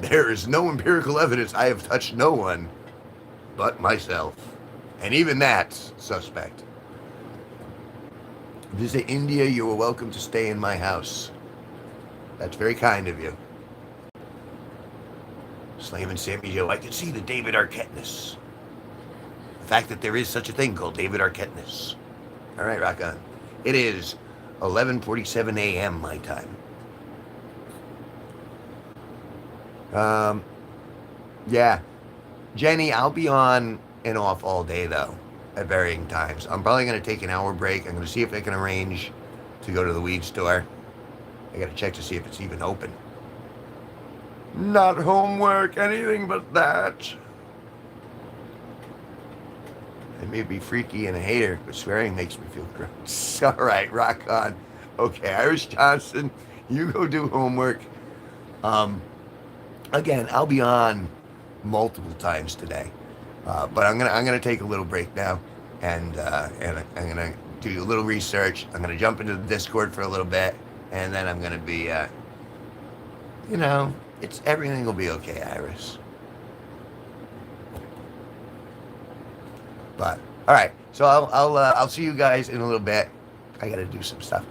There is no empirical evidence I have touched no one but myself. And even that's suspect. Visit India, you are welcome to stay in my house. That's very kind of you. Slam and Sammy Joe, I can see the David Arquette-ness. The fact that there is such a thing called David Arquette-ness. All right, rock on. It is 11:47 a.m. my time. Yeah. Jenny, I'll be on and off all day, though, at varying times. I'm probably going to take an hour break. I'm going to see if I can arrange to go to the weed store. I got to check to see if it's even open. Not homework, anything but that. I may be freaky and a hater, but swearing makes me feel gross. All right, rock on. Okay, Iris Johnson, you go do homework. Again, I'll be on multiple times today, but I'm gonna take a little break now, and I'm gonna do a little research. I'm gonna jump into the Discord for a little bit, and then I'm gonna be, it's everything will be okay, Iris. But all right, so I'll see you guys in a little bit. I gotta do some stuff.